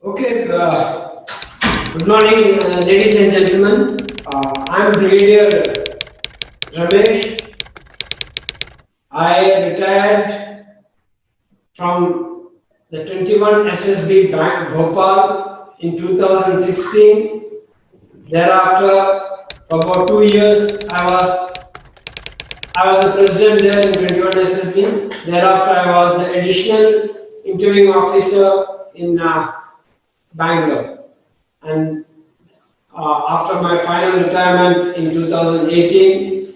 Okay, good morning, ladies and gentlemen. I'm Brigadier Ramesh. I retired from the 21 SSB Bank Bhopal in 2016. Thereafter, for about 2 years, I was a president there in 21 SSB. Thereafter, I was the additional interviewing officer in Bangalore. And after my final retirement in 2018,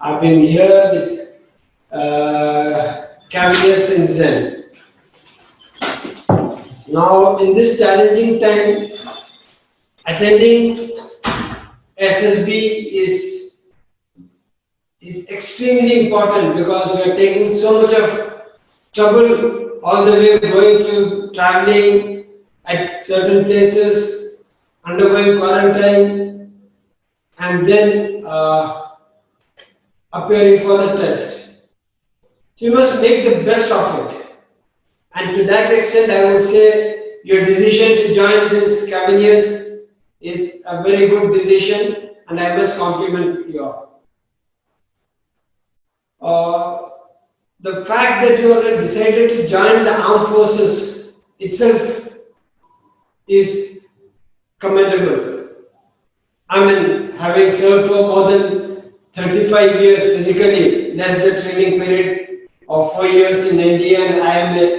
I've been here with Cavalier since then. Now, in this challenging time, attending SSB is extremely important because we are taking so much of trouble all the way going to traveling at certain places, undergoing quarantine, and then appearing for the test. So you must make the best of it. And to that extent, I would say your decision to join this Cavaliers is a very good decision, and I must compliment you all. The fact that you have decided to join the armed forces itself is commendable. I mean, having served for more than 35 years physically, less the training period of 4 years in India and IMA,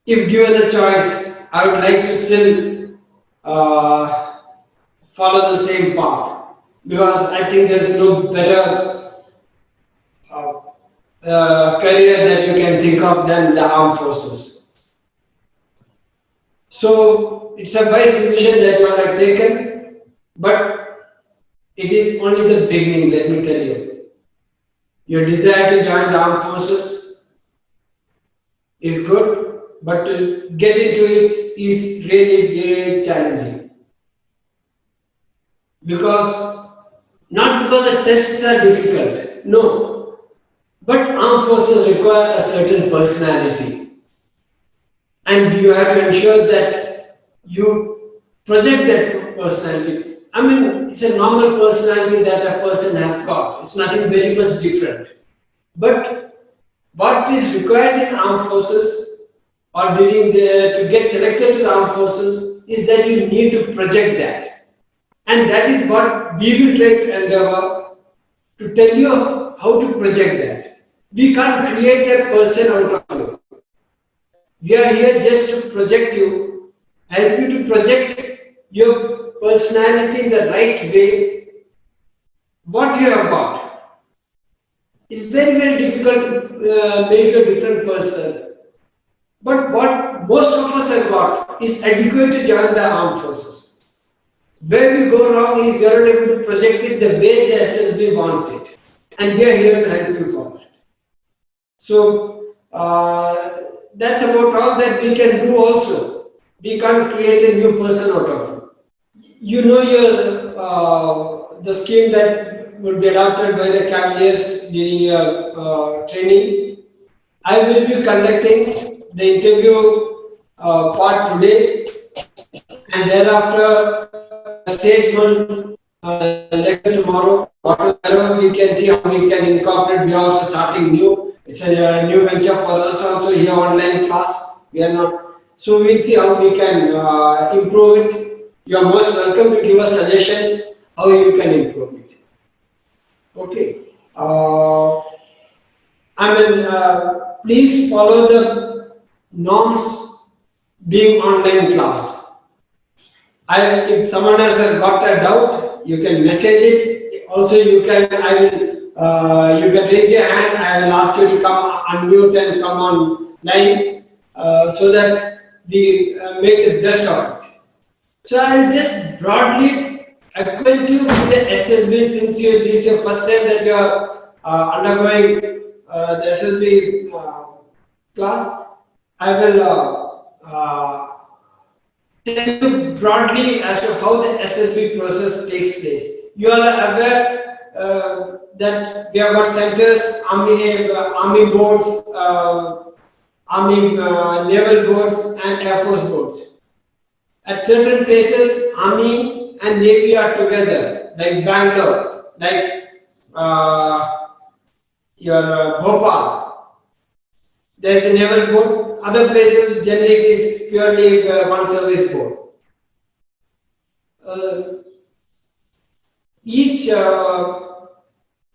if given a choice, I would like to still follow the same path because I think there's no better career that you can think of than the armed forces. So it's a wise decision that you have taken, but it is only the beginning, let me tell you. Your desire to join the armed forces is good, but to get into it is really very challenging. Not because the tests are difficult, no. But armed forces require a certain personality. And you have to ensure that you project that personality. I mean, it's a normal personality that a person has got. It's nothing very much different. But what is required in armed forces or to get selected to the armed forces is that you need to project that. And that is what we will try to endeavor to tell you how to project that. We can't create a person out of you. We are here just to project you, help you to project your personality in the right way, what you have got. It's very, very difficult to make a different person. But what most of us have got is adequate to join the armed forces. Where we go wrong is we are not able to project it the way the SSB wants it. And we are here to help you for that. So, that's about all that we can do also. We can't create a new person out of you. You know the scheme that would be adopted by the Cavaliers during your training. I will be conducting the interview part today, and thereafter stage one lecture tomorrow. Whatever we can see how we can incorporate. We are also starting new. It's a new venture for us also here online class. We are not. So we'll see how we can improve it. You are most welcome to give us suggestions how you can improve it. Okay. Please follow the norms being online class. If someone has got a doubt, you can message it. Also, you can raise your hand. I will ask you to come unmute and come on line so that we make the best of it. So I will just broadly acquaint you with the SSB since this is your first time that you are undergoing the SSB class. I will tell you broadly as to how the SSB process takes place. You are aware that we have got centers, army boards, Army naval boards and Air Force boards. At certain places, Army and Navy are together, like Bangalore, like your Bhopal. There is a naval board. Other places, generally it is purely one service board. Each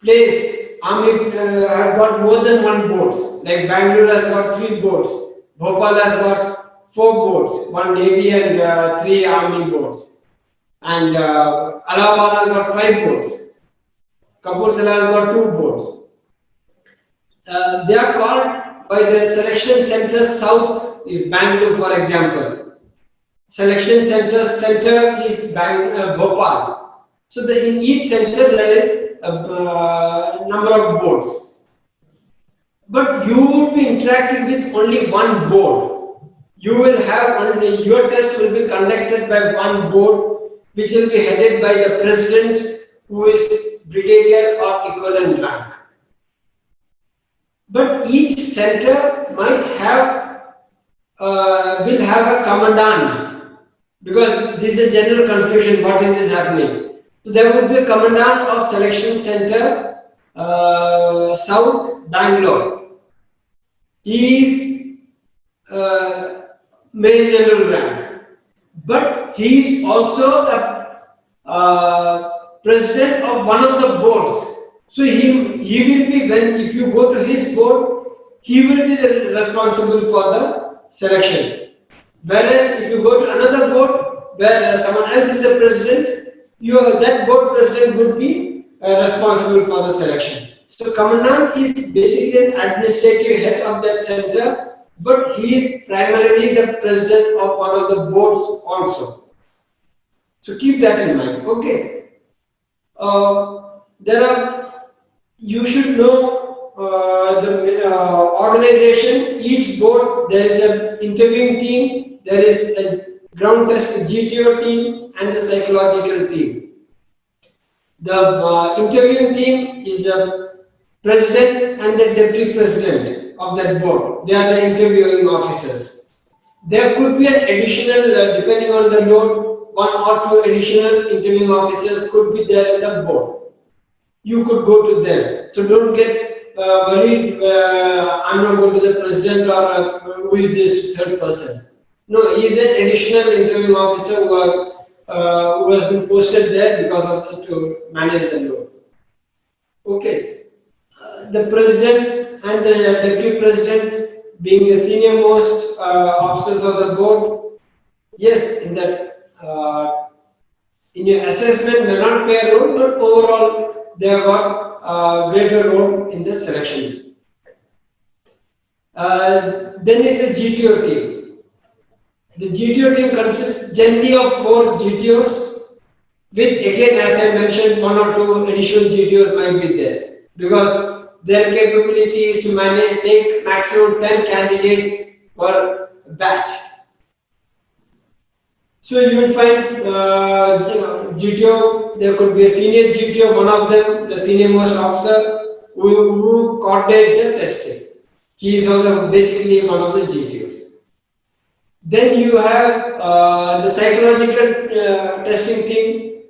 place, Army have got more than one boards. Like Bangalore has got 3 boards. Bhopal has got 4 boards, 1 Navy and 3 Army boards. And Allahabad has got 5 boards. Kapurthala has got 2 boards. They are called by the selection center. South is Bangalore, for example. Selection center is Bhopal. So in each center there is a number of boards. But you would be interacting with only one board. You will have only, your test will be conducted by one board, which will be headed by the president, who is brigadier or equivalent rank. But each center might have, will have a commandant, because this is a general confusion, what is happening. So there would be a commandant of selection center, South Bangalore. He is Major General rank, but he is also a president of one of the boards. So he will be, if you go to his board, he will be responsible for the selection. Whereas if you go to another board where someone else is the president, that board president would be responsible for the selection. So commandant is basically an administrative head of that center, but he is primarily the president of one of the boards also. So keep that in mind. Okay. You should know the organization. Each board, there is an interviewing team, there is a ground test GTO team, and the psychological team. The interviewing team is the president and the deputy president of that board. They are the interviewing officers. There could be an additional, depending on the load, 1 or 2 additional interviewing officers could be there in the board. You could go to them. So don't get worried, I'm not going to the president, or who is this third person. No, he is an additional interviewing officer who has been posted there because of to manage the load. Okay. The president and the deputy president being the senior most officers of the board, yes, in that in your assessment may not play a role, but overall they have got a greater role in the selection. Then is a GTO team. The GTO team consists generally of 4 GTOs, with, again, as I mentioned, 1 or 2 additional GTOs might be there, because their capability is to take maximum 10 candidates per batch. So you will find GTO, there could be a senior GTO, one of them, the senior most officer, who coordinates the testing. He is also basically one of the GTOs. Then you have the psychological testing team.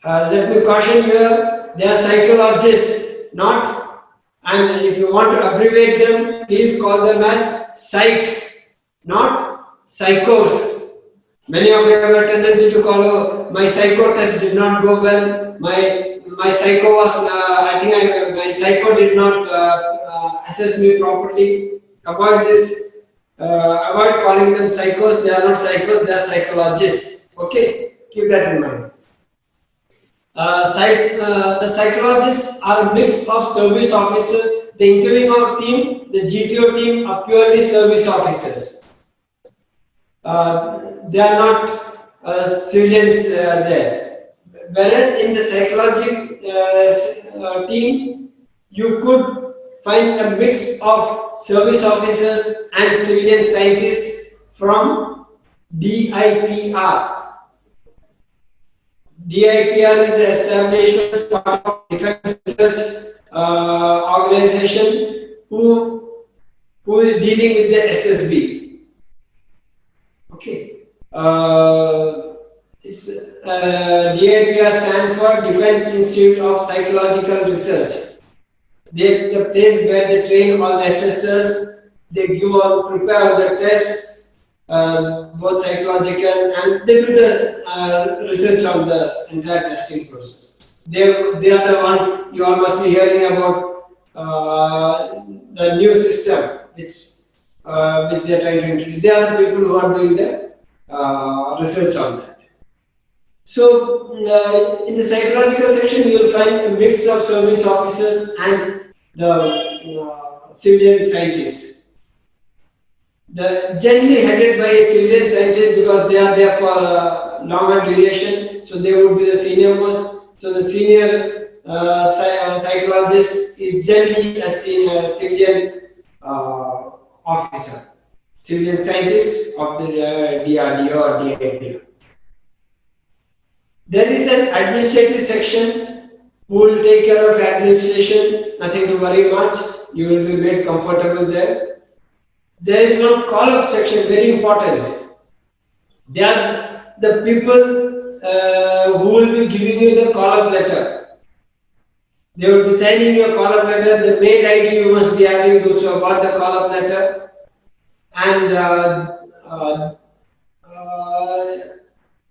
Let me caution here, they are psychologists, not, and if you want to abbreviate them, please call them as psychs, not psychos. Many of you have a tendency to call, oh, my psycho test did not go well, my psycho was, my psycho did not assess me properly. Avoid this. Avoid calling them psychos. They are not psychos, they are psychologists. Okay, keep that in mind. The psychologists are a mix of service officers. The interviewing team, the GTO team, are purely service officers. They are not civilians there. Whereas in the psychological team, you could find a mix of service officers and civilian scientists from DIPR. DIPR is the establishment part of Defense Research Organization who who is dealing with the SSB. Okay. DIPR stand for Defense Institute of Psychological Research. They the place where they train all the assessors. They prepare all the tests, both psychological, and they do the research on the entire testing process. They are the ones you all must be hearing about the new system which they are trying to introduce. They are the people who are doing the research on that. So, in the psychological section, you will find a mix of service officers and the civilian scientists. Generally headed by a civilian scientist because they are there for longer duration, so they would be the senior most. So, the senior psychologist is generally a civilian officer, civilian scientist of the DRDO or DIPR. There is an administrative section who will take care of administration, nothing to worry much, you will be made comfortable there. There is one call-up section, very important. They are the people who will be giving you the call-up letter. They will be sending you a call-up letter, the mail ID you must be having, those who have got the call-up letter, and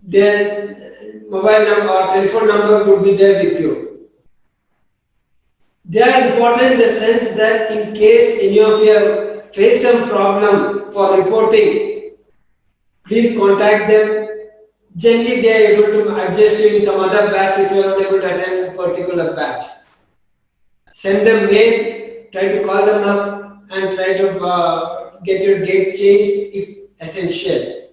their mobile number or telephone number would be there with you. They are important in the sense that in case any of you face some problem for reporting, please contact them. Generally, they are able to adjust you in some other batch if you are not able to attend a particular batch. Send them mail, try to call them up and try to get your date changed if essential.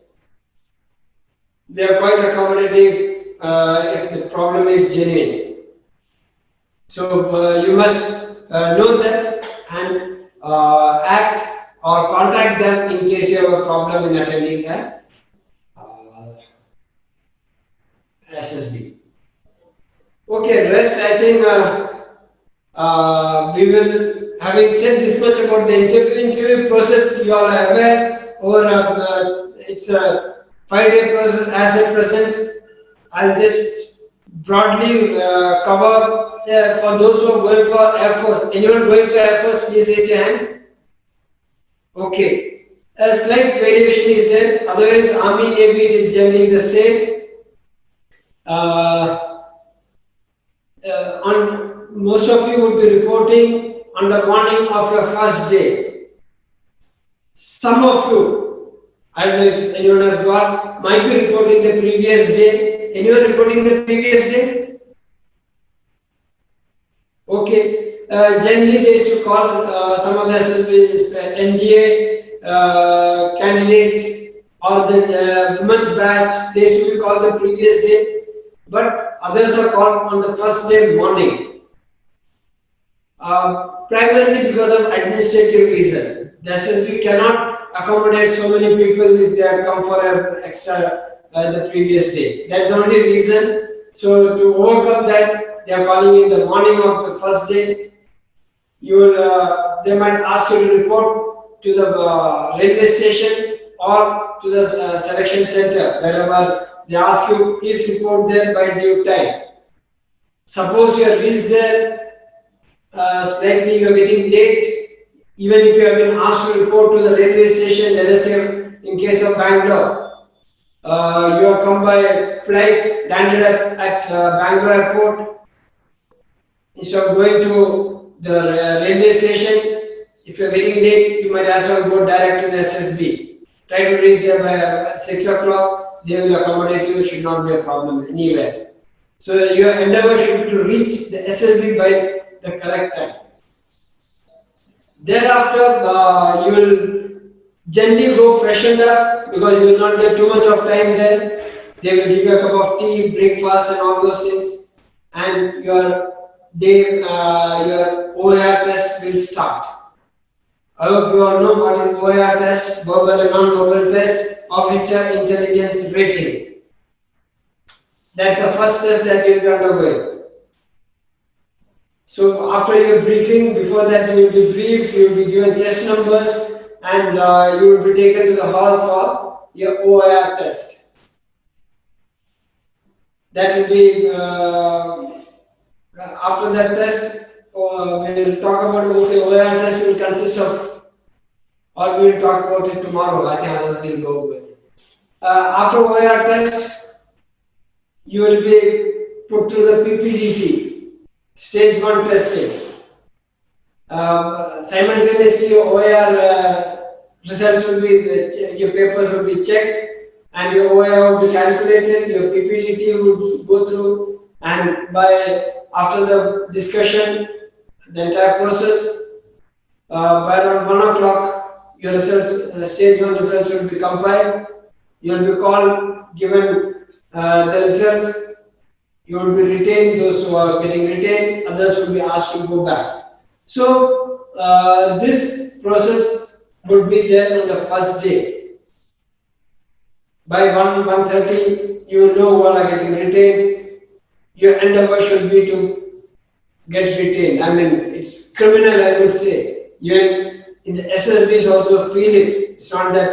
They are quite accommodative if the problem is genuine. So you must know that and act or contact them in case you have a problem in attending a SSB. Okay, rest I think we will, having said this much about the interview process, you all are aware, or it's a 5-day process as at present. I'll just broadly cover for those who are going for Air Force. Anyone going for Air Force, please raise your hand. Okay. A slight variation is there. Otherwise, Army, Navy, it is generally the same. Most of you would be reporting on the morning of your first day. Some of you, I don't know if anyone has got, might be reporting the previous day. Anyone reporting the previous day? Okay. Generally, they used to call some of the SSB NDA candidates or the women's batch. They used to be called the previous day, but others are called on the first day morning. Primarily because of administrative reason. The SSB cannot accommodate so many people if they have come for an extra the previous day. That's the only reason. So to overcome that, they are calling in the morning of the first day. You will, they might ask you to report to the railway station or to the selection center. Wherever they ask you, please report there by due time. Suppose you have reached there slightly, you are getting late. Even if you have been asked to report to the railway station, let us say in case of Bangalore, you have come by flight, landed at Bangalore airport. Instead of going to the railway station, if you are getting late, you might as well go direct to the SSB. Try to reach there by 6 o'clock, they will accommodate you, should not be a problem anywhere. So your endeavor should be to reach the SSB by the correct time. Thereafter, you will generally go freshened up because you will not get too much of time there. They will give you a cup of tea, breakfast, and all those things, and your day, your O.I.R test will start. I hope you all know what is O.I.R test, verbal and non-verbal test, officer intelligence rating. That's the first test that you will be undergoing. So after your briefing, before that you will be briefed, you will be given chest numbers, and you will be taken to the hall for your O.I.R test. That will be after that test. We'll talk about O.I.R test will consist of, or we'll talk about it tomorrow. I think others will go with. After O.I.R test, you will be put through the PPDT, stage 1 testing. Simultaneously, O.I.R results will be, your papers will be checked, and your O.I.R will be calculated, your PPDT will go through, and after the discussion, the entire process, by around 1 o'clock, your results, stage 1 results will be compiled. You will be called, given the results. You will be retained, those who are getting retained, others will be asked to go back. So, this process would be there on the first day. By 1:30, you will know who are getting retained. Your endeavor should be to get retained. I mean, it's criminal, I would say. Even in the SSBs also feel it. It's not that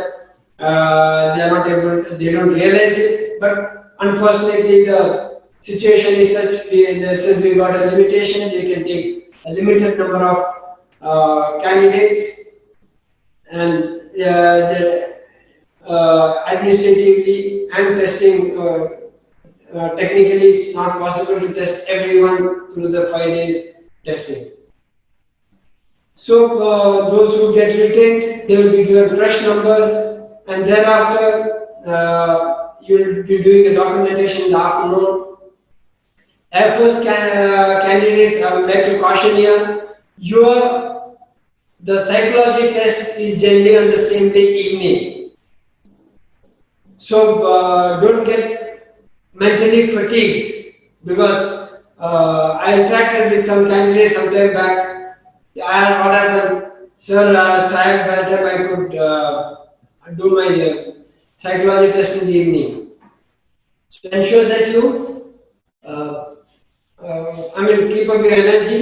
they are not able, they don't realize it, but unfortunately the situation is such, the SSB got a limitation, they can take a limited number of candidates, and administratively and testing, technically it's not possible to test everyone through the 5 days testing. So those who get retained, they will be given fresh numbers, and thereafter you will be doing the documentation in the afternoon. Air Force candidates, I would like to caution here, the psychology test is generally on the same day evening. So don't get mentally fatigued, because I interacted with some candidates some time back. What happened? Sir, I was tired by the time I could do my psychology test in the evening. So ensure that you, keep up your energy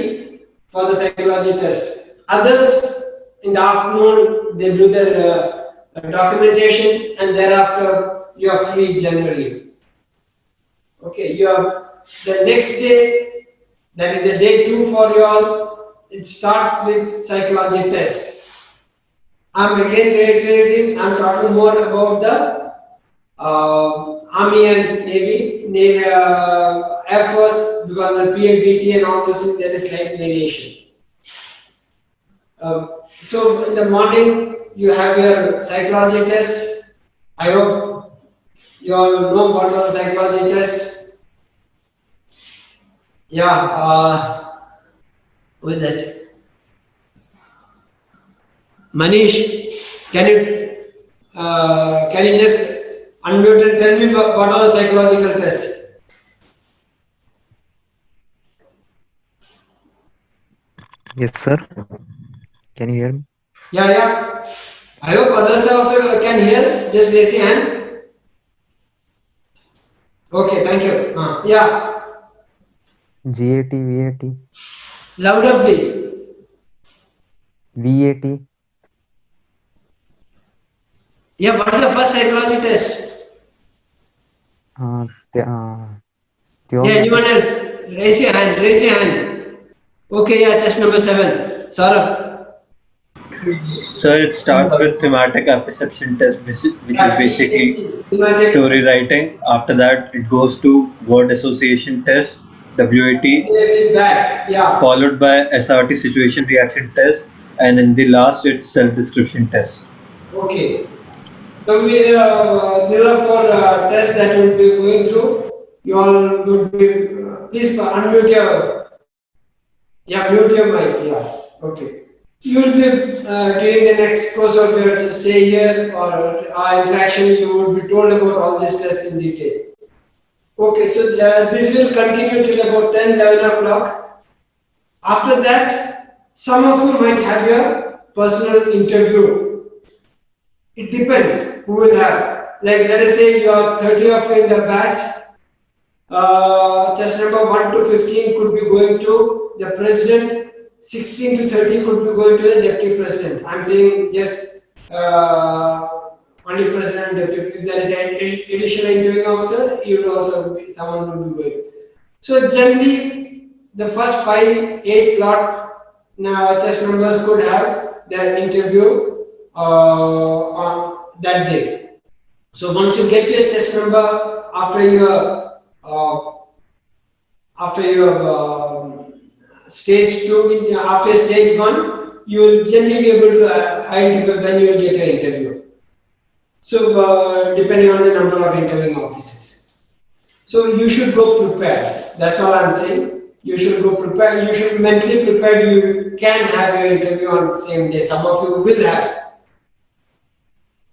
for the psychology test. Others in the afternoon, they do their documentation, and thereafter you are free generally. Okay, you are the next day, that is the day 2 for you all. It starts with psychology test. I'm again reiterating, I'm talking more about the Army and Navy, Air Force, because the PFBT and all those things, there is slight variation. So in the morning, you have your psychology test. I hope you all know what was the psychology test. Yeah, who is that? Manish, can you just unmute and tell me what was the psychological test? Yes, sir. Can you hear me? Yeah. I hope others also can hear. Just raise your hand. Okay, thank you. Yeah. GAT, VAT, Louder, please. VAT. Yeah, what is the first psychology test? Uh, the, uh, Yeah, anyone theometric. else? Raise your hand. Raise your hand. Okay, yeah, test number 7. Saurabh. Sir, it starts with thematic apperception test, which is Yeah, basically thematic. story writing. After that, it goes to word association test, WAT, That. Yeah. followed by SRT situation reaction test, and in the last, it's self description test. Okay. So these are 4 tests that you will be going through. You all would be, please unmute mute your mic. Yeah, okay. You will be during the next course of your stay here or our interaction, you would be told about all these tests in detail. Okay, so this will continue till about 10-11 o'clock. After that, some of you might have your personal interview. It depends who will have. Like let us say you are 30 of you in the batch. Test number 1 to 15 could be going to the president. 16 to 30 could be going to the deputy president. I'm saying just only president, if there is an additional interviewing officer, he would also be, someone would be going. So generally, the first 5-8 chess members could have their interview on that day. So once you get your chess number after your stage 2, after stage 1, you will generally be able to identify when you will get your interview. So depending on the number of interviewing officers. So you should go prepared. That's all I'm saying. You should go prepared. You should mentally prepared. You can have your interview on the same day. Some of you will have.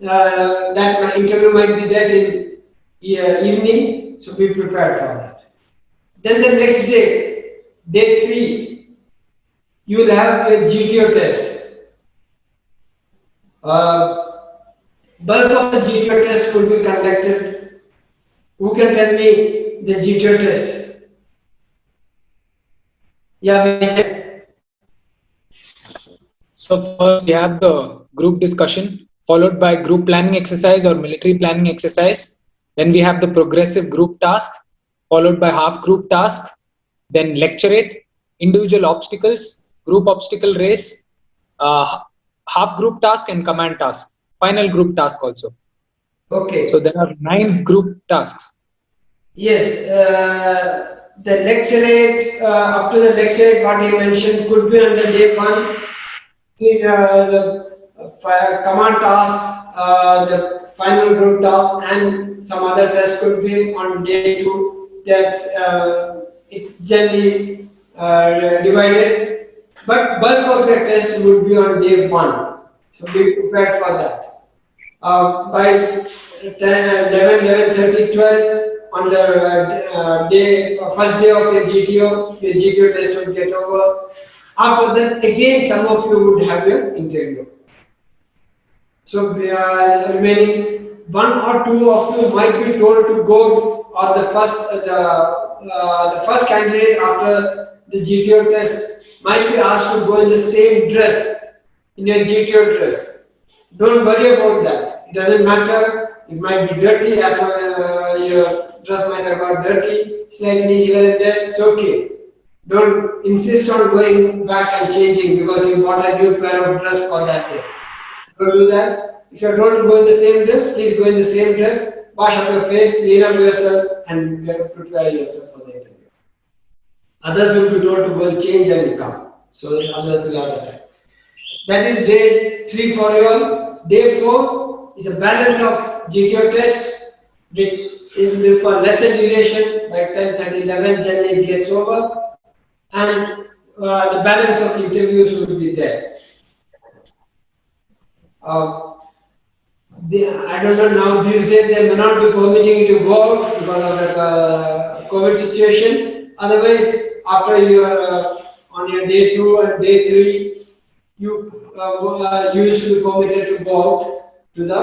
That interview might be that in evening. So be prepared for that. Then the next day, day 3, you will have a GTO test. Bulk of the GTO test could be conducted. Who can tell me the GTO test? Yeah, we said. So first we have the group discussion, followed by group planning exercise or military planning exercise. Then we have the progressive group task, followed by half group task, then lecturate, individual obstacles, group obstacle race, half group task and command task, final group task also. Okay. So there are 9 group tasks. Yes, the lecturate, up to the lecturate, what you mentioned could be on the day 1. The command task, the final group task, and some other tests could be on day 2. That's it's generally divided, but bulk of your test would be on day 1. So be prepared for that. By 10, 11, 11:30, 12 on the first day of your GTO test will get over. After that, again, some of you would have your interview. So remaining 1 or 2 of you might be told to go, or the first candidate after the GTO test might be asked to go in the same dress, in your GTO dress. Don't worry about that. It doesn't matter. It might be dirty, as your dress might have got dirty slightly here and there. It's okay. Don't insist on going back and changing because you bought a new pair of dress for that day. Don't do that. If you are told to go in the same dress, please go in the same dress. Wash up your face, clean up yourself, and prepare yourself for the interview. Others will be told to go and change and come. So others will have that time. That is day 3 for you all. Day 4 is a balance of GTO test, which is for lesser duration. By 10:30, 11, generally it gets over. And the balance of interviews would be there. I don't know now, these days they may not be permitting you to go out because of the COVID situation. Otherwise, after you are on your day 2 and day 3, you used to be permitted to go out to the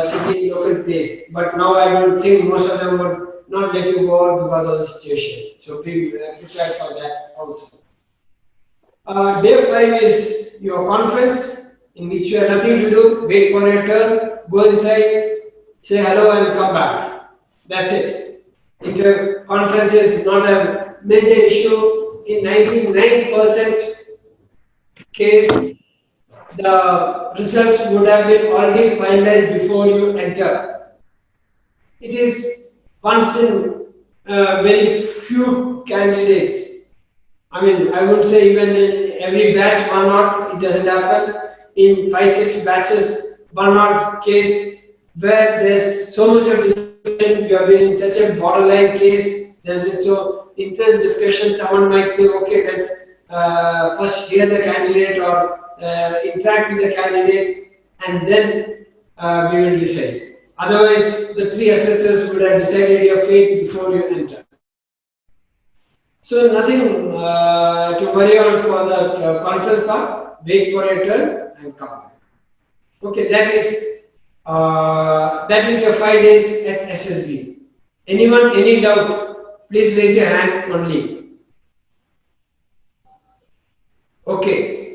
city local place. But now I don't think most of them would not let you go out because of the situation. So be prepared for that also. Day 5 is your conference, in which you have nothing to do. Wait for your turn, go inside, say hello and come back. That's it. Conference is not a major issue. In 99% case, the results would have been already finalized before you enter. It is once in very few candidates. I mean, I would say even in every batch, one not, it doesn't happen. In 5-6 batches, one not case where there's so much of discussion, you have been in such a borderline case, there's been so intense discussion, someone might say, okay, let's first hear the candidate or interact with the candidate and then we will decide. Otherwise, the 3 assessors would have decided your fate before you enter. So nothing to worry on for the conference part. Wait for your turn and come back. Okay, that is your 5 days at SSB. Anyone, any doubt? Please raise your hand only. Okay.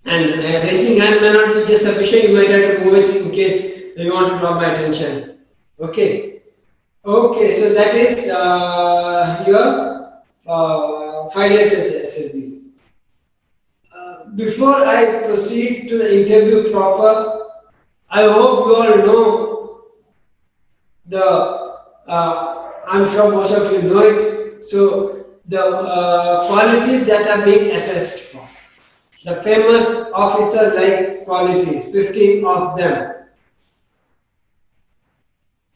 And raising hand may not be just sufficient, you might have to move it in case you want to draw my attention. Okay. Okay, so that is your 5 years SSB. Before I proceed to the interview proper, I hope you all know the, I'm sure most of you know it, so the qualities that are being assessed for. The famous officer-like qualities, 15 of them.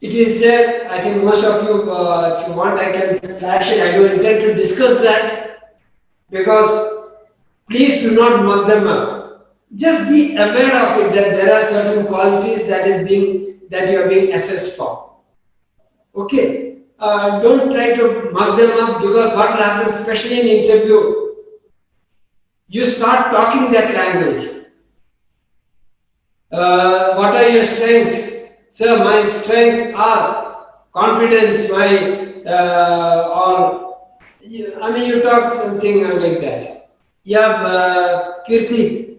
It is there, I think most of you, if you want, I can flash it. I don't intend to discuss that because please do not mug them up. Just be aware of it that there are certain qualities that you are being assessed for. Okay, don't try to mug them up because what will happen, especially in interview, you start talking that language. What are your strengths? Sir, my strengths are confidence, you talk something like that. Yeah, Kirti,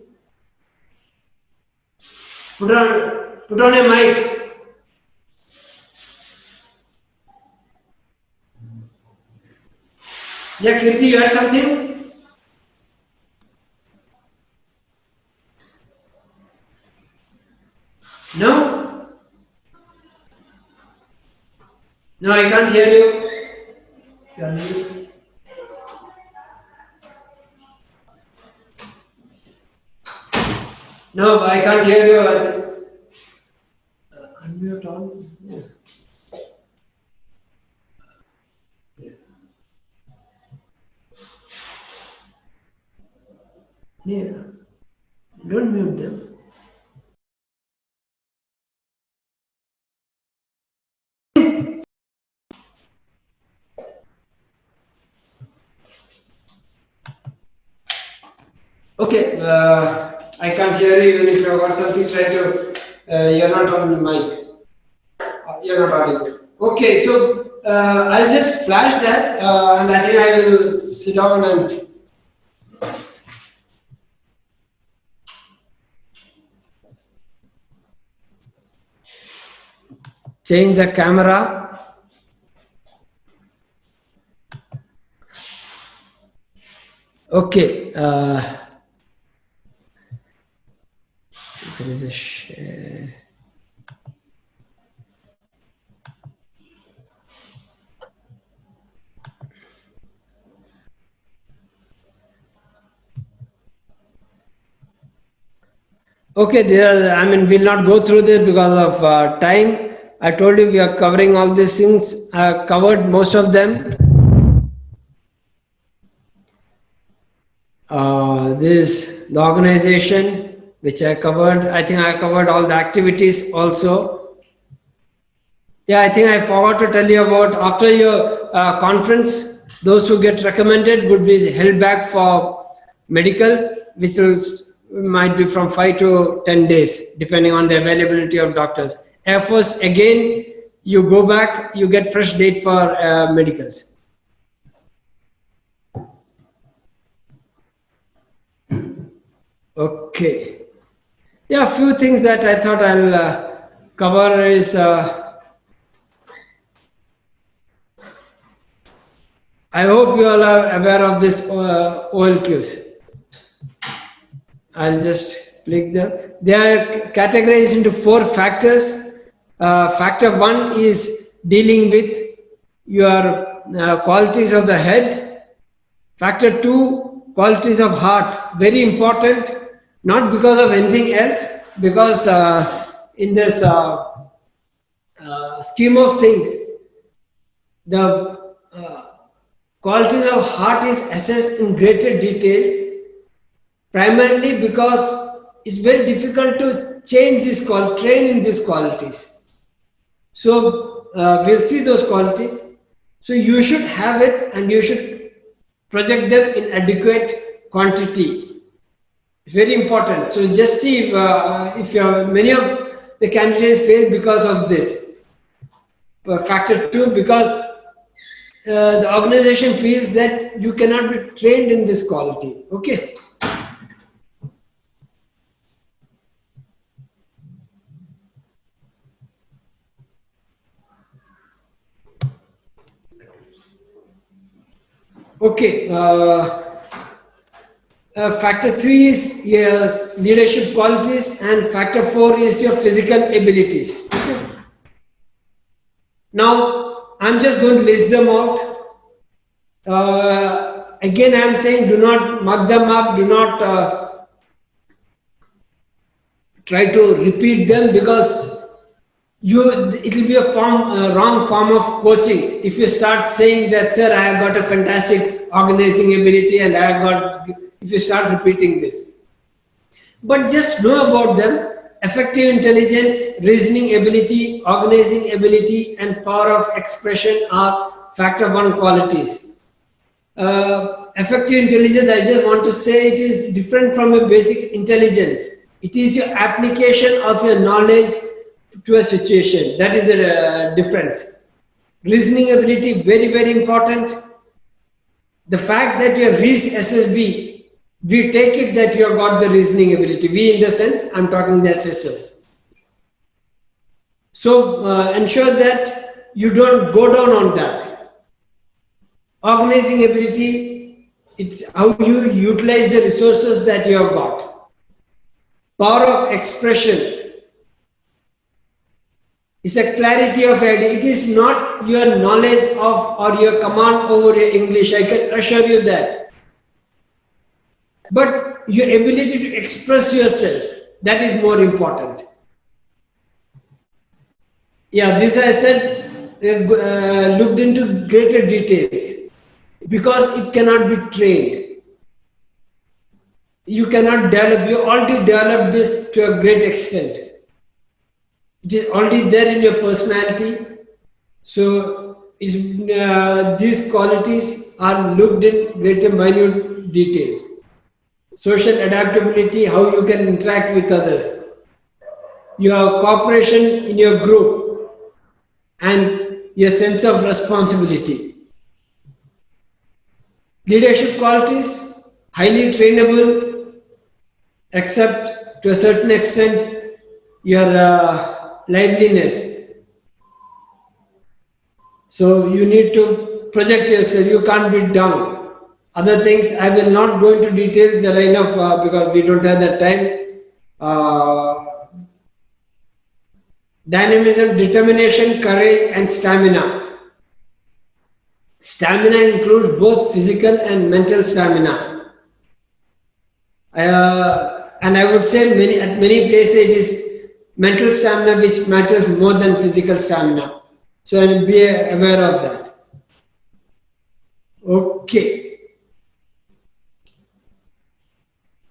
put on a mic. Yeah, Kirti, you had something? No? No, I can't hear you. Can you? No, I can't hear you. Unmute on. Yeah. Yeah. Don't mute them. Okay, I can't hear you even if you have got something. Try to. You're not on the mic. You're not audible. Okay, so I'll just flash that, and I think I will sit down and change the camera. Okay. There is a share. Okay, we'll not go through this because of time. I told you we are covering all these things. I covered most of them. The organization, which I covered. I think I covered all the activities also. Yeah, I think I forgot to tell you about after your conference, those who get recommended would be held back for medicals, which might be from 5 to 10 days, depending on the availability of doctors. Air Force, again, you go back, you get fresh date for medicals. Okay. Yeah, a few things that I thought I'll cover is I hope you all are aware of this OLQs. I'll just click them. They are categorized into 4 factors. Factor 1 is dealing with your qualities of the head. Factor 2, qualities of heart. Very important, not because of anything else, because in this scheme of things, the qualities of heart is assessed in greater details, primarily because it's very difficult to change this train in these qualities. So we'll see those qualities. So you should have it and you should project them in adequate quantity. It's very important. So just see if you have many of the candidates fail because of this. Factor 2, because the organization feels that you cannot be trained in this quality. Okay. Okay. Factor 3 is your leadership qualities, and factor 4 is your physical abilities. Okay. Now, I'm just going to list them out. Again, I'm saying do not mug them up, do not try to repeat them, because it will be a wrong form of coaching if you start saying that, sir, I have got a fantastic organizing ability and I have got, if you start repeating this. But just know about them. Effective intelligence, reasoning ability, organizing ability, and power of expression are factor 1 qualities. Effective intelligence, I just want to say, it is different from a basic intelligence. It is your application of your knowledge to a situation. That is the difference. Reasoning ability, very, very important. The fact that you have reached SSB, we take it that you have got the reasoning ability. We, in the sense, I'm talking the assessors. So ensure that you don't go down on that. Organizing ability, it's how you utilize the resources that you have got. Power of expression is a clarity of idea. It is not your knowledge of or your command over your English, I can assure you that. But your ability to express yourself, that is more important. Yeah, this I said, looked into greater details, because it cannot be trained. You cannot develop, you already developed this to a great extent. It is already there in your personality. So these qualities are looked in greater minute details. Social adaptability, how you can interact with others. Your cooperation in your group and your sense of responsibility. Leadership qualities, highly trainable, except to a certain extent your liveliness. So you need to project yourself, you can't be down. Other things, I will not go into details, there are enough because we don't have that time. Dynamism, determination, courage, and stamina. Stamina includes both physical and mental stamina. And I would say at many places it is mental stamina which matters more than physical stamina. So be aware of that. Okay.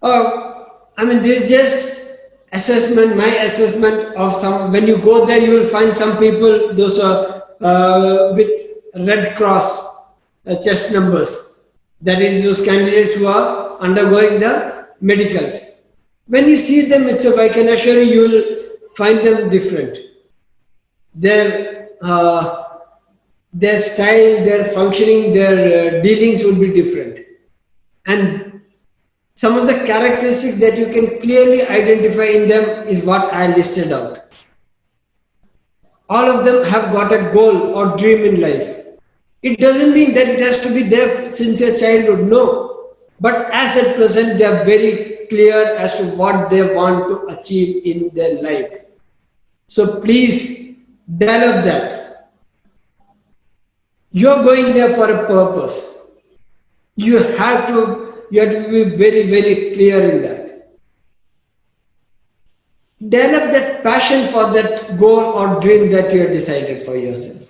I mean, this is just assessment, my assessment of some. When you go there, you will find some people, those with Red Cross chest numbers. That is those candidates who are undergoing the medicals. When you see them itself, I can assure you, you will find them different. Their style, their functioning, their dealings would be different. And some of the characteristics that you can clearly identify in them is what I listed out. All of them have got a goal or dream in life. It doesn't mean that it has to be there since your childhood, no. But as at present, they are very clear as to what they want to achieve in their life. So please develop that. You're going there for a purpose. You have to be very, very clear in that. Develop that passion for that goal or dream that you have decided for yourself.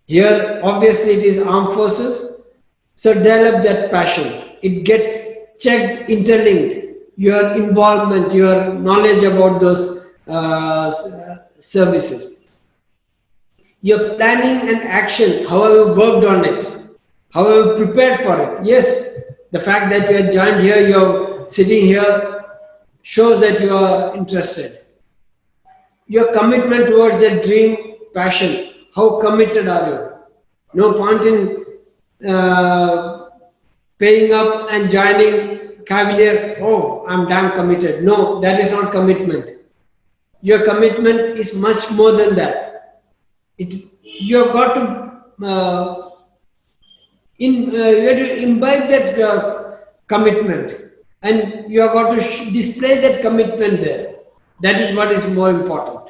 Here, obviously, it is armed forces. So develop that passion. It gets checked, interlinked. Your involvement, your knowledge about those services. Your planning and action, how have you worked on it? How have you prepared for it? Yes, the fact that you are joined here, you are sitting here, shows that you are interested. Your commitment towards that dream, passion, how committed are you? No point in paying up and joining Cavalier, oh, I'm damn committed. No, that is not commitment. Your commitment is much more than that. You have got to you have to imbibe that commitment, and you have got to display that commitment there. That is what is more important.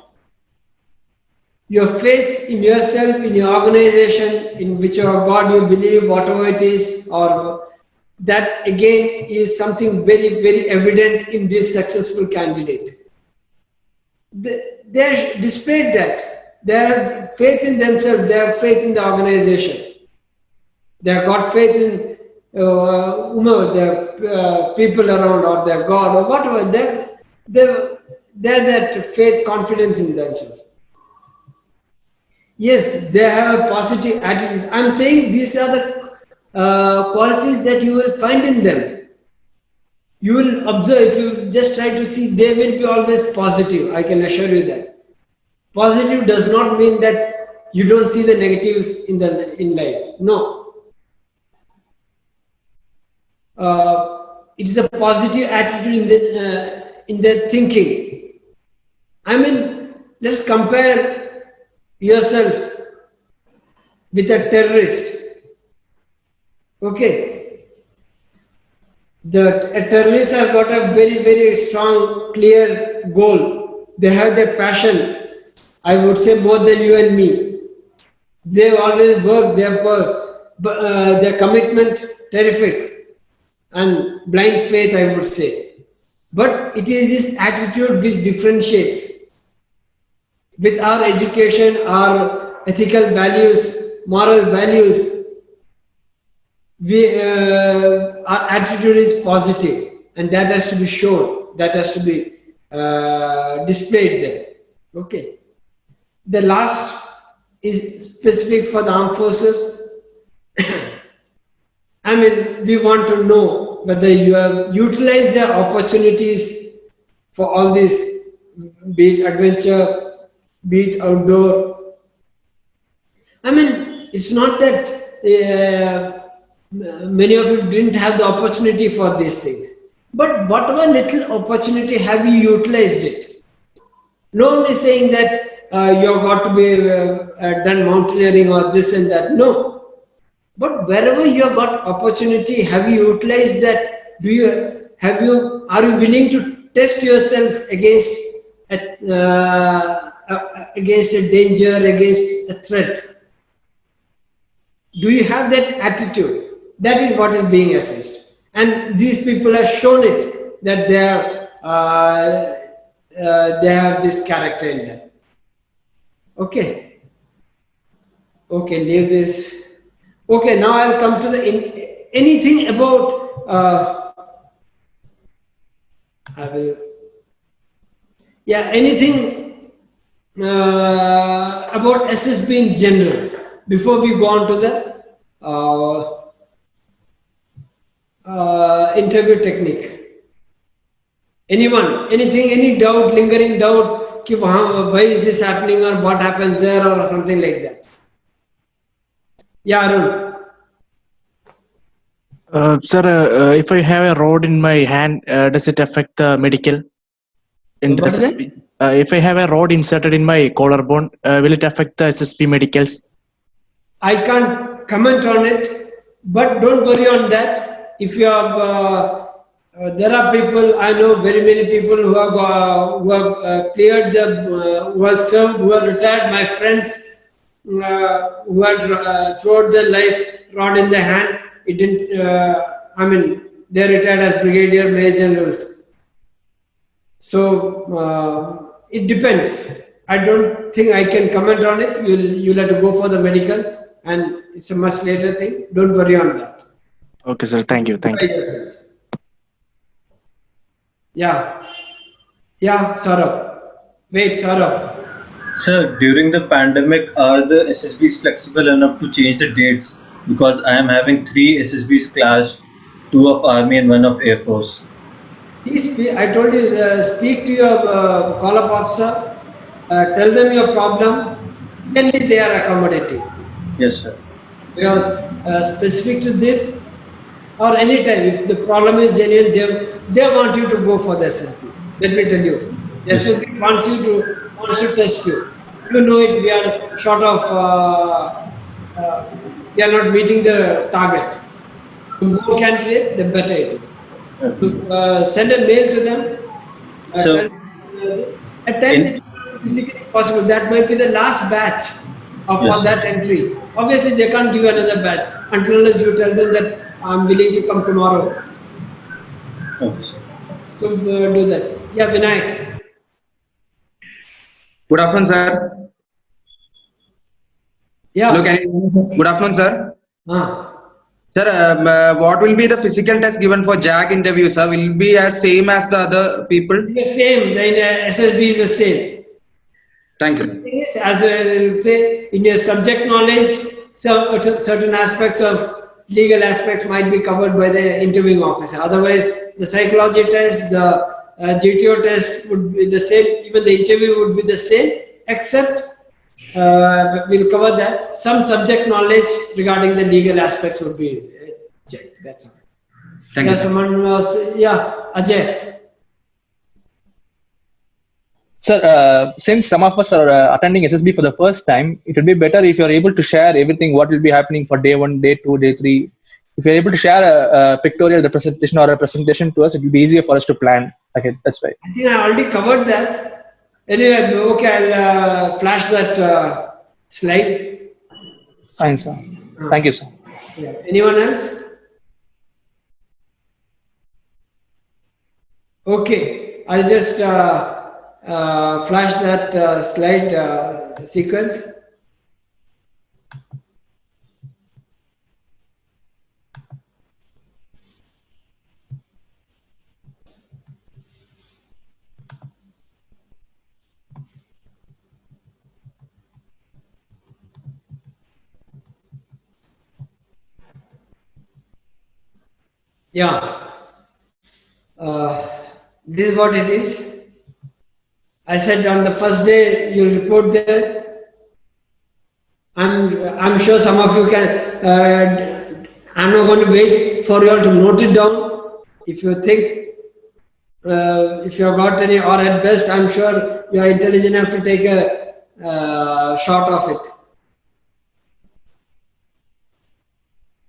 Your faith in yourself, in your organization, in whichever God you believe, whatever it is, or that again is something very, very evident in this successful candidate. They have displayed that. They have faith in themselves, they have faith in the organization. They have got faith in the people around, or their God, or whatever. They have that faith, confidence in themselves. Yes, they have a positive attitude. I'm saying these are the qualities that you will find in them. You will observe, if you just try to see, they will be always positive. I can assure you that. Positive does not mean that you don't see the negatives in life. No. It's a positive attitude in their thinking. I mean, let's compare yourself with a terrorist. Okay, a terrorist has got a very, very strong, clear goal. They have their passion, I would say, more than you and me. They always work, their commitment, terrific, and blind faith, I would say. But it is this attitude which differentiates. With our education, our ethical values, moral values, our attitude is positive, and that has to be shown, that has to be displayed there. Okay. The last is specific for the armed forces. I mean, we want to know whether you have utilized the opportunities for all this, be it adventure, be it outdoor. I mean, it's not that many of you didn't have the opportunity for these things, but whatever little opportunity, have you utilized it? No one is saying that you've got to be done mountaineering or this and that. No. But wherever you have got opportunity, have you utilized that? Are you willing to test yourself against a danger, against a threat? Do you have that attitude? That is what is being assessed. And these people have shown it, that they have this character in them. Okay. Okay, leave this. Okay, now I'll come to anything about anything about SSB in general before we go on to the interview technique. Anyone, anything, any doubt, lingering doubt, why is this happening, or what happens there, or something like that? Yeah, Arun. Sir, if I have a rod in my hand, does it affect the medical in the SSB? If I have a rod inserted in my collarbone, will it affect the SSB medicals? I can't comment on it, but don't worry on that. If you have, there are people, I know very many people who have cleared who have served, who have retired. My friends who had throughout their life rod in their hand. It didn't. They retired as brigadier, major generals. So it depends. I don't think I can comment on it. You'll have to go for the medical, and it's a much later thing. Don't worry on that. Okay, sir. Thank you. Thank you. Yeah, Saurabh. Wait, Saurabh. Sir, during the pandemic, are the SSBs flexible enough to change the dates? Because I am having 3 SSBs clashed, 2 of Army and 1 of Air Force. I told you, speak to your call-up officer, tell them your problem, then they are accommodating. Yes, sir. Because specific to this, or any time, if the problem is genuine, they want you to go for the SSB. Let me tell you, the SSB wants to test you. You know it. We are short of they are not meeting the target. The more candidate, the better it is. So, send a mail to them. So, At times in it is not physically possible. That might be the last batch yes, for that entry. Obviously, they can't give you another batch until unless you tell them that I'm willing to come tomorrow. okay. So do that. Yeah, Vinayak. Good afternoon, sir. Hello, Yeah. can you hear me, sir? Good afternoon, sir. Ah. Sir, what will be the physical test given for JAG interview, sir? Will it be as same as the other people? It's the same. The SSB is the same. Thank you, sir. Thing is, as I will say, in your subject knowledge, some certain aspects of legal aspects might be covered by the interviewing officer. Otherwise, the psychology test, the GTO test would be the same. Even the interview would be the same, except we'll cover that. Some subject knowledge regarding the legal aspects would be checked. That's all. Thank you, sir. Someone was, yeah, Ajay. Sir, since some of us are attending SSB for the first time, it would be better if you're able to share everything, what will be happening for day 1, day 2, day 3. If you're able to share a pictorial representation or a presentation to us, it will be easier for us to plan. Okay, that's right. I think I already covered that. Anyway, okay, I'll flash that slide. Fine, sir. Thank you, sir. Yeah. Anyone else? Okay, I'll just flash that slide sequence. Yeah. This is what it is. I said on the first day you'll report there. I'm sure some of you can. I'm not going to wait for you all to note it down. If you think, if you have got any, or at best, I'm sure you are intelligent enough to take a shot of it.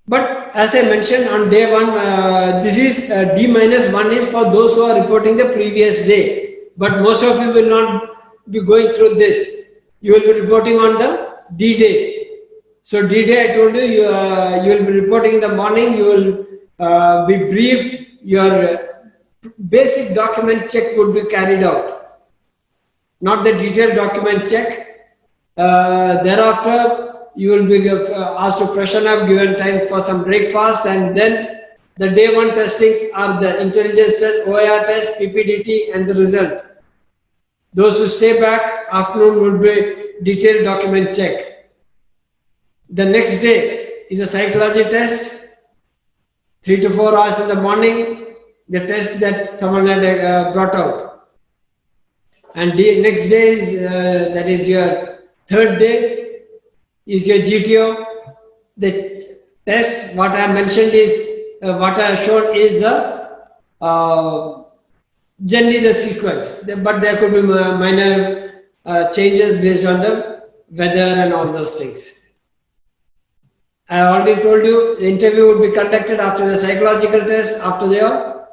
But as I mentioned on day 1, this is D-1 is for those who are reporting the previous day. But most of you will not be going through this. You will be reporting on the D day. So D day, I told you, you will be reporting in the morning. You will be briefed. Your basic document check would be carried out, not the detailed document check. Thereafter, you will be asked to freshen up, given time for some breakfast, and then the day 1 testings are the intelligence test, O.I.R test, PPDT, and the result. Those who stay back, afternoon will be detailed document check. The next day is a psychology test, 3 to 4 hours in the morning, the test that someone had brought out. And next day is, that is your third day, is your GTO. The test, what I mentioned is, what I have shown is generally the sequence, but there could be minor changes based on the weather and all those things. I already told you the interview would be conducted after the psychological test, after the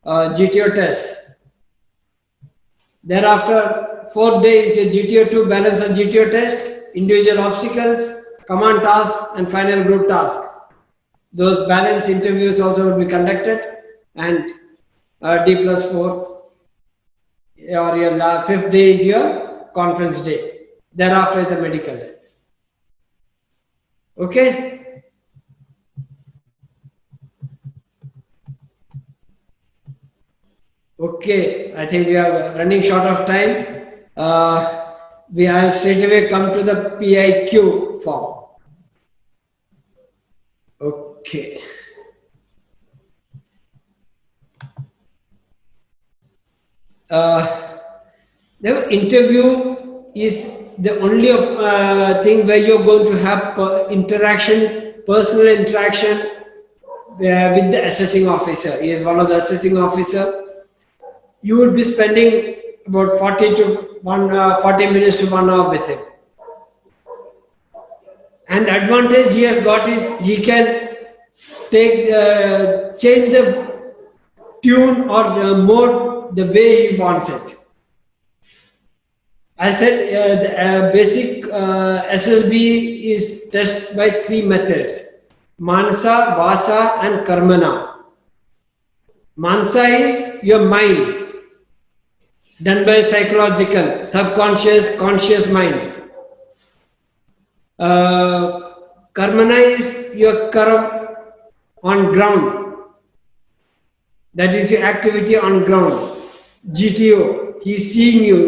GTO test. Thereafter, 4th day is your GTO 2 balance on GTO test, individual obstacles, command task, and final group task. Those balance interviews also will be conducted, and D+4, or your 5th day is your conference day. Thereafter is the medicals. Okay. Okay, I think we are running short of time. We have straight away come to the P.I.Q form. Okay. The interview is the only thing where you're going to have interaction, personal interaction with the assessing officer. He is one of the assessing officer. You will be spending about 40 minutes to 1 hour with him. And the advantage he has got is he can change the tune or mode the way he wants it. I said the basic SSB is tested by 3 methods: Manasa, Vacha and Karmana. Manasa is your mind, done by psychological, subconscious, conscious mind. Karmana is your karam on ground. That is your activity on ground. GTO, he is seeing you,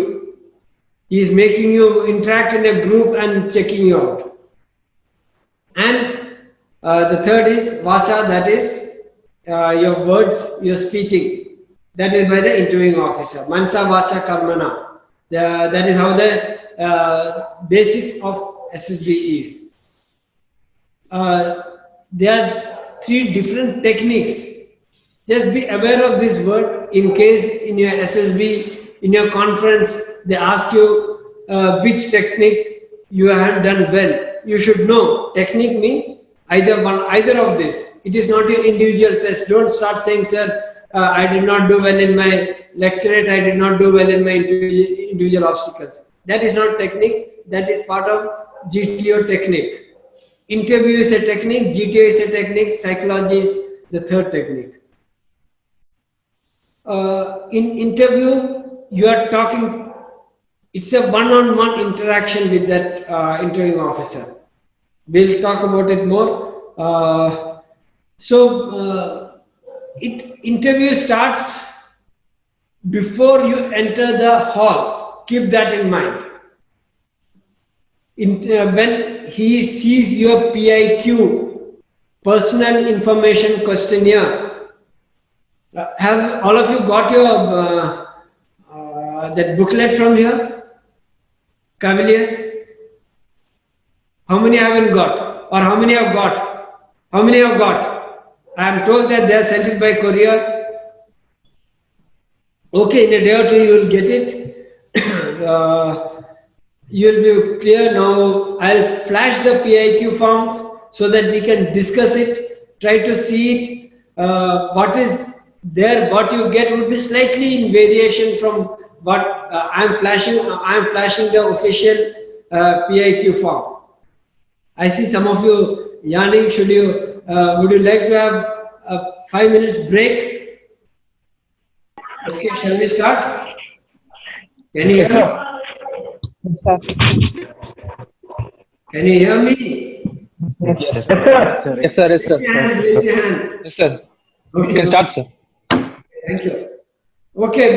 he is making you interact in a group and checking you out. And the third is Vacha, that is your words, your speaking. That is by the interviewing officer. Mansa, Vacha, Karmana. That is how the basics of SSB is. There are 3 different techniques. Just be aware of this word in case in your SSB, in your conference, they ask you which technique you have done well. You should know technique means either of this. It is not your individual test. Don't start saying, sir, I did not do well in my lecturate, I did not do well in my individual obstacles. That is not technique. That is part of GTO technique. Interview is a technique, GTO is a technique, psychology is the third technique. In interview, you are talking, it's a one-on-one interaction with that interviewing officer. We'll talk about it more. Interview starts before you enter the hall. Keep that in mind. When he sees your P.I.Q, personal information questionnaire, have all of you got your that booklet from here? Cavaliers? How many haven't got? Or how many have got? How many have got? I am told that they are sent it by courier. Okay, in a day or two you will get it. You will be clear now. I'll flash the P.I.Q forms so that we can discuss it, try to see it. What is there, what you get would be slightly in variation from what I'm flashing the official P.I.Q form. I see some of you yarning. Would you like to have a 5 minutes break? Okay, shall we start? Can you hear me? Can you hear me? Yes. Yes, sir. Yes, sir. Yes, sir. Raise your hand. Yes, sir. Okay. You can start, sir. Thank you. Okay,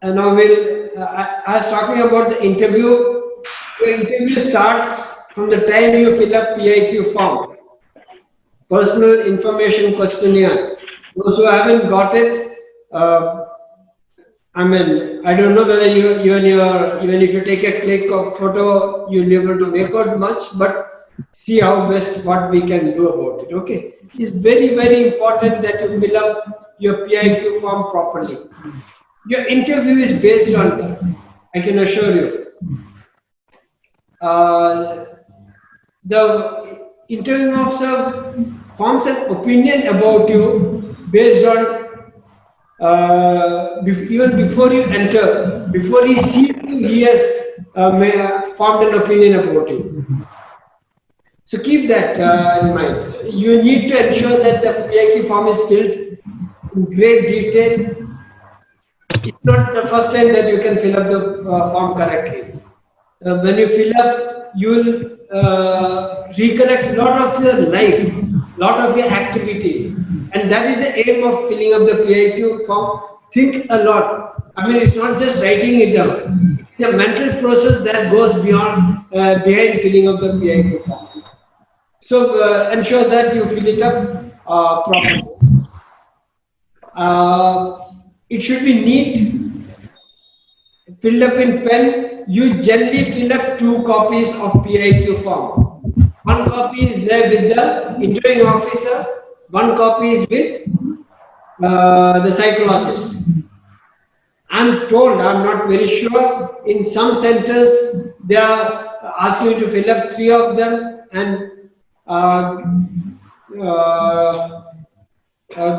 and now I was talking about the interview. The interview starts from the time you fill up P.I.Q form, personal information questionnaire. Those who haven't got it, I mean, I don't know whether even if you take a click of photo, you'll be able to make out much, but see how best what we can do about it. Okay, it's very, very important that you fill up your P.I.Q form properly. Your interview is based on that, I can assure you. The interviewing officer forms an opinion about you based on even before you enter, before he sees you, he has formed an opinion about you. So keep that in mind. So you need to ensure that the P.I.Q form is filled in great detail. It's not the first time that you can fill up the form correctly. When you fill up, you will recollect a lot of your life, lot of your activities, and that is the aim of filling up the P.I.Q form. Think a lot. I mean, it's not just writing it down. It's a mental process that goes behind filling up the P.I.Q form. So ensure that you fill it up properly. It should be neat, filled up in pen. You generally fill up 2 copies of P.I.Q form. 1 copy is there with the interviewing officer, 1 copy is with the psychologist. I'm told, I'm not very sure, in some centers they are ask you to fill up 3 of them and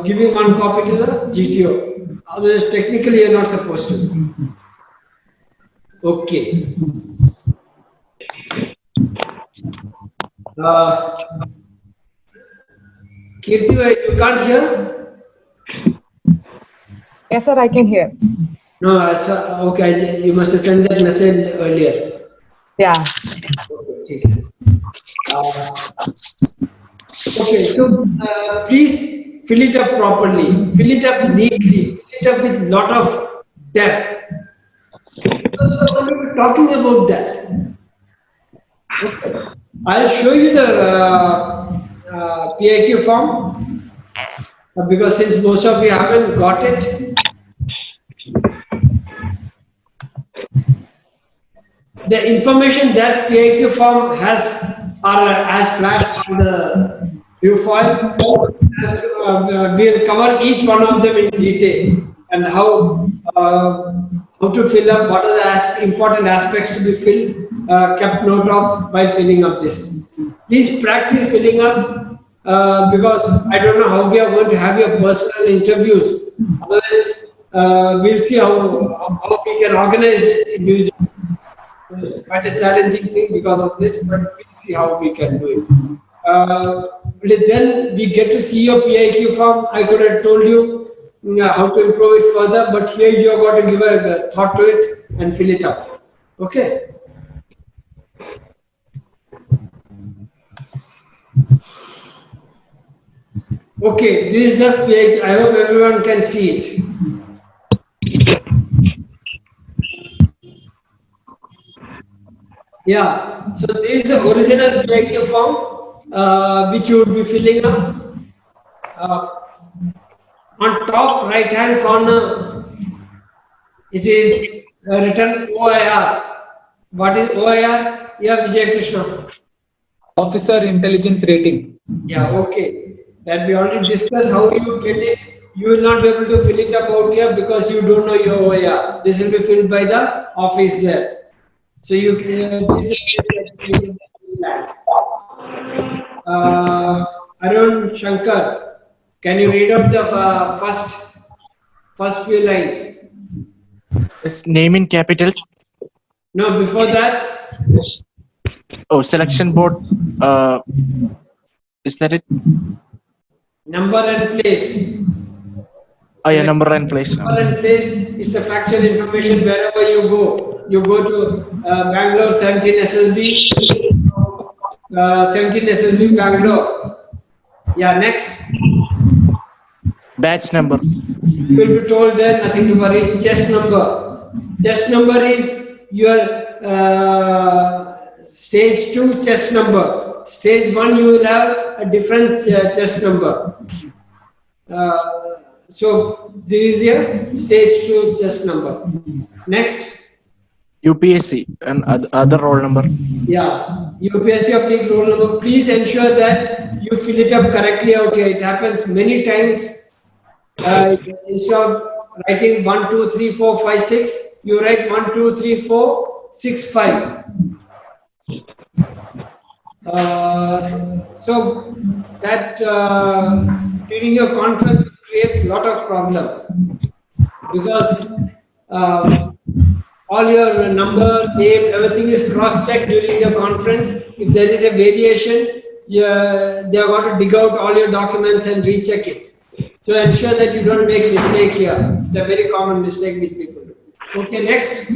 giving 1 copy to the GTO. Otherwise, technically, you're not supposed to. Okay. Kirti, you can't hear? Yes, sir, I can hear. No, okay, you must have sent that message earlier. Yeah. Okay, okay, so please fill it up properly, fill it up neatly, fill it up with lot of depth. So when we were talking about that, okay, I'll show you the P.I.Q form because since most of you haven't got it, the information that P.I.Q form has are as flashed on the view file. We'll cover each one of them in detail and how to fill up, what are the important aspects to be kept note of by filling up this. Please practice filling up because I don't know how we are going to have your personal interviews. Otherwise, we'll see how we can organize it individually. It's quite a challenging thing because of this, but we'll see how we can do it. Then we get to see your P.I.Q form. I could have told you how to improve it further, but here you have got to give a thought to it and fill it up. Okay. Okay, this is the P.I.Q. I hope everyone can see it. Yeah, so this is the original P.I.Q form which you would be filling up. On top right hand corner, it is written O.I.R. What is O.I.R? Yeah, Vijay Krishna. Officer Intelligence Rating. Yeah, okay. That we already discussed how you get it. You will not be able to fill it up out here because you don't know your O.I.R. This will be filled by the office there. So you can, this is Arun Shankar, can you read out the first few lines? Yes, name in capitals. No, before that. Oh, selection board. Is that it? Number and place. Oh, yeah, number and place. Number and place is the factual information wherever you go. You go to Bangalore 17 SSB, 17 SSB Bangalore. Yeah, next. Batch number. You will be told there, nothing to worry. Chest number. Chest number is your stage 2 chest number. Stage 1 you will have a different chest number. So this is your stage 2 chest number. Next. UPSC and other roll number. Yeah, UPSC or peak roll number. Please ensure that you fill it up correctly out here. It happens many times. Instead of writing 1, 2, 3, 4, 5, 6, you write 1, 2, 3, 4, 6, 5. So that during your conference it creates a lot of problem because all your number, name, everything is cross-checked during the conference. If there is a variation, they are going to dig out all your documents and recheck it. So ensure that you don't make mistake here. It's a very common mistake which people do. Okay, next.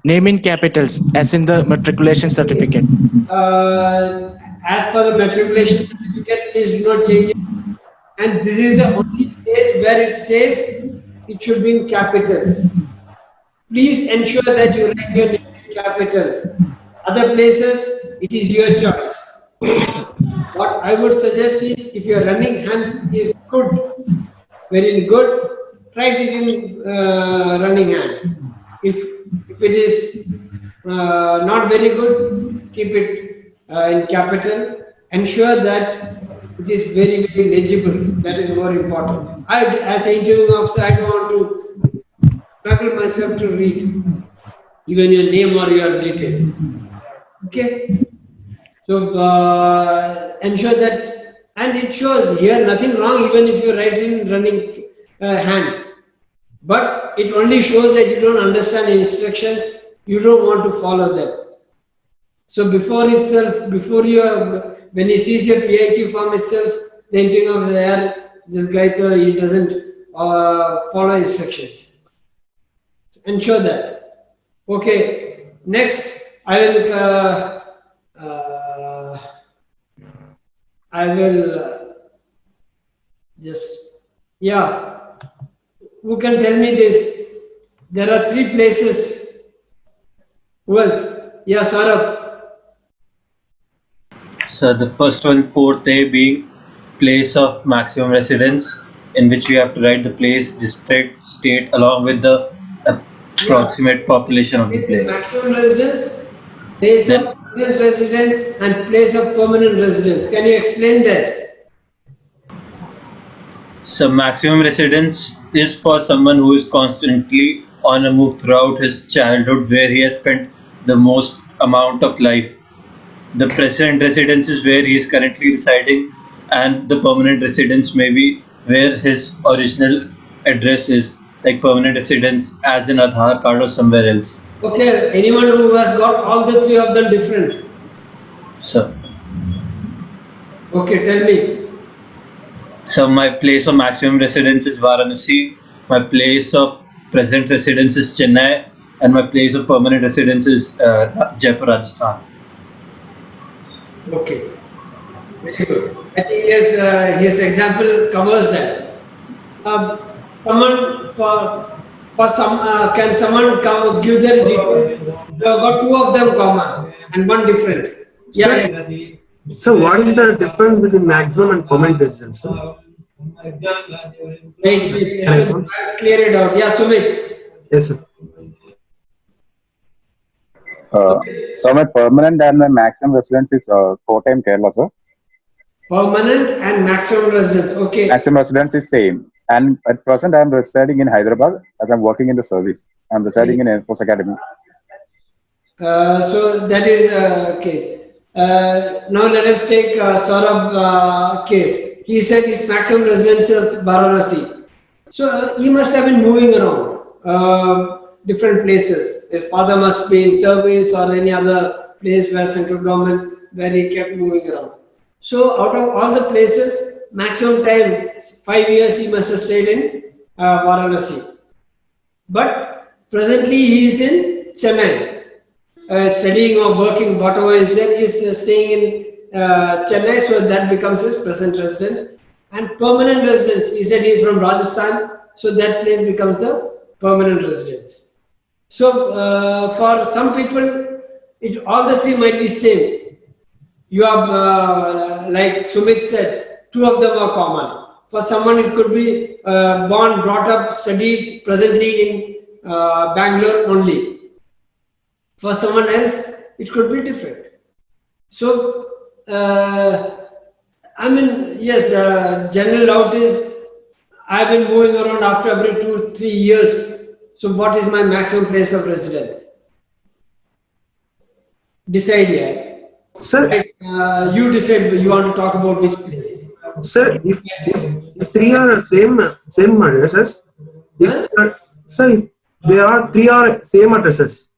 Name in capitals, as in the matriculation certificate. As per the matriculation certificate, please do not change it. And this is the only place where it says it should be in capitals. Please ensure that you write your name in capitals. Other places, it is your choice. What I would suggest is, if your running hand is good, very good, write it in running hand. If it is not very good, keep it in capital. Ensure that it is very, very legible. That is more important. As an interviewing officer, I don't want to struggle myself to read even your name or your details. Okay. So ensure that, and it shows here nothing wrong even if you write in running hand. But it only shows that you don't understand instructions, you don't want to follow them. So before itself, before you, when he sees your P.I.Q form itself, the entering of the air, this guy, he doesn't follow instructions. Ensure that. Okay, next I will just, yeah. Who can tell me this? There are 3 places. Who else? Yeah, Saurabh. So the first one, 4th A, being place of maximum residence, in which you have to write the place, district, state, along with the approximate population of the place. Maximum residence, place Then- of permanent residence, and place of permanent residence. Can you explain this? So maximum residence is for someone who is constantly on a move throughout his childhood, where he has spent the most amount of life. The present residence is where he is currently residing, and the permanent residence may be where his original address is, like permanent residence as an Aadhaar card or somewhere else. Okay, anyone who has got all the 3 of them different? So, Okay, tell me. so my place of maximum residence is Varanasi, my place of present residence is Chennai, and my place of permanent residence is Jaipur, Rajasthan. Okay, very good. I think his example covers that. Someone for some can someone come give their details? You have got 2 of them common and 1 different. Yeah. So what is the difference between maximum and permanent residence? Sir? Wait. Clear it out. Yeah, Sumit. Yes, sir. So my permanent and my maximum residence is Kottayam, Kerala, sir. Permanent and maximum residence. Okay. Maximum residence is same. And at present, I am residing in Hyderabad as I'm working in the service. I'm residing in Air Force Academy. So that is case. Now let us take Saurabh case. He said his maximum residence is Varanasi. So he must have been moving around different places. His father must be in service or any other place where central government, where he kept moving around. So out of all the places, maximum time, 5 years he must have stayed in Varanasi. But presently he is in Chennai. Studying or working, whatever is there, is staying in Chennai, so that becomes his present residence. And permanent residence, he said he is from Rajasthan, so that place becomes a permanent residence. So for some people, all the 3 might be same. You have, like Sumit said, 2 of them are common. For someone, it could be born, brought up, studied presently in Bangalore only. For someone else, it could be different. So, I mean, yes, general doubt is, I've been moving around after every 2-3 years. So, what is my maximum place of residence? Decide here. Sir, Right? You decide. You want to talk about which place? sir, if 3 are same addresses, sir, if they are 3 are same addresses,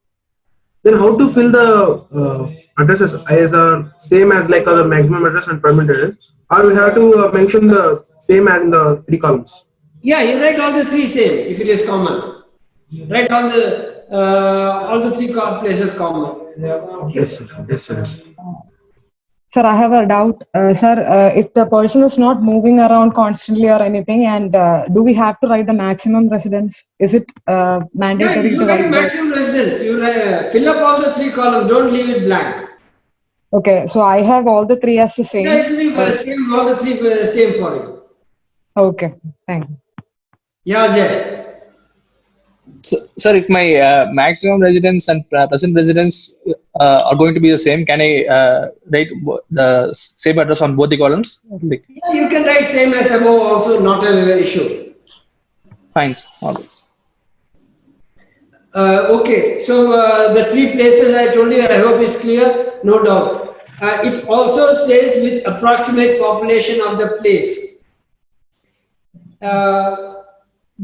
then how to fill the addresses as same as like the maximum address and permanent address, or we have to mention the same as in the 3 columns? Yeah, you write all the 3 same if it is common. Write all the 3 places common. Yes, sir. Yes, sir. Yes. Sir, I have a doubt. Sir, if the person is not moving around constantly or anything, and do we have to write the maximum residence? Is it mandatory Yeah, you to write write maximum residence. You fill up all the 3 columns. Don't leave it blank. Okay, so I have all the 3 as the same. Yeah, it will be same. All the 3 same for you. Okay, thank you. Yeah, Jay. So, sir, if my maximum residence and present residence are going to be the same, can I write the same address on both the columns? Like, Yeah, you can write same as above also, not an issue. fine. All right. Okay, so the three places I told you, I hope it's clear, no doubt. It also says with approximate population of the place.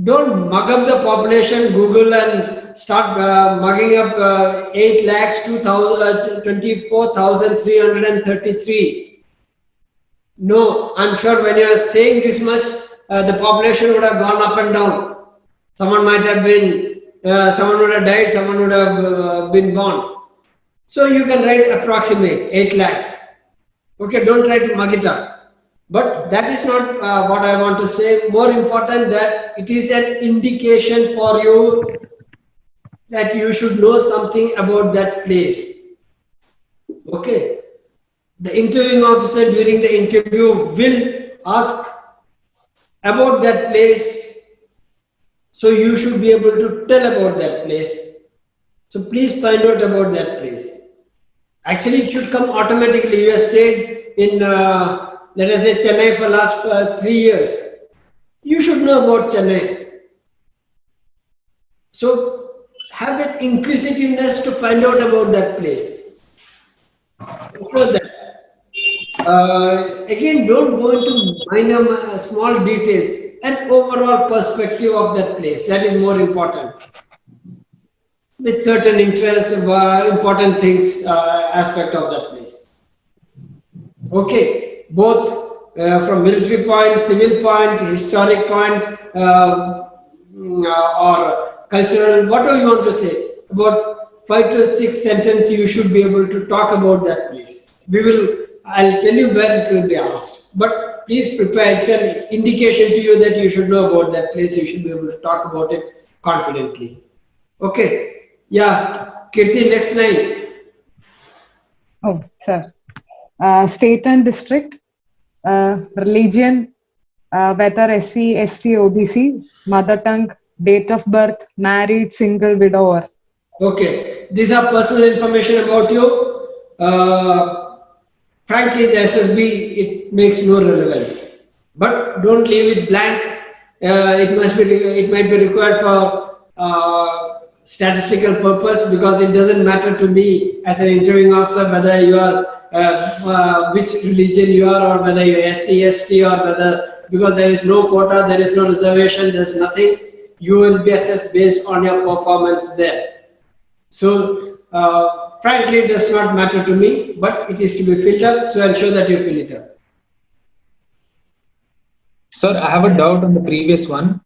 Don't mug up the population, Google, and start mugging up 8 lakhs 24,333. No, I'm sure when you are saying this much, the population would have gone up and down. Someone might have been, someone would have died, someone would have been born. So you can write approximate 8 lakhs. Okay, don't try to mug it up. But that is not what I want to say. More important that it is an indication for you that you should know something about that place. Okay. The interviewing officer during the interview will ask about that place. So you should be able to tell about that place. So please find out about that place. Actually, it should come automatically. You have stayed in, let us say, Chennai for last 3 years. You should know about Chennai. So have that inquisitiveness to find out about that place. Before that, again, don't go into minor, small details. An overall perspective of that place. That is more important. With certain interests, important things, aspect of that place. Okay, both from military point, civil point, historic point, or cultural, whatever you want to say. About 5 to 6 sentences you should be able to talk about that place. I'll tell you where it will be asked. But please prepare. It's an indication to you that you should know about that place. You should be able to talk about it confidently. Okay. Yeah. Kirti, next line. Oh, sir. State and district, religion, whether SC, ST, OBC, mother tongue, date of birth, married, single, widower. Okay. These are personal information about you. Frankly, the SSB, it makes no relevance. But don't leave it blank. It might be required for statistical purpose, because it doesn't matter to me as an interviewing officer whether you are which religion you are, or whether you're SC, ST, or whether, because there is no quota, there is no reservation, there's nothing. You will be assessed based on your performance there. So, frankly, it does not matter to me, but it is to be filled up, so ensure that you fill it up. Sir, I have a doubt on the previous one.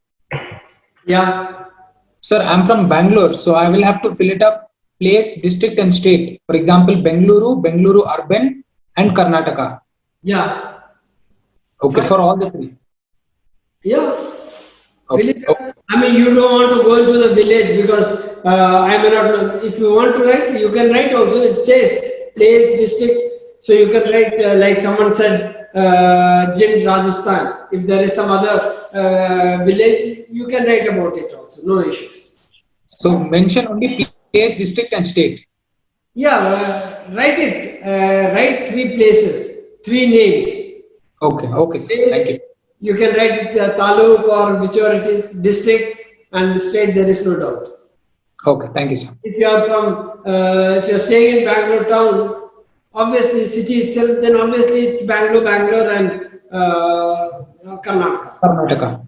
Yeah. Sir, I'm from Bangalore, so I will have to fill it up place, district and state. For example, Bengaluru urban and Karnataka. Yeah. Okay, for all the three. Yeah. Okay. Fill it up. I mean, you don't want to go into the village, because I may not know. If you want to write, you can write also. It says place, district. So you can write like someone said, Jind, Rajasthan. If there is some other village, you can write about it also. No issues. So mention only place, district and state. Yeah, write it. Write 3 places, 3 names. Okay, okay, sir. Thank you. You can write it taluk or whichever it is, district and state, there is no doubt. Okay, thank you, sir. If you are from, if you are staying in Bangalore town, obviously city itself, then obviously it's Bangalore and Karnataka.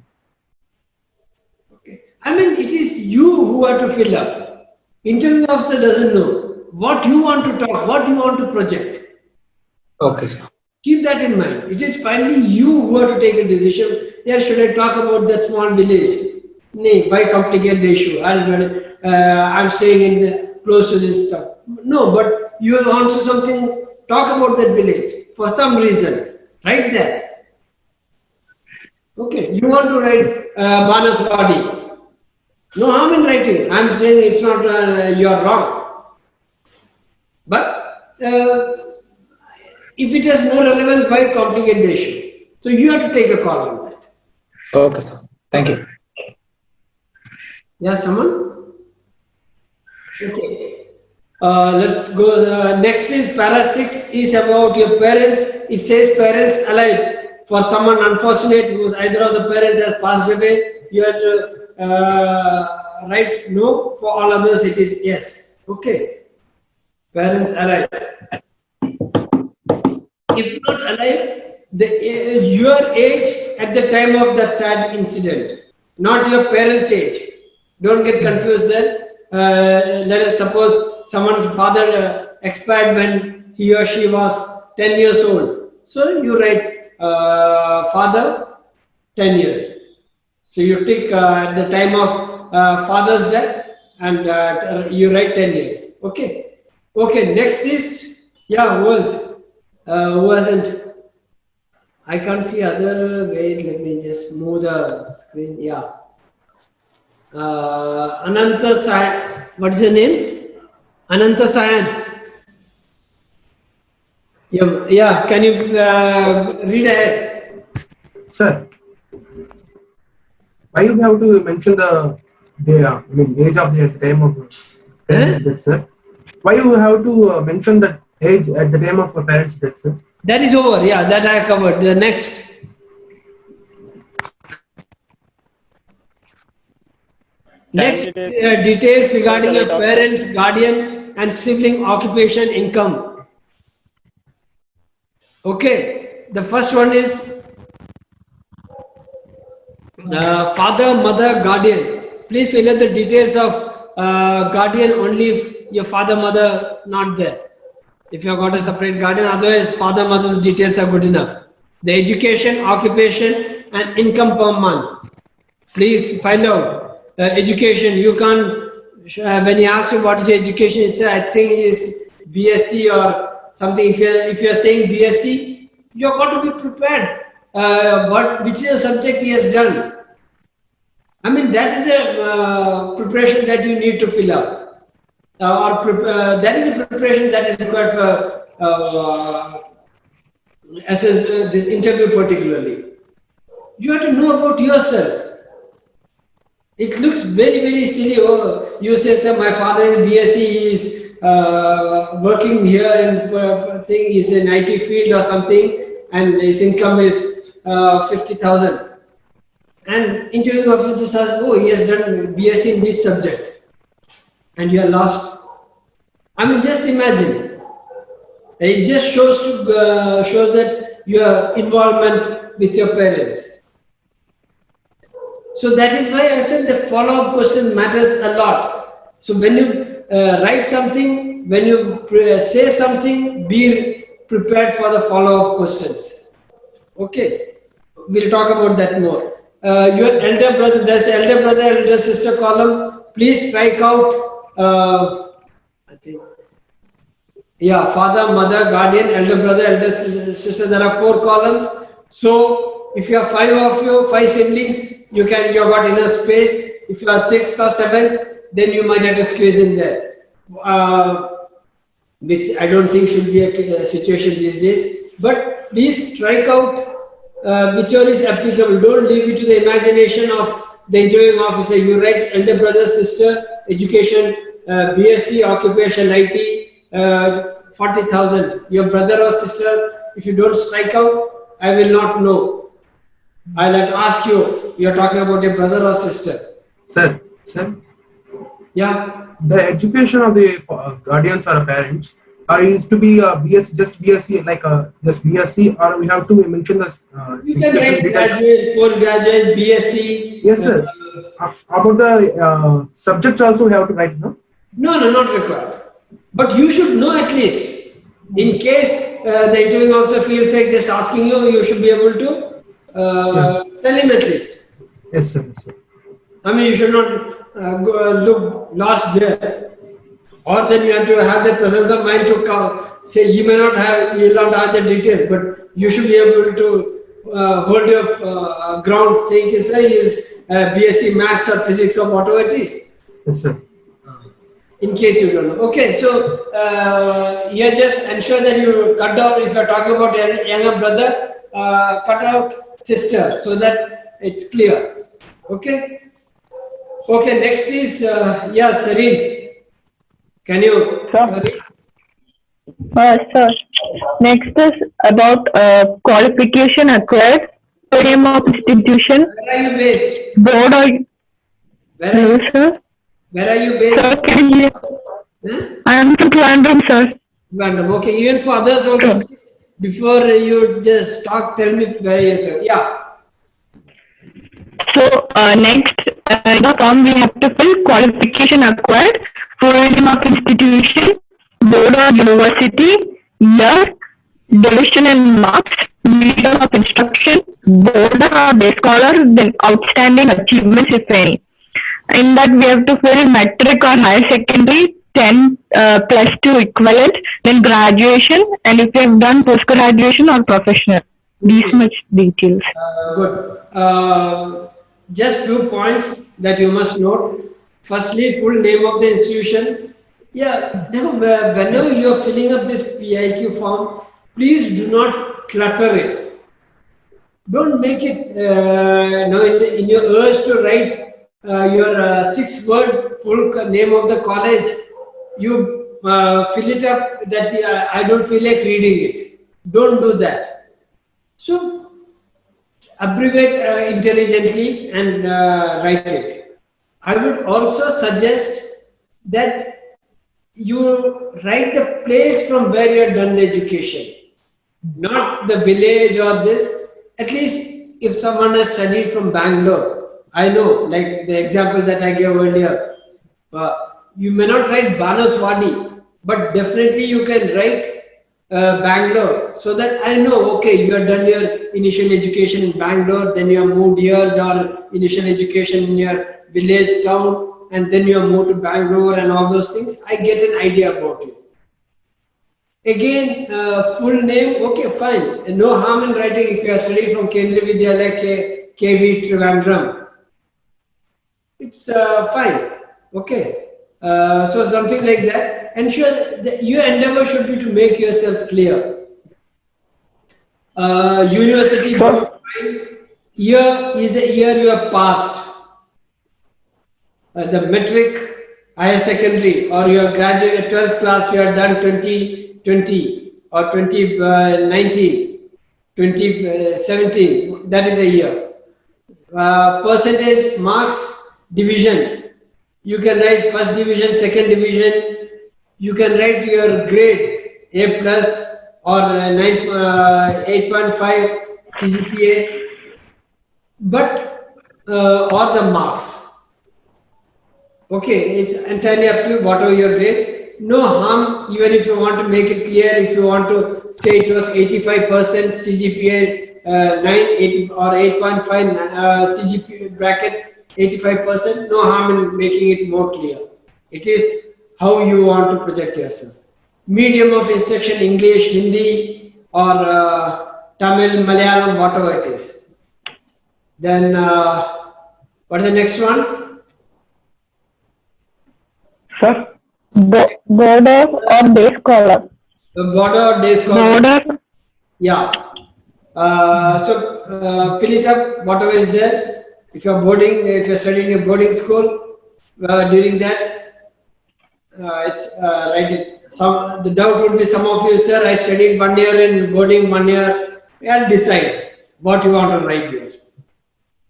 Okay. I mean, it is you who have to fill up. Interview officer doesn't know what you want to talk, what you want to project. Okay, sir. Keep that in mind. It is finally you who have to take a decision. Yeah, should I talk about the small village? No, why complicate the issue? I'm staying close to this stuff. No, but you want to something, talk about that village for some reason. Write that. Okay, you want to write Banaswadi. No harm in writing. I'm saying it's not, you're wrong. But if it has no relevance, why complicate the issue? So you have to take a call on that. Okay, sir. Thank you. Yeah, someone? Okay. Let's go. Next is para 6 is about your parents. It says parents alive. For someone unfortunate who either of the parent has passed away, you have to write no. For all others, it is yes. Okay. Parents alive. If not alive, your age at the time of that sad incident, not your parents' age. Don't get confused there. Let us suppose someone's father expired when he or she was 10 years old. So you write father 10 years. So you tick at the time of father's death and you write 10 years. Okay. Okay. Next is, yeah, who else? Who hasn't? I can't see other. Wait, let me just move the screen. Yeah. Ananta Sayan. What is your name? Ananta Sayan. Yeah. Can you read ahead? Sir, why you have to mention the age of the time of parents' death, sir? Why you have to mention the age at the time of a parent's death, sir? That is over. Yeah, that I covered. The next. Next, details regarding your parents, guardian, and sibling occupation, income. Okay, the first one is father, mother, guardian. Please fill in the details of guardian only if your father, mother not there. If you have got a separate guardian, otherwise father, mother's details are good enough. The education, occupation, and income per month. Please find out. Education, you can't, when he asks you what is your education, it's, I think is BSc or something. If you're saying BSc, you've got to be prepared. Which is a subject he has done. I mean, that is a preparation that you need to fill up. That is a preparation that is required for this interview particularly. You have to know about yourself. It looks very, very silly. Oh, you say, sir, my father is BSc, he is working here and thing is in IT field or something, and his income is 50,000. And interviewing officer says, oh, he has done BSc in this subject, and you are lost. I mean, just imagine. It just shows that your involvement with your parents. So that is why I said the follow-up question matters a lot. So when you write something, when you say something, be prepared for the follow-up questions. Okay, we'll talk about that more. Your elder brother, there's elder brother, elder sister column. Please strike out, I think, yeah, father, mother, guardian, elder brother, elder sister. There are 4 columns. So if you have 5 of you, 5 siblings, you've got enough space. If you are 6th or 7th, then you might have to squeeze in there, which I don't think should be a situation these days. But please strike out whichever is applicable. Don't leave it to the imagination of the interviewing officer. You write elder brother, sister, education, BSc, occupation, IT, 40,000. Your brother or sister, if you don't strike out, I will not know. I'll have to ask you, you're talking about your brother or sister? Sir. Yeah. The education of the guardians or parents is to be BSc, just BSc, like just BSc, or we have to mention this. You can write graduate, postgraduate, BSc. Yes, sir. About the subjects also we have to write, no? No, not required. But you should know at least. In case the interviewing officer feels like just asking you, you should be able to tell him at least. Yes, sir. Yes, sir. I mean, you should not look lost there. Or then you have to have the presence of mind to come. Say you will not have the details, but you should be able to hold your ground, saying, sir, he is BSc Maths or Physics or whatever it is. Yes, sir. In case you don't know. Okay, so here just ensure that you cut down, if you're talking about younger brother, cut out sister so that it's clear. Okay. Okay, next is, Sareen. Can you? Sir, next is about qualification acquired, name of institution, Where are you based? board or Where are you? sir? Where are you based? Sir, can you hear? Huh? I am from Trivandrum, sir. Random. Okay, even for others also, Sure. please, before you just talk, tell me where you're. Yeah. So next, in the form we have to fill qualification acquired, full name of institution, board or university, year, division and marks, medium of instruction, board or day scholar, then outstanding achievements if any. In that we have to fill metric or higher secondary, 10 plus 2 equivalent, then graduation, and if you have done post graduation or professional. These Okay. much details. Good. Just few points that you must note. Firstly, full name of the institution. Yeah, whenever you are filling up this P.I.Q form, please do not clutter it. Don't make it in your urge to write your 6 word full name of the college. You fill it up that I don't feel like reading it. Don't do that. So abbreviate intelligently and write it. I would also suggest that you write the place from where you have done the education, not the village or this. At least if someone has studied from Bangalore, I know, like the example that I gave earlier, you may not write Banaswadi, but definitely you can write Bangalore, so that I know, okay, you have done your initial education in Bangalore, then you have moved here, done initial education in your village town, and then you have moved to Bangalore and all those things. I get an idea about you. Again, full name, okay, fine. No harm in writing if you are studying from Kendriya Vidyalaya KV Trivandrum. It's fine, okay. So something like that. Ensure that your endeavor should be to make yourself clear. University board, year is the year you have passed. The metric, higher secondary, or you have graduated 12th class, you have done 2020 or 2019, 2017, that is a year. Percentage, marks, division. You can write first division, second division. You can write your grade, A plus or 8.5 CGPA, but or the marks. Okay, it's entirely up to you, whatever your grade. No harm, even if you want to make it clear, if you want to say it was 85% CGPA, 9, or 8.5 CGPA bracket, 85%, no harm in making it more clear. It is how you want to project yourself. Medium of instruction, English, Hindi, or Tamil, Malayalam, whatever it is. Then, what is the next one? Sir, border or day scholar? The border or day scholar. Border. Yeah. Fill it up, whatever is there. If you're boarding, if you're studying in a boarding school, during that, write it. The doubt would be some of you, sir, I studied 1 year in boarding, 1 year, and decide what you want to write there.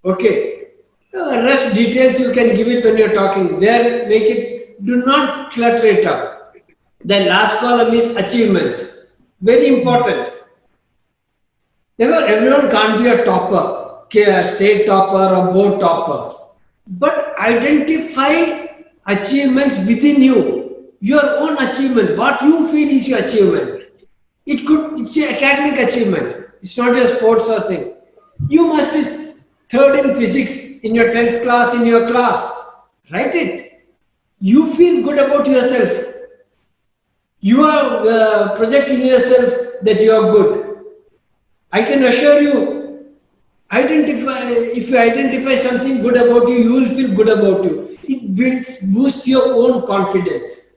Okay. Rest details you can give it when you're talking. There, make it, do not clutter it up. The last column is achievements. Very important. Everyone can't be a topper, a state topper or board topper. But identify achievements within you, your own achievement, what you feel is your achievement. It's your academic achievement. It's not your sports or thing. You must be third in physics in your 10th class in your class. Write it. You feel good about yourself. You are projecting yourself that you are good. I can assure you, if you identify something good about you, you will feel good about you. It boosts your own confidence.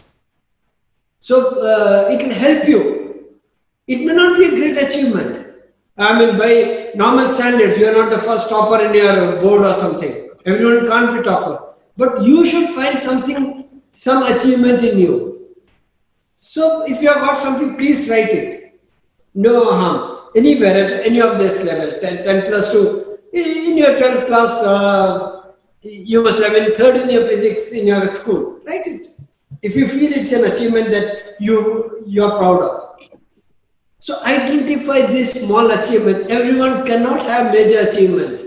So it will help you. It may not be a great achievement. I mean, by normal standards, you are not the first topper in your board or something. Everyone can't be topper. But you should find something, some achievement in you. So if you have got something, please write it. No harm. Anywhere at any of this level, 10 plus 2, in your 12th class, You must have been third in your physics in your school. Write it. If you feel it's an achievement that you're proud of. So identify this small achievement. Everyone cannot have major achievements.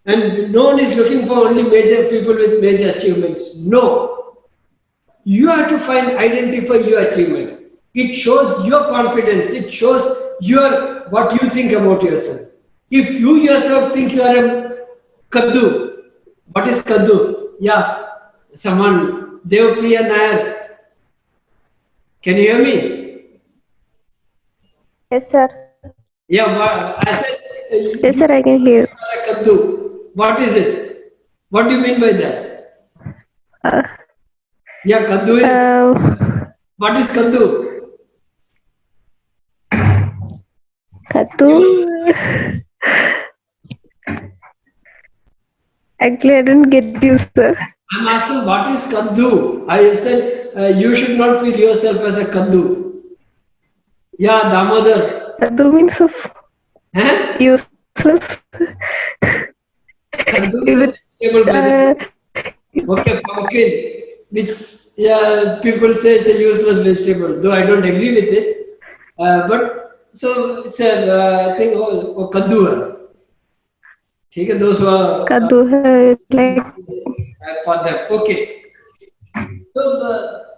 And no one is looking for only major people with major achievements. No. You have to identify your achievement. It shows your confidence. It shows what you think about yourself. If you yourself think you are a kaddu, what is kaddu? Yeah, someone, Devpriya Nair. Can you hear me? Yes, sir. Yeah, I said, Yes, sir, I can hear. Kaddu. What is it? What do you mean by that? Yeah, Kaddu is. What is Kaddu? Kaddu. Actually, I didn't get you, sir. I'm asking what is Kaddu? I said you should not feel yourself as a Kaddu. Yeah, Damodar. Kaddu means of useless. Kaddu is a vegetable, by the way. Okay, pumpkin, which people say it's a useless vegetable, though I don't agree with it. But so it's a thing. Oh, Kaddu hai. ठीक है, those who are Kaddu hai, like for them. Okay. So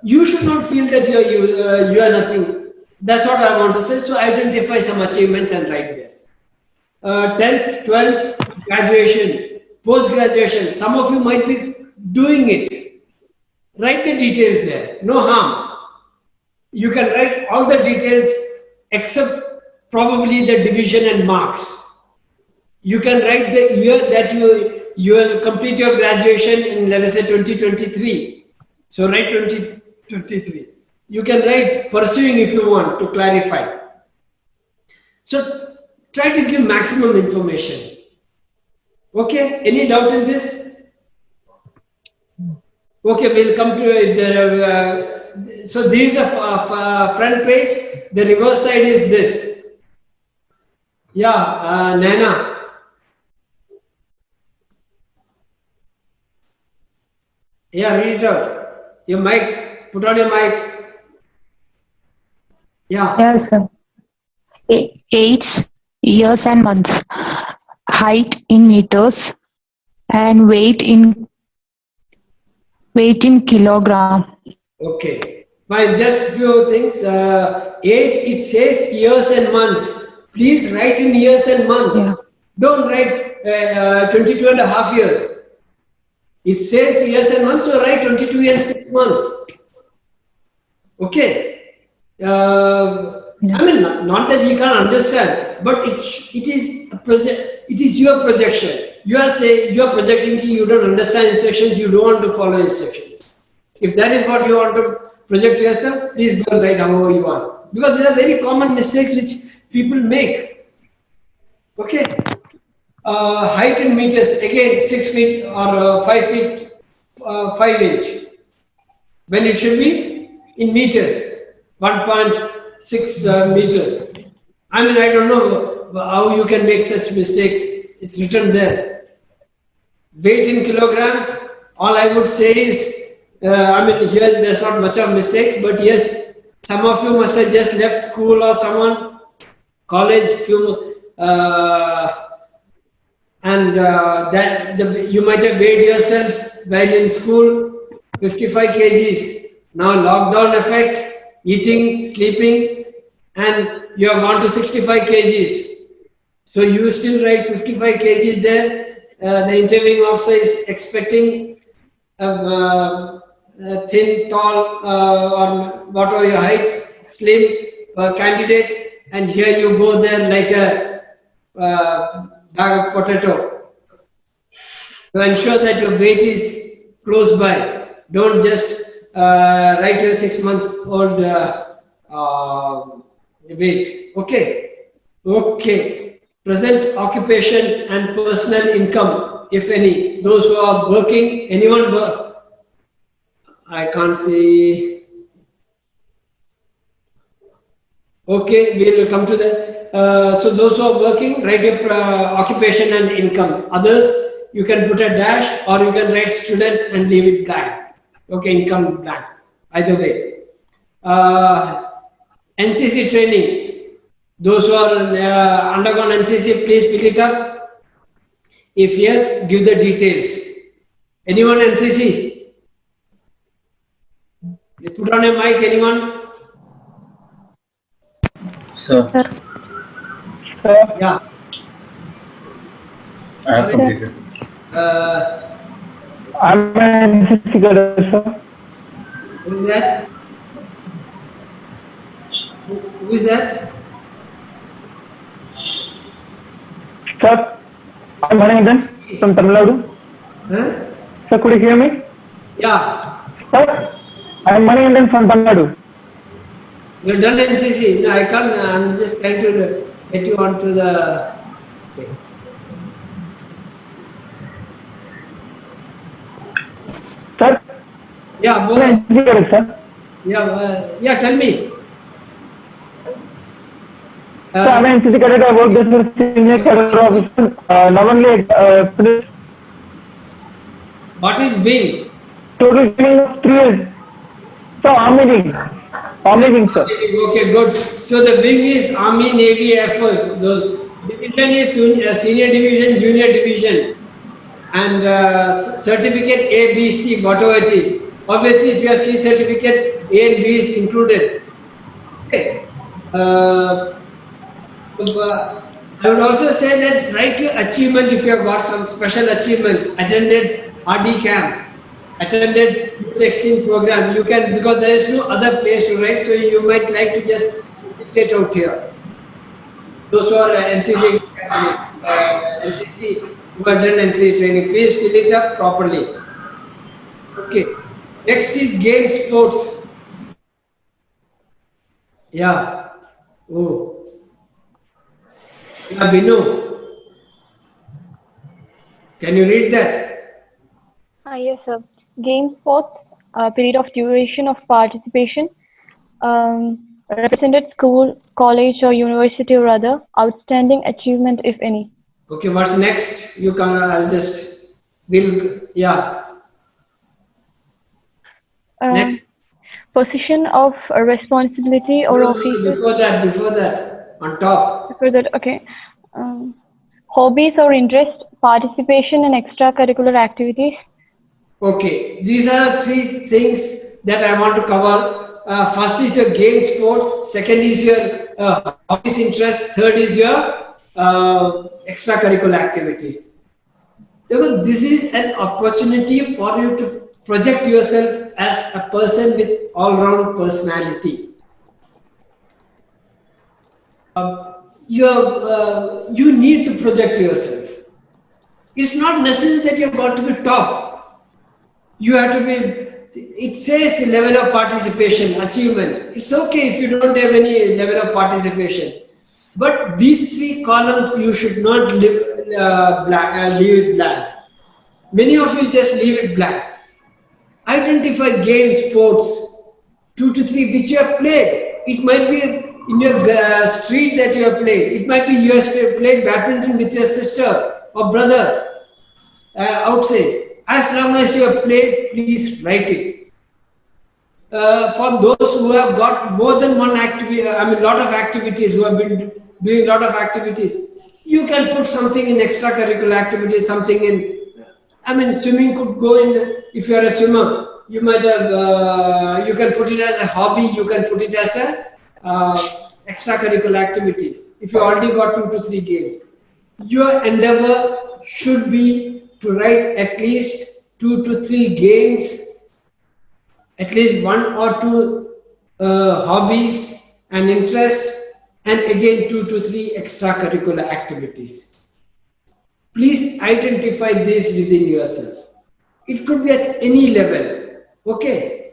you should not feel that you are nothing. That's what I want to say. So identify some achievements and write there. 10th, 12th, graduation, post-graduation. Some of you might be doing it. Write the details there. No harm. You can write all the details except probably the division and marks. You can write the year that you will complete your graduation in, let us say, 2023. So write 2023. You can write pursuing if you want to clarify. So try to give maximum information. Okay, any doubt in this? Okay, we'll come to it. So this is a front page. The reverse side is this. Yeah, Nana. Yeah, read it out. Your mic, put on your mic. Yeah. Yes, sir. Age, years and months. Height in meters and weight in kilogram. Okay. Fine. Just few things. Age, it says years and months. Please write in years and months. Yeah. Don't write 22 and a half years. It says years and months, so write 22 and 6 months. Okay. I mean, not that you can't understand, but it is a project. It is your projection. You are saying you are projecting. You don't understand instructions. You don't want to follow instructions. If that is what you want to project yourself, please go and write however you want. Because there are very common mistakes which people make. Okay. Height in meters, again 6 feet or 5 feet 5 inch, when it should be in meters, 1.6 meters. I mean, I don't know how you can make such mistakes. It's written there. Weight in kilograms, all I would say is, I mean, here there's not much of mistakes, but yes, some of you must have just left school or someone, college, and you might have weighed yourself while in school, 55 kgs. Now lockdown effect, eating, sleeping, and you have gone to 65 kgs. So you still write 55 kgs there. The interviewing officer is expecting a thin, tall, or whatever your height, slim candidate, and here you go there like a bag of potato. So ensure that your weight is close by. Don't just write your 6 months old weight. Okay. Okay. Present occupation and personal income, if any. Those who are working, anyone work? I can't see. Okay, we'll come to that. So those who are working, write your occupation and income. Others, you can put a dash or you can write student and leave it blank. Okay, income blank. Either way. NCC training. Those who are undergone NCC, please pick it up. If yes, give the details. Anyone NCC? Put on a mic, anyone? Sir, Yeah. I have completed. I'm an NCC cadet, sir. Who is that? Who is that? Sir, I'm Manikandan from Tamil Nadu. Huh? Sir, could you hear me? Yeah. Sir, I'm Manikandan from Tamil Nadu. You've done NCC. No, I can't. I'm just trying to get you onto the. Okay. Sir? Yeah, I'm an NCC cadet, sir. Yeah, tell me. Sir, I'm an NCC cadet. I worked as a senior cadet officer. Not only finished. What is wing? Total training of 3 years. So, Army Wing. Army Wing, sir. Okay, good. So the wing is Army, Navy, Air Force. Those division is senior division, junior division, and certificate A, B, C, whatever it is. Obviously, if you are C certificate, A and B is included. Okay. I would also say that write your achievement if you have got some special achievements. Attended RD camp, attended youth exchange program. You can, because there is no other place to write, so you might like to just get out here. Those who are NCC, NCC who have done NCC training, please fill it up properly. Okay. Next is game sports. Yeah. Oh. Yeah, Binu. Can you read that? Yes, sir. Game sports, period of duration of participation, represented school, college or university or other, outstanding achievement if any. Okay, what's next? You can, I'll just, yeah. Next. Position of responsibility or office. Before that, on top. Before that, okay. Hobbies or interest, participation in extracurricular activities. Okay, these are three things that I want to cover. First is your game sports, second is your hobbies interest, third is your extracurricular activities. Because this is an opportunity for you to project yourself as a person with all-round personality. You need to project yourself. It's not necessary that you've got to be top. You have to be, it says level of participation, achievement. It's okay if you don't have any level of participation. But these three columns, you should not leave it blank. Many of you just leave it blank. Identify game sports, 2 to 3 which you have played. It might be in your street that you have played. It might be you have played badminton with your sister or brother outside. As long as you have played, please write it. For those who have got more than one activity, lot of activities, who have been doing a lot of activities, you can put something in extracurricular activities, something in, swimming could go in, if you are a swimmer, you might have, you can put it as a hobby, you can put it as a extracurricular activities. If you already got 2 to 3 games, your endeavor should be to write at least 2 to 3 games, at least 1 or 2 hobbies and interest, and again 2 to 3 extracurricular activities. Please identify this within yourself. It could be at any level. Okay.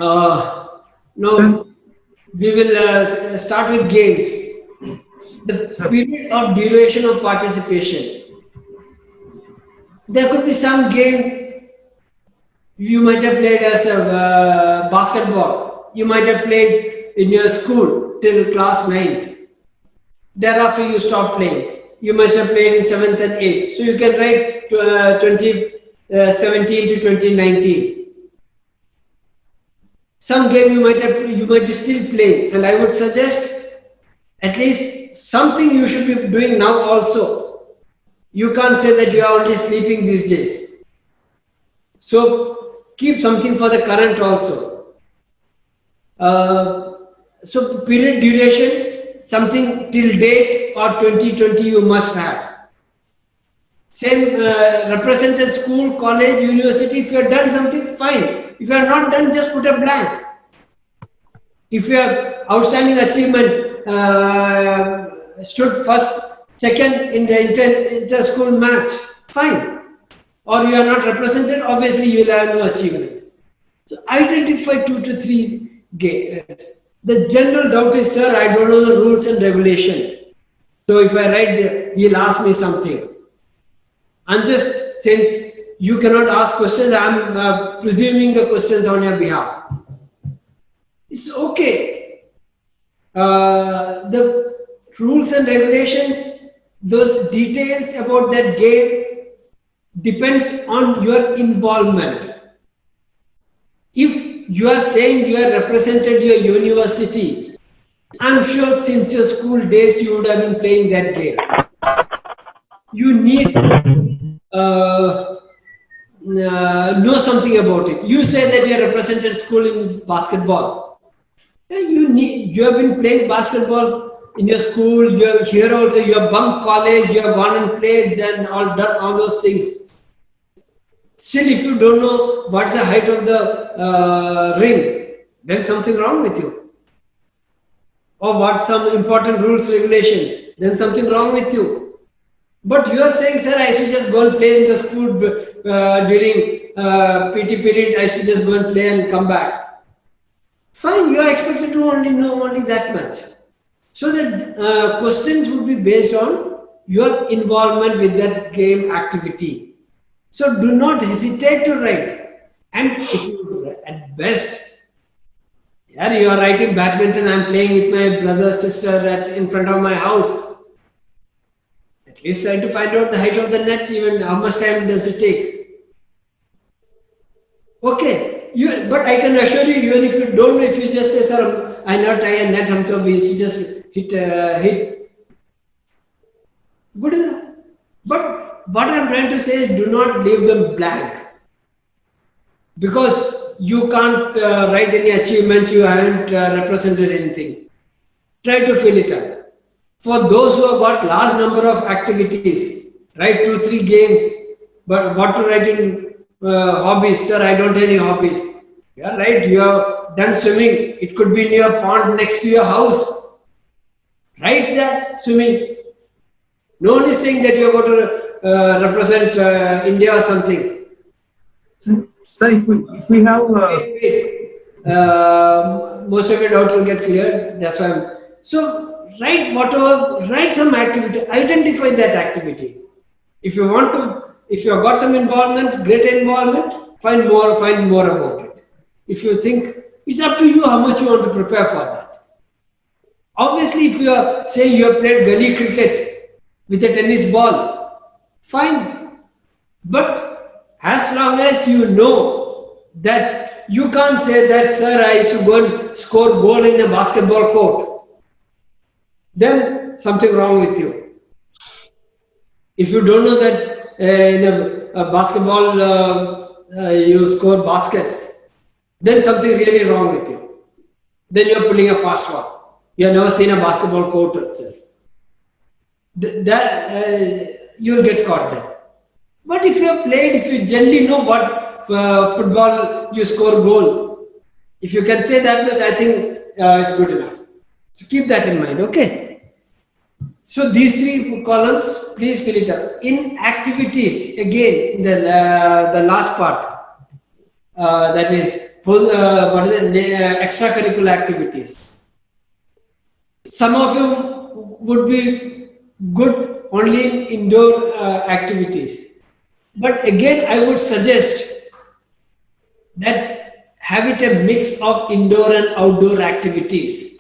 Now we will start with games. The period of duration of participation. There could be some game you might have played as a basketball. You might have played in your school till class 9th. Thereafter you stop playing. you must have played in 7th and 8th. So you can write 2017 to 2019. Some game you might be still playing, and I would suggest at least something you should be doing now also. You can't say that you are only sleeping these days. So keep something for the current also. So period duration, something till date or 2020 you must have. Same represented school, college, university. If you have done something, fine. If you are not done, just put a blank. If you have outstanding achievement, stood first, second in the inter-school match, fine. Or you are not represented, obviously you will have no achievement. So identify 2 to 3 games. The general doubt is, sir, I don't know the rules and regulation. So if I write there, he'll ask me something. I'm just, since you cannot ask questions, I'm presuming the questions on your behalf. It's okay. The rules and regulations, those details about that game depends on your involvement. If you are saying you have represented your university, I'm sure since your school days you would have been playing that game. You need know something about it. You say that you have represented school in basketball. You have been playing basketball in your school. You have here also. You have bunked college. You have gone and played and done all those things. Still, if you don't know what's the height of the ring, then something wrong with you. Or what some important rules, regulations, then something wrong with you. But you are saying, sir, I should just go and play in the school during PT period. I should just go and play and come back. Fine, you are expected to only know only that much. So the questions would be based on your involvement with that game activity. So do not hesitate to write. And if you, at best, yeah, you are writing badminton, I am playing with my brother, sister in front of my house. At least try to find out the height of the net, even how much time does it take. Okay, but I can assure you, even if you don't know, if you just say, sir, I not tie a net, so we used to just hit. Good enough. But what I'm trying to say is, do not leave them blank. Because you can't write any achievements, you haven't represented anything. Try to fill it up. For those who have got large number of activities, write 2-3 games, but what to write in hobbies? Sir, I don't have any hobbies. Yeah, right, you have done swimming. It could be in your pond next to your house. Write that, swimming. No one is saying that you are going to represent India or something. Sir, if we have... most of your doubts will get cleared. That's why So write some activity, identify that activity. If you want to, if you have got some involvement, greater involvement, find more about it. If you think, it's up to you how much you want to prepare for that. Obviously, if you are saying you have played gully cricket with a tennis ball, fine. But as long as you know that you can't say that, sir, I used to go and score goal in a basketball court, then something wrong with you. If you don't know that in a basketball you score baskets, then something really wrong with you. Then you are pulling a fast one. You have never seen a basketball court itself. You will get caught there. But if you have played, if you generally know what football you score goal, if you can say that much, I think it's good enough. So keep that in mind, okay? So these 3 columns, please fill it up. In activities, again, in the last part, that is, what is it? Extracurricular activities. Some of you would be good only in indoor activities. But again, I would suggest that have it a mix of indoor and outdoor activities.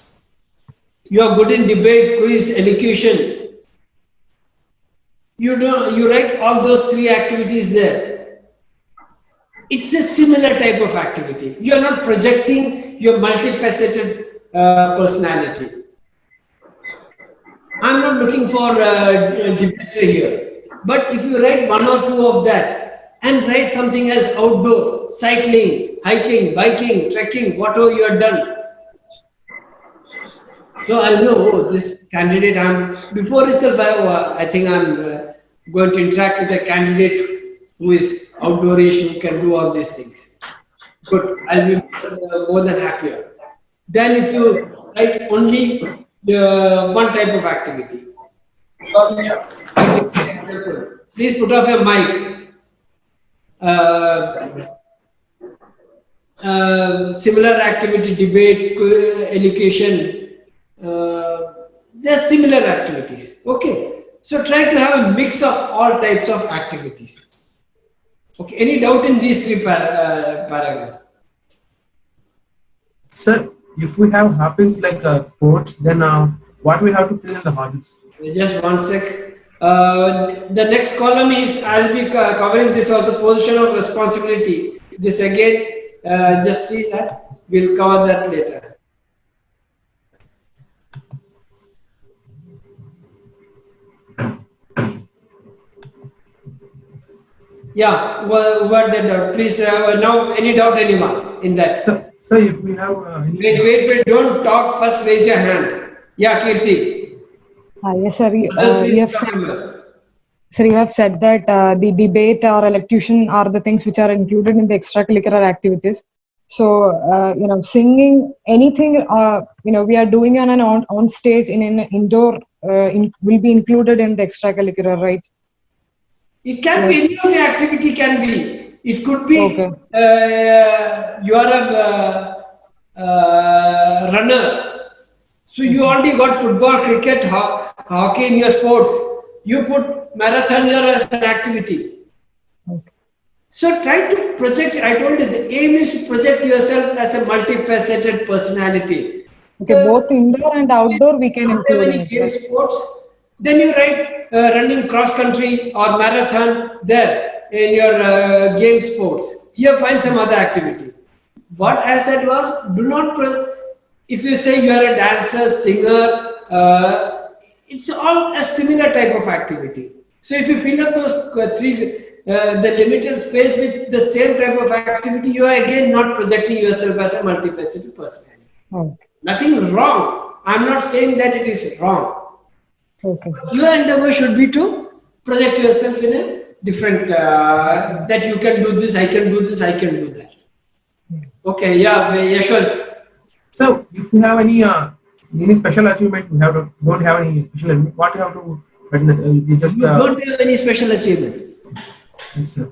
You are good in debate, quiz, elocution. You know, you write all those 3 activities there. It's a similar type of activity. You are not projecting your multifaceted personality. I'm not looking for a debater here. But if you write 1 or 2 of that and write something else outdoor, cycling, hiking, biking, trekking, whatever you have done. So I know this candidate, before itself, I think I'm going to interact with a candidate who is outdoorish, who can do all these things. Good, I'll be more than happier. Then if you write only one type of activity. Please put off your mic. Similar activity, debate, education, they're similar activities. Okay. So try to have a mix of all types of activities. Okay. Any doubt in these 3 paragraphs? Sir, if we have hobbies like sports, then what we have to fill in the hobbies? Just 1 sec. The next column is, I'll be covering this also, position of responsibility. This again, just see that. We'll cover that later. Yeah, what that doubt? Please, now, any doubt, anyone in that? Sir, if we have... Wait, don't talk, first raise your hand. Yeah, Kirti. Yes, sir. Sir, you have said that the debate or elocution are the things which are included in the extracurricular activities. So, singing anything, we are doing on stage in an indoor will be included in the extracurricular, right? It can be, any of the activity can be. It could be, you are a runner. So you already got football, cricket, hockey in your sports. You put marathon here as an activity. So try to project, I told you, the aim is to project yourself as a multifaceted personality. Okay, both indoor and outdoor we can include in game sports. Then you write running cross country or marathon there in your game sports. Here find some other activity. What I said was, do not, if you say you are a dancer, singer, it's all a similar type of activity. So if you fill up those 3, the limited space with the same type of activity, you are again not projecting yourself as a multifaceted personality. Okay. Nothing wrong. I'm not saying that it is wrong. Okay. Your endeavor should be to project yourself in a different, that you can do this, I can do this, I can do that. Okay, yeah, Yashwant. So, if you have any special achievement, you don't have any special achievement, what you have to, you just... You don't have any special achievement. Yes, sir.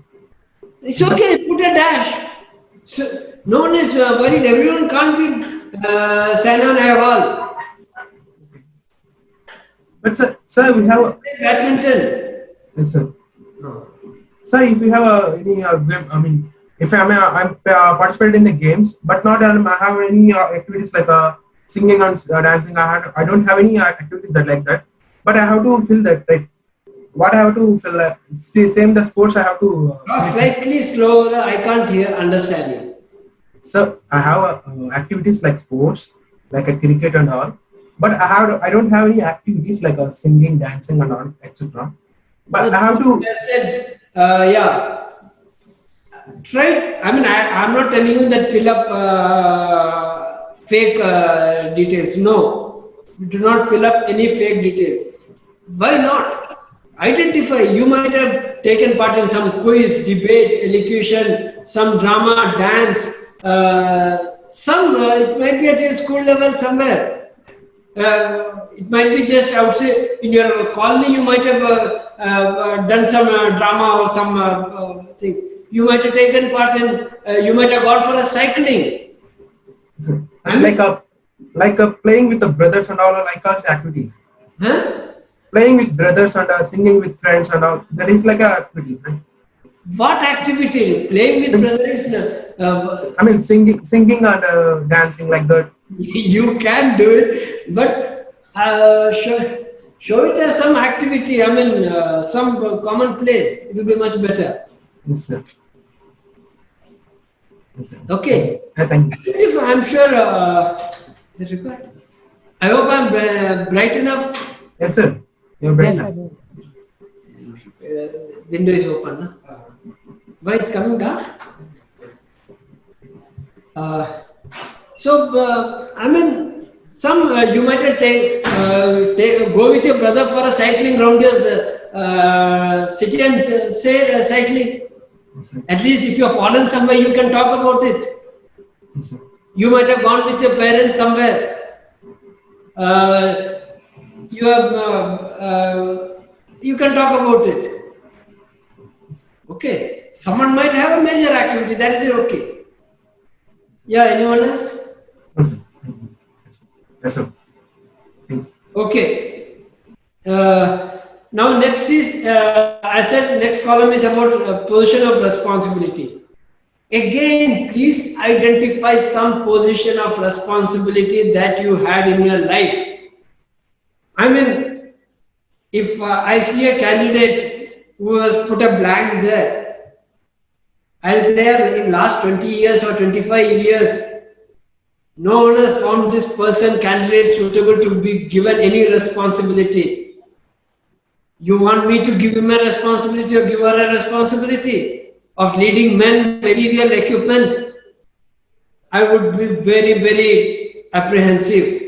It's okay, put a dash. So, no one is worried, everyone can't be Saina Nehwal. But sir, we have badminton. Yes, sir. No. Sir, if you have any game, if I'm participating in the games, but not I have any activities like singing and dancing. I don't have any activities like that. But I have to fill that. Right? What I have to fill? Same the sports I have to. Slightly slower. I can't understand you. Sir, I have activities like sports, like a cricket and all. But I don't have any activities like singing, dancing and all, etc. But I have to. I said, yeah. Try. I'm not telling you that fill up fake details. No, do not fill up any fake details. Why not? Identify. You might have taken part in some quiz, debate, elocution, some drama, dance. It might be at your school level somewhere. It might be just outside in your colony. You might have done some drama or some thing. You might have taken part in. You might have gone for a cycling. And like playing with the brothers and all activities. Huh? Playing with brothers and singing with friends and all. That is like activities, right? What activity? Playing with brothers? Singing and dancing like that. You can do it, but Show it as some activity, I mean, some common place. It will be much better. Yes, sir. Yes, sir. Okay. Thank you. If I'm sure, is it required? I hope I'm bright enough. Yes, sir. You're bright Yes, enough. sir. Window is open. Na? Why it's coming dark? I mean, some you might have go with your brother for a cycling round your city and say cycling. At least if you have fallen somewhere, you can talk about it. You might have gone with your parents somewhere. You can talk about it. Okay. Someone might have a major activity. That is okay. Yeah. Anyone else? Yes, sir. Thanks. Okay. Now next is, I said next column is about position of responsibility. Again, please identify some position of responsibility that you had in your life. I mean, if I see a candidate who has put a blank there, I'll say in last 20 years or 25 years, no one has found this person candidate suitable to be given any responsibility. You want me to give him a responsibility or give her a responsibility of leading men, material, equipment? I would be very, very apprehensive.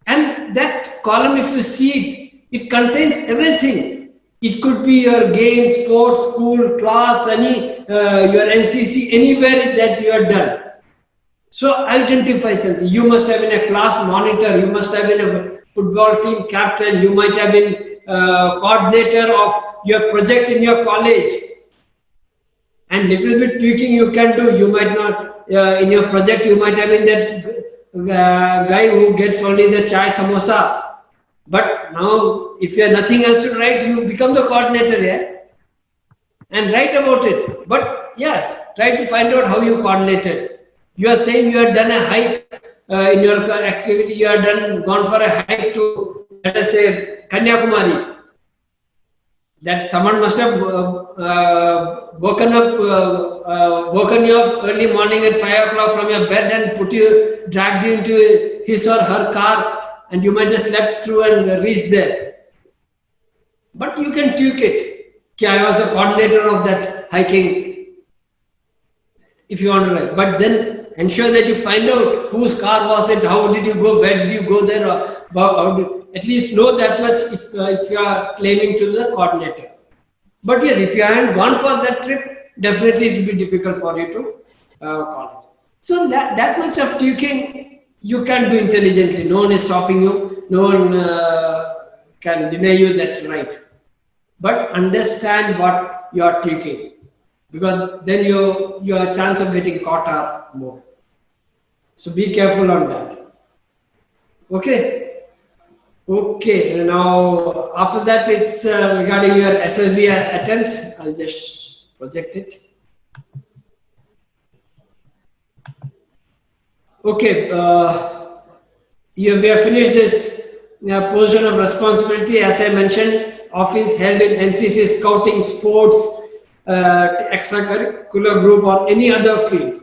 And that column, if you see it, it contains everything. It could be your game, sports, school, class, your NCC, anywhere that you are done. So identify something. You must have been a class monitor. You must have been a football team captain. You might have been coordinator of your project in your college. And little bit tweaking you can do. You might not, in your project, you might have been that guy who gets only the chai samosa. But now, if you have nothing else to write, you become the coordinator here and write about it. But yeah, try to find out how you coordinated. You are saying you have done a hike in your activity, you have gone for a hike to, let us say, Kanyakumari. That someone must have woken you up early morning at 5 o'clock from your bed and dragged you into his or her car, and you might have slept through and reached there. But you can tweak it. I was a coordinator of that hiking, if you want to write. But then ensure that you find out whose car was it, how did you go, where did you go there, or at least know that much if you are claiming to be the coordinator. But yes, if you haven't gone for that trip, definitely it will be difficult for you to call it. So that much of tweaking you can do intelligently. No one is stopping you. No one can deny you that right. But understand what you are tweaking, because then your chance of getting caught are more. So be careful on that. Okay. Okay, now after that it's regarding your SSB attempt. I'll just project it. Okay, we have finished this position of responsibility. As I mentioned, office held in NCC, scouting, sports, extracurricular group or any other field.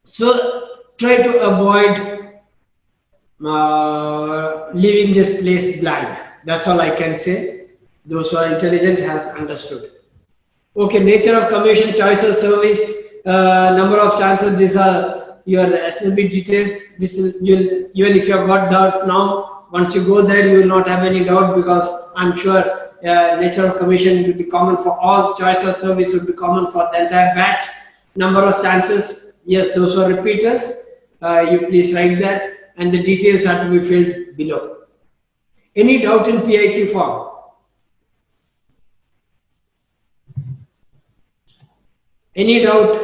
So try to avoid leaving this place blank. That's all I can say. Those who are intelligent has understood. Okay, nature of commission, choice of service, number of chances. These are your SSB details. This will, even if you have got doubt now, once you go there, you will not have any doubt, because I'm sure nature of commission will be common for all. Choice of service will be common for the entire batch. Number of chances, yes, those who are repeaters, you please write that. And the details are to be filled below. Any doubt in P.I.Q form? Any doubt?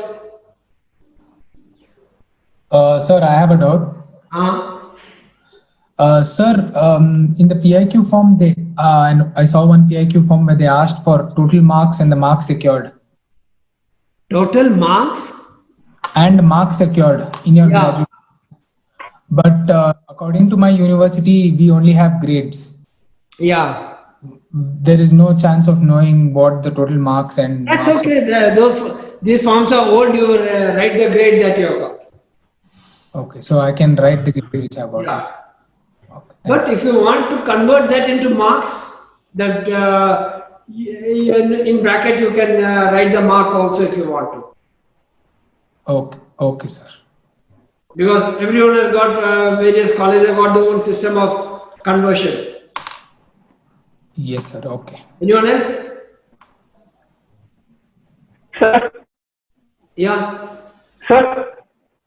Sir, I have a doubt. Sir, in the P.I.Q form, and I saw one P.I.Q form where they asked for total marks and the marks secured. Total marks? And marks secured in your graduate. But according to my university, we only have grades. Yeah. There is no chance of knowing what the total marks and That's marks. okay. These forms are old. You write the grade that you have got. Okay, so I can write the grade which I got. Yeah. But if you want to convert that into marks, that in bracket you can write the mark also if you want to. Okay, okay, sir. Because everyone has got various colleges have got their own system of conversion. Yes, sir. Okay. Anyone else? Sir. Yeah. Sir.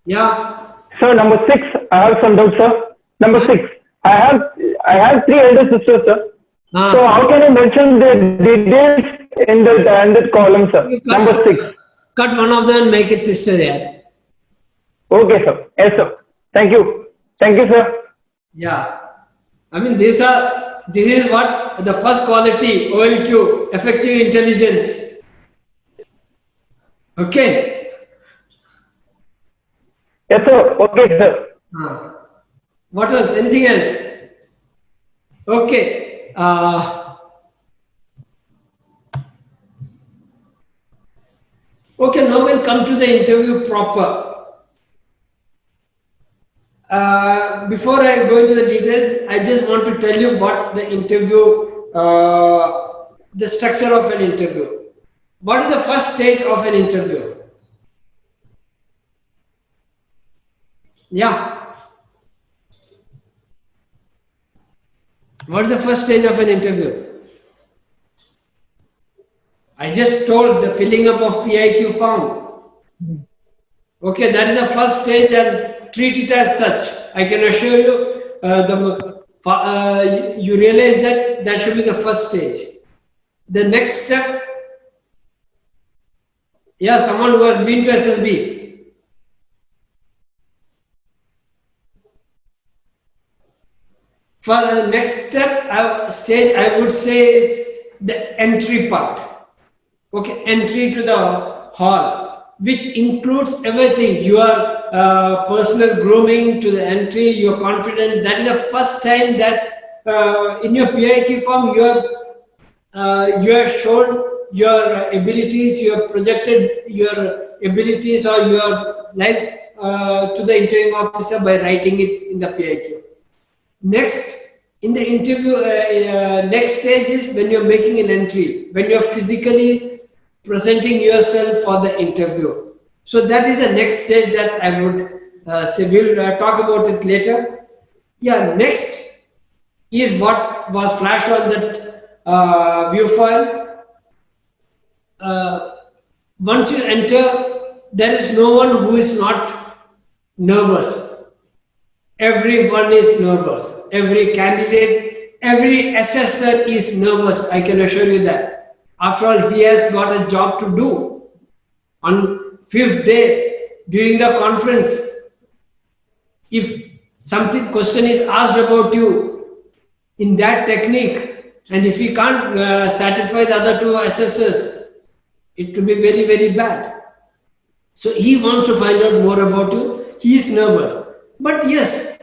Yeah. Sir, number 6, I have some doubts, sir. Number 6, I have 3 elder sisters, sir. So how can I mention the details in the column, sir? Number 6. Cut one of them and make it sister there. Okay, sir. Yes, sir. Thank you. Thank you, sir. Yeah. I mean, this is what the first quality, OLQ, effective intelligence. Okay. Yes, sir. Okay, sir. What else? Anything else? Okay. Okay, now we'll come to the interview proper. Before I go into the details, I just want to tell you what the interview, the structure of an interview. What is the first stage of an interview? Yeah. What is the first stage of an interview? I just told the filling up of P.I.Q form. Okay, that is the first stage and treat it as such. I can assure you, you realize that that should be the first stage. The next step, yeah, someone who has been to SSB. For the next stage, I would say is the entry part. Okay, entry to the hall, which includes everything. Your personal grooming to the entry, your confidence. That is the first time that in your P.I.Q form you have shown your abilities, you have projected your abilities or your life to the interviewing officer by writing it in the P.I.Q. Next, in the interview, next stage is when you're making an entry, when you're physically presenting yourself for the interview. So that is the next stage that I would say. We'll talk about it later. Yeah, next is what was flashed on that view file. Once you enter, there is no one who is not nervous. Everyone is nervous. Every candidate, every assessor is nervous. I can assure you that. After all, he has got a job to do. On 5th day during the conference, if something question is asked about you in that technique, and if he can't satisfy the other 2 assessors, it will be very, very bad. So he wants to find out more about you. He is nervous. But yes,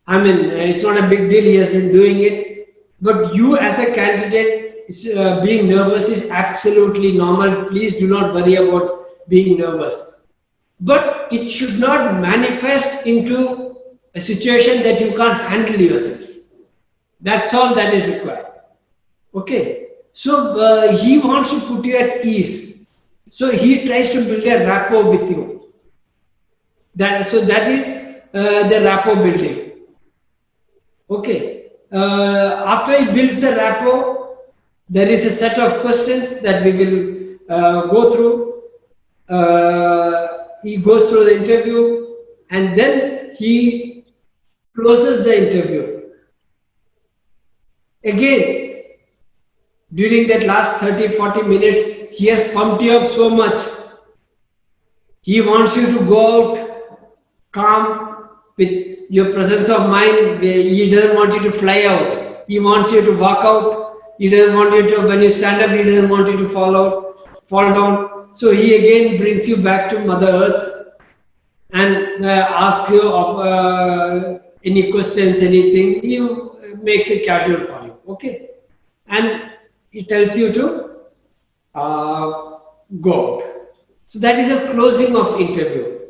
I mean, it's not a big deal. He has been doing it. But you as a candidate, being nervous is absolutely normal. Please do not worry about being nervous. But it should not manifest into a situation that you can't handle yourself. That's all that is required. Okay. So he wants to put you at ease. So he tries to build a rapport with you. So that is the rapport building. Okay. After he builds a rapport, there is a set of questions that we will go through. He goes through the interview and then he closes the interview. Again, during that last 30-40 minutes, he has pumped you up so much. He wants you to go out calm with your presence of mind. He doesn't want you to fly out. He wants you to walk out. He doesn't want you to, when you stand up, he doesn't want you to fall down. So he again brings you back to Mother Earth and asks you any questions, anything. He makes it casual for you. Okay, and it tells you to go out. So that is a closing of interview,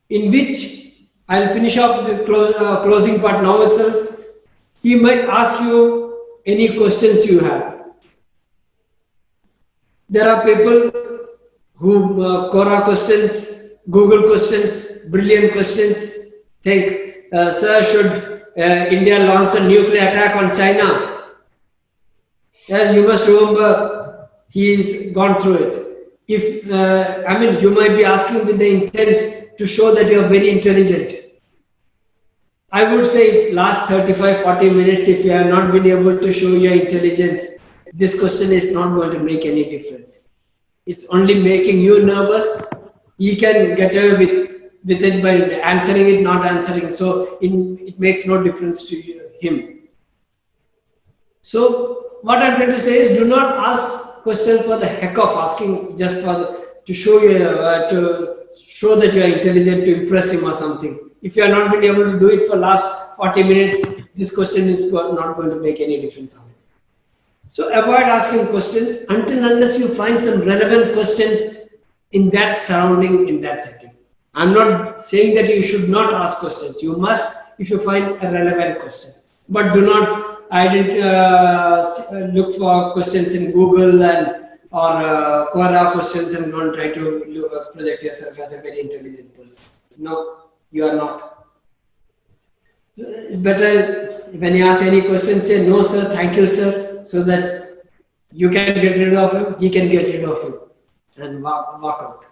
in which I'll finish up the closing part now itself. He might ask you any questions you have. There are people who Quora questions, Google questions, brilliant questions. Think, sir, should India launch a nuclear attack on China? Yeah, you must remember he's gone through it. If I mean, you might be asking with the intent to show that you are very intelligent. I would say last 35-40 minutes, if you have not been able to show your intelligence, this question is not going to make any difference. It's only making you nervous. He can get away with it by answering it, not answering. So it makes no difference to him. So what I'm trying to say is, do not ask questions for the heck of asking, just to show you to show that you are intelligent, to impress him or something. If you are not been able to do it for last 40 minutes, this question is not going to make any difference on it. So avoid asking questions until unless you find some relevant questions in that surrounding, in that setting. I'm not saying that you should not ask questions. You must, if you find a relevant question. But do not look for questions in Google or Quora questions and don't try to project yourself as a very intelligent person. No, you are not. It's better when you ask any question, say no sir, thank you sir, so that you can get rid of him, he can get rid of him, and walk out.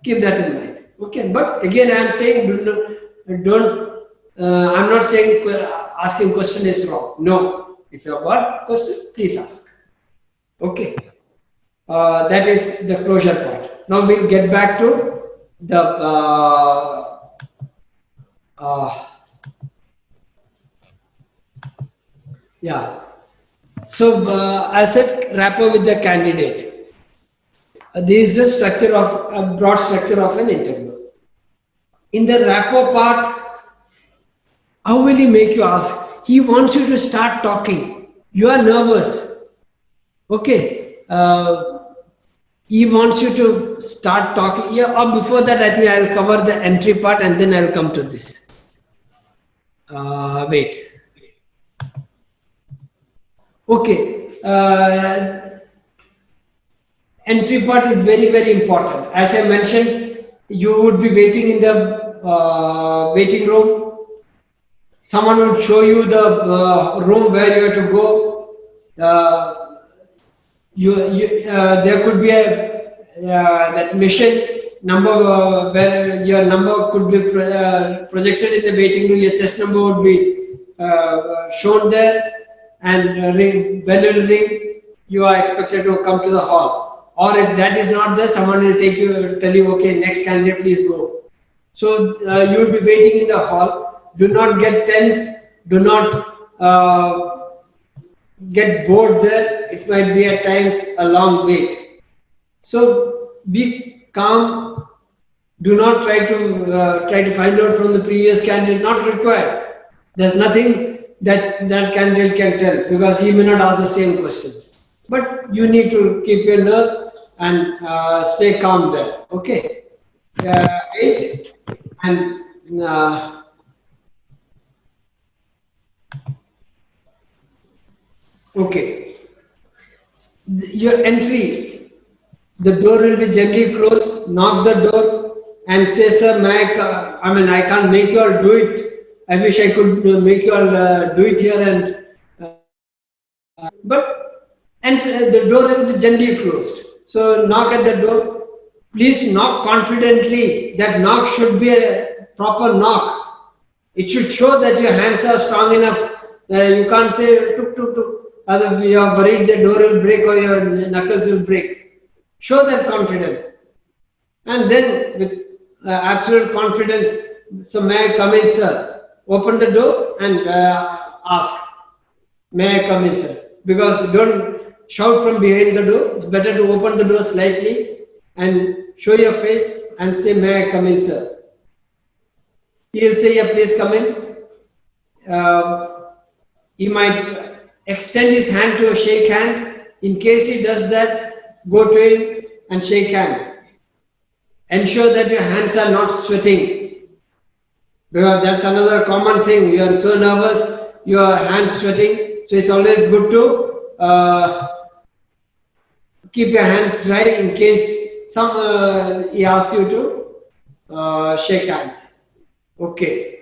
Keep that in mind. Okay, but again I am saying I'm not saying asking question is wrong. No, if you have got question, please ask. Okay, that is the closure part. Now we'll get back to the yeah. So I said rapport with the candidate. This is the structure of a broad structure of an interview. In the rapport part, how will he make you ask? He wants you to start talking. You are nervous. Okay. He wants you to start talking. Yeah, or before that, I think I'll cover the entry part and then I'll come to this. Wait. Okay. Entry part is very, very important. As I mentioned, you would be waiting in the waiting room. Someone would show you the room where you have to go. There could be a that mission number where your number could be projected in the waiting room. Your chest number would be shown there, and bell will ring. You are expected to come to the hall. Or if that is not there, someone will tell you, okay, next candidate, please go. So you will be waiting in the hall. Do not get tense. Do not get bored there. It might be at times a long wait. So be calm. Do not try to find out from the previous candidate. Not required. There's nothing that candidate can tell, because he may not ask the same questions. But you need to keep your nerve and stay calm there. Okay. 8 and okay. Your entry, the door will be gently closed. Knock the door and say, sir, I can't make you all do it. I wish I could make you all do it here, and the door will be gently closed. So knock at the door. Please knock confidently. That knock should be a proper knock. It should show that your hands are strong enough. You can't say tuk tuk tuk. As if you are worried the door will break or your knuckles will break. Show that confidence. And then with absolute confidence, so may I come in, sir? Open the door and ask, may I come in, sir? Because don't shout from behind the door. It's better to open the door slightly and show your face and say, may I come in, sir? He'll say, yeah, please come in. He might extend his hand to shake hand. In case he does that, go to him and shake hand. Ensure that your hands are not sweating, because that's another common thing. You are so nervous, your hands sweating. So it's always good to keep your hands dry in case he asks you to shake hands. Okay.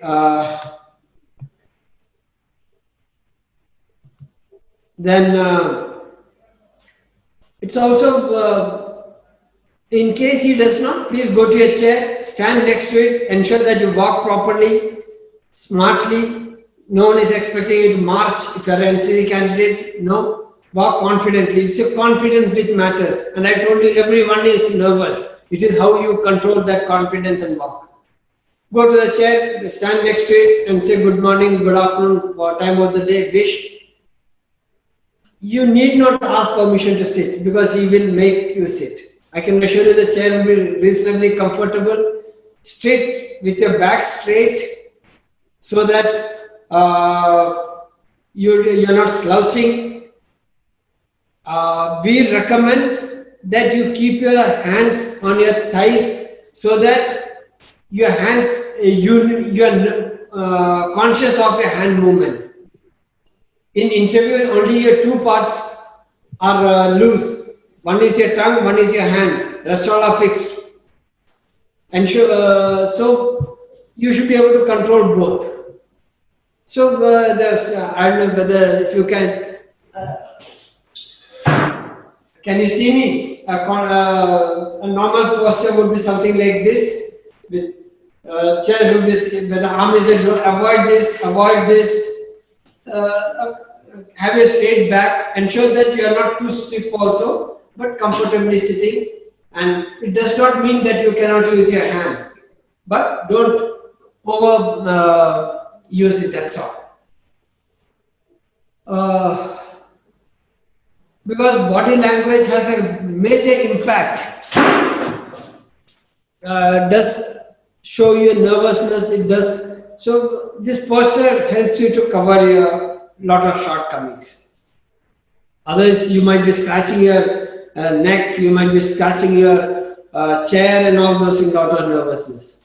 Then it's also, in case he does not, please go to a chair, stand next to it, ensure that you walk properly, smartly. No one is expecting you to march. If you are an NCC candidate, no. Walk confidently. It's your confidence which matters. And I told you, everyone is nervous. It is how you control that confidence and walk. Go to the chair, stand next to it and say good morning, good afternoon, what time of the day, wish. You need not ask permission to sit, because he will make you sit. I can assure you the chair will be reasonably comfortable. Straight, with your back straight, so that you're not slouching. We recommend that you keep your hands on your thighs, so that your hands, you are conscious of your hand movement. In interview, only your two parts are loose. One is your tongue, one is your hand. Rest all are fixed. And so you should be able to control both. So there's, I don't know whether if you can you see me? A normal posture would be something like this. With chair would be, where the arm is there, don't avoid this. Have a straight back. Ensure that you are not too stiff also, but comfortably sitting. And it does not mean that you cannot use your hand, but don't over use it, that's all. Because body language has a major impact. Does show your nervousness, it does. So this posture helps you to cover your lot of shortcomings. Otherwise, you might be scratching your neck, you might be scratching your chair and all those things out of nervousness.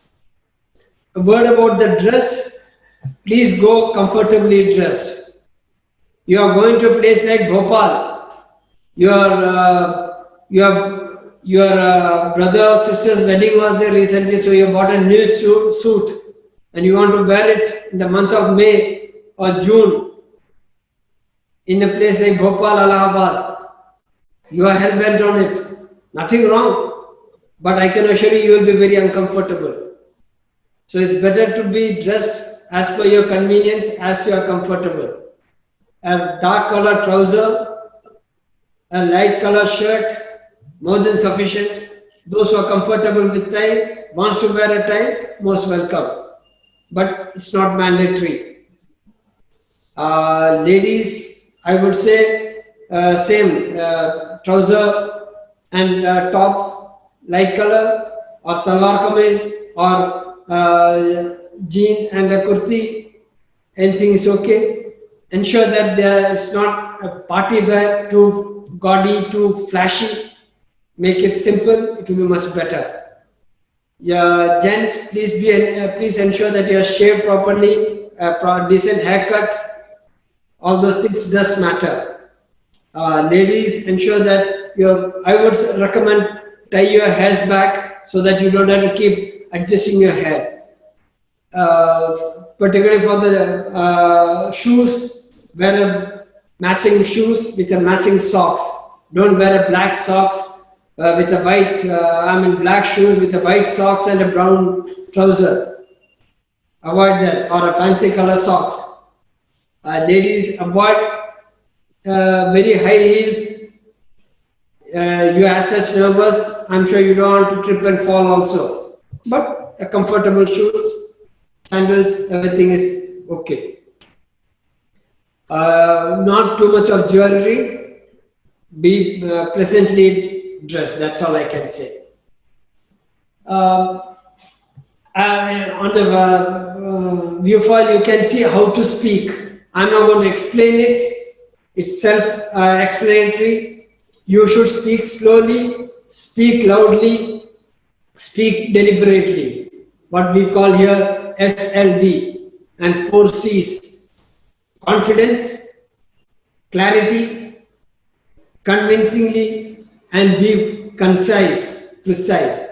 A word about the dress. Please go comfortably dressed. You are going to a place like Bhopal. Your brother or sister's wedding was there recently, so you bought a new suit and you want to wear it in the month of May or June in a place like Bhopal, Allahabad. You are hell-bent on it. Nothing wrong, but I can assure you will be very uncomfortable. So it's better to be dressed as per your convenience, as you are comfortable. A dark color trouser, a light color shirt, more than sufficient. Those who are comfortable with tie, wants to wear a tie, most welcome. But it's not mandatory. Ladies, I would say same trouser and top, light color, or salwar kameez, or jeans and a kurti. Anything is okay. Ensure that there is not a party wear, too gaudy, too flashy. Make it simple, it will be much better. Yeah, gents, please ensure that you are shaved properly, decent haircut. All those things does matter. Ladies, ensure that I would recommend tie your hairs back so that you don't have to keep adjusting your hair. Particularly for the shoes, wear matching shoes with a matching socks. Don't wear a black socks with a white, black shoes with a white socks and a brown trouser. Avoid that, or a fancy color socks. Ladies, avoid very high heels. You are such nervous, I'm sure you don't want to trip and fall also. But a comfortable shoes, sandals, everything is okay. Not too much of jewelry. Be pleasantly dressed. That's all I can say. On the view file, you can see how to speak. I'm not going to explain it. It's self-explanatory. You should speak slowly, speak loudly, speak deliberately. What we call here SLD, and 4 C's: confidence, clarity, convincingly, and be concise, precise.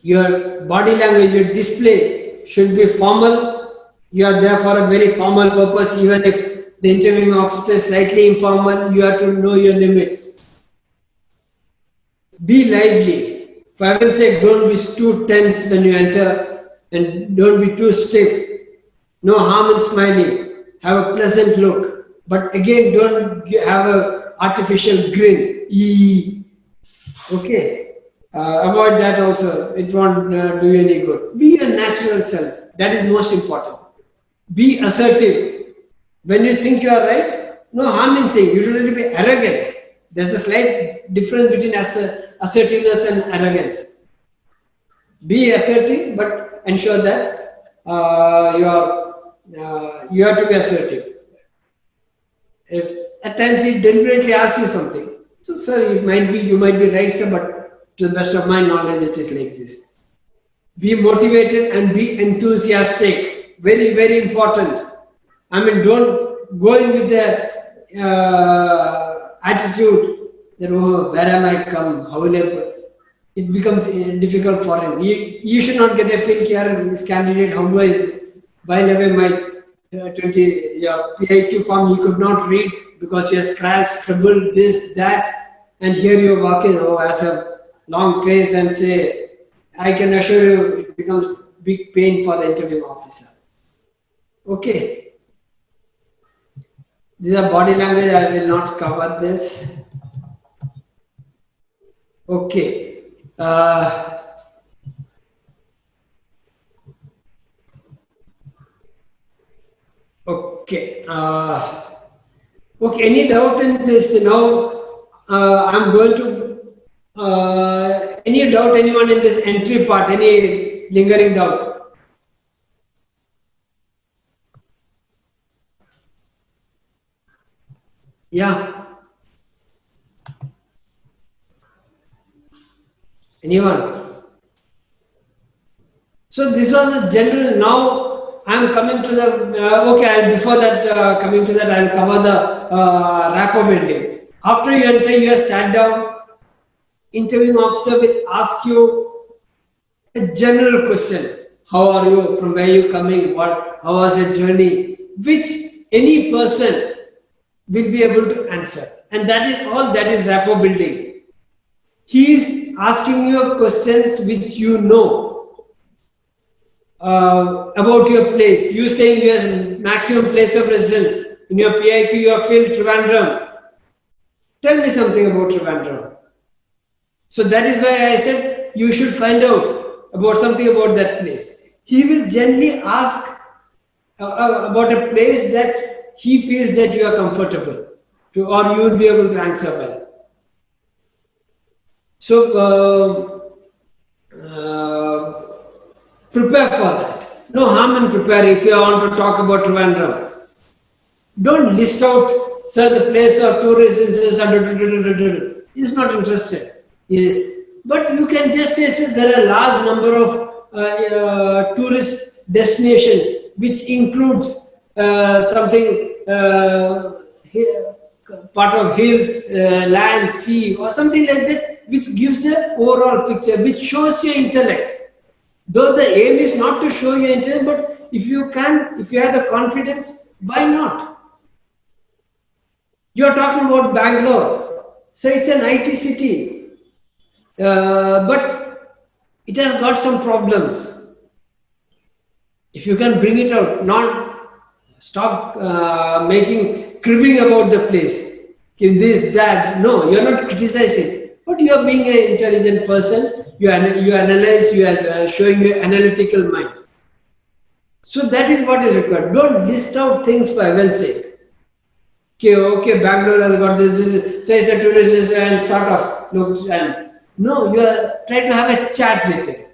Your body language, your display should be formal. You are there for a very formal purpose. Even if the interviewing officer is slightly informal, you have to know your limits. Be lively. For heaven's sake, don't be too tense when you enter, and don't be too stiff. No harm in smiling. Have a pleasant look. But again, don't have a artificial grin. Okay. Avoid that also. It won't do you any good. Be your natural self. That is most important. Be assertive. When you think you are right, no harm in saying. You don't need to be arrogant. There's a slight difference between assertiveness and arrogance. Be assertive, but ensure that you have to be assertive. If at times he deliberately asks you something, so sir, you might be right, sir, but to the best of my knowledge, it is like this. Be motivated and be enthusiastic. Very, very important. I mean, don't go in with the attitude that, oh, where am I come? How will I? It becomes difficult for him. You should not get a feel here, this candidate, how do I while away my 20 P.I.Q form he could not read because he has scratched, scribbled this, that, and here you walk in, as a long face and say, I can assure you it becomes big pain for the interviewing officer. Okay. These are body language, I will not cover this. Okay. Okay. Okay. Any doubt in this? Now, I'm going to. Any doubt? Anyone in this entry part? Any lingering doubt? Yeah. Anyone? So this was the general. Now I am coming to the. Okay. Before that, coming to that, I'll cover the rapport building. After you enter, you have sat down. Interviewing officer will ask you a general question. How are you? From where you coming? What? How was your journey? Which any person will be able to answer. And that is all. That is rapport building. He is asking you questions which you know about your place. You say your maximum place of residence. In your P.I.Q, you are filled Trivandrum. Tell me something about Trivandrum. So that is why I said you should find out about something about that place. He will generally ask about a place that he feels that you are comfortable to, or you will be able to answer well. So prepare for that. No harm in preparing if you want to talk about Trivandrum. Don't list out, sir, the place of tourists. He is not interested. But you can just say, sir, there are a large number of tourist destinations, which includes something part of hills, land, sea, or something like that, which gives an overall picture, which shows your intellect. Though the aim is not to show your intellect, but if you have the confidence, why not? You are talking about Bangalore. So it's an IT city, but it has got some problems. If you can bring it out, not stop cribbing about the place. This, that. No, you are not criticizing. But you are being an intelligent person. You analyze. You are showing your analytical mind. So that is what is required. Don't list out things for heaven's sake. Okay, Bangalore has got this, say it's a tourist and sort of look, and no, you are trying to have a chat with him.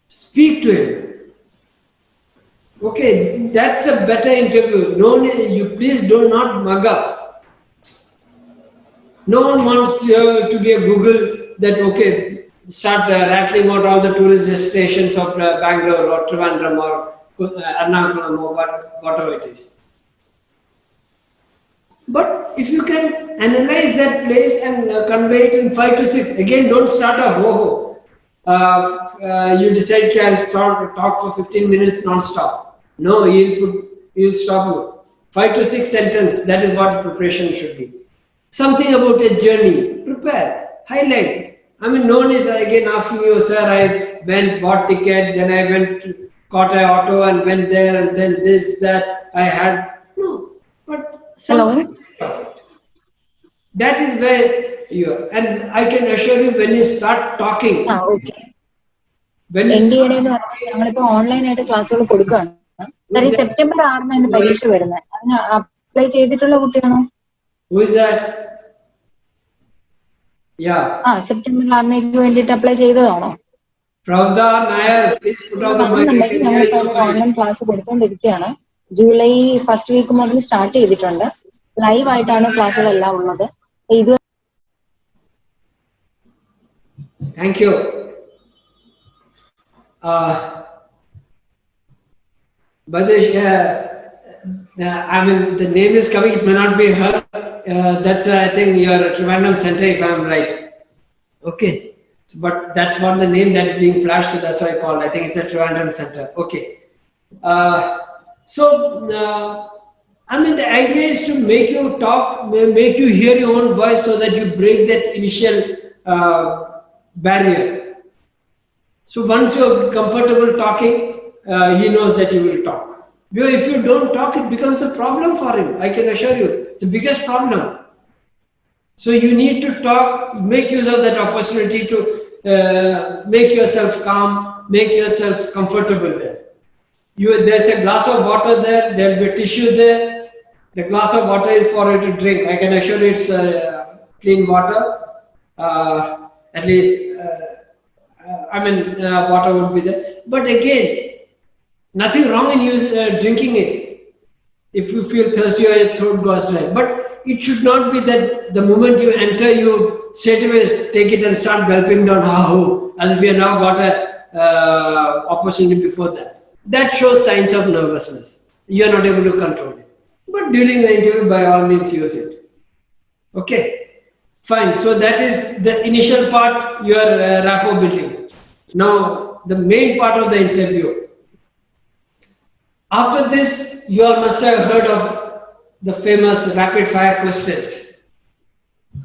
Speak to him. Okay, that's a better interview. No, you please do not mug up. No one wants to be a Google that, okay, start rattling out all the tourist destinations of Bangalore or Trivandrum or Ernakulam or whatever it is. But if you can analyze that place and convey it in 5 to 6, again, don't start off, you decide I'll start talk for 15 minutes non-stop. No, he'll stop you. 5 to 6 sentences, that is what preparation should be. Something about a journey, prepare, highlight. I mean, no one is again asking you, sir, I went, bought ticket, then I went, caught an auto and went there, and then this, that, I had. No, but Hello. that is where you are. And I can assure you, when you start talking, Okay. when you NDA ഞങ്ങളിപ്പോ ഓൺലൈനായിട്ട് ക്ലാസ്സുകൾ കൊടുക്കുകയാണ്. കാര്യം September 6 പരീക്ഷ വരുന്നത്. അതിന് apply ചെയ്തിട്ടുള്ള കുട്ടിയാണോ? Who is that? Yeah. September 6 വേണ്ടിയിട്ട് അപ്ലൈ ചെയ്തതാണോ? Pravda Nair, please put out the mic. ഞങ്ങൾ ഓൺലൈൻ ക്ലാസ് കൊടുത്തുകൊണ്ടിരിക്കുകയാണ്. ജൂലൈ ഫസ്റ്റ് വീക്ക് മുതൽ സ്റ്റാർട്ട് ചെയ്തിട്ടുണ്ട്. ലൈവ് ആയിട്ടാണ് ക്ലാസ്സുകളെല്ലാം ഉള്ളത്. ഇത് Thank you. Badesh, I mean, the name is coming, it may not be her. That's, I think, your Trivandrum Center, if I'm right. Okay. But that's what the name that is being flashed, so that's why I called. I think it's a Trivandrum Center. Okay. I mean, the idea is to make you talk, make you hear your own voice so that you break that initial barrier. So once you're comfortable talking, he knows that you will talk. Because if you don't talk, it becomes a problem for him. I can assure you, it's the biggest problem. So you need to talk, make use of that opportunity to make yourself calm, make yourself comfortable there. There's a glass of water there, there'll be a tissue there. The glass of water is for you to drink. I can assure you it's clean water. At least, water would be there. But again, nothing wrong in you drinking it. If you feel thirsty or your throat goes dry. But it should not be that the moment you enter, you straight away take it and start gulping down, as if we have now got a opportunity before that. That shows signs of nervousness. You are not able to control it. But during the interview, by all means, use it. Okay, fine. So that is the initial part, your rapport building. Now, the main part of the interview. After this, you all must have heard of the famous rapid fire questions.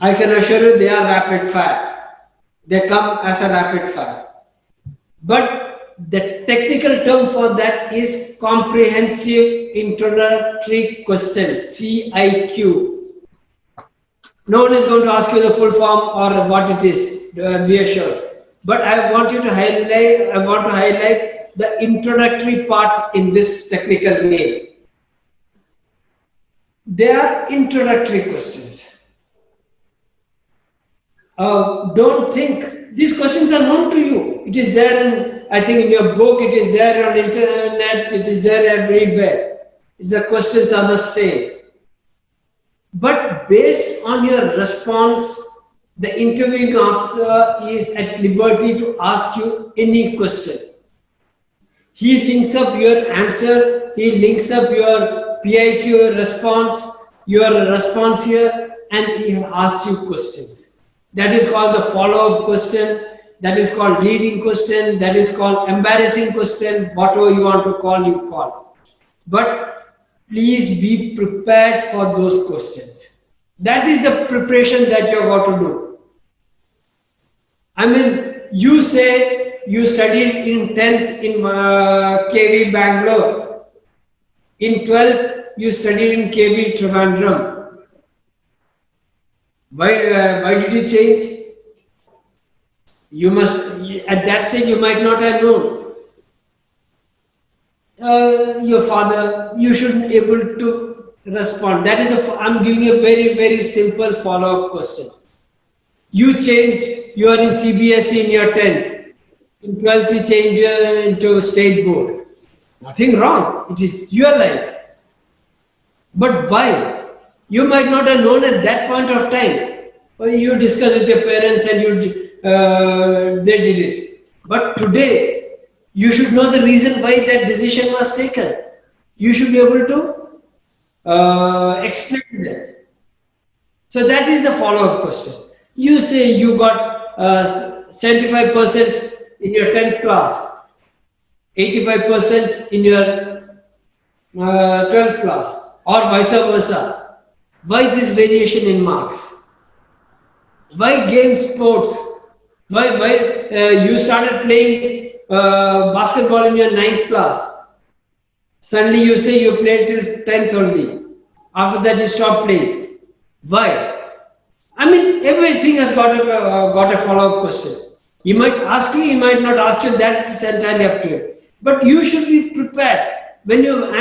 I can assure you they are rapid fire. They come as a rapid fire. But the technical term for that is comprehensive introductory question, CIQ. No one is going to ask you the full form or what it is, be assured. But I want to highlight the introductory part in this technical name. They are introductory questions. Don't think these questions are known to you. It is there I think in your book, it is there on internet, it is there everywhere. The questions are the same. But based on your response, the interviewing officer is at liberty to ask you any question. He links up your answer, he links up your P.I.Q response, your response here, and he asks you questions. That is called the follow-up question, that is called leading question, that is called embarrassing question, whatever you want to call, you call. But please be prepared for those questions. That is the preparation that you are going to do. I mean, you say you studied in 10th in KV Bangalore. In 12th, you studied in KV Trivandrum. Why did you change? You must, at that stage, you might not have known. Your father, you should be able to respond. That is, I'm giving a very, very simple follow-up question. You changed, you are in CBSE in your 10th. In 12th, you change into state board. Nothing wrong. It is your life. But why? You might not have known at that point of time. Well, you discussed with your parents and they did it. But today, you should know the reason why that decision was taken. You should be able to explain that. So that is the follow-up question. You say you got 75% in your 10th class, 85% in your 12th class, or vice versa. Why this variation in marks? Why game sports? Why you started playing basketball in your 9th class? Suddenly you say you played till 10th only. After that you stop playing. Why? I mean, everything has got a follow-up question. He might ask you, he might not ask you, that is entirely up to you. But you should be prepared. When you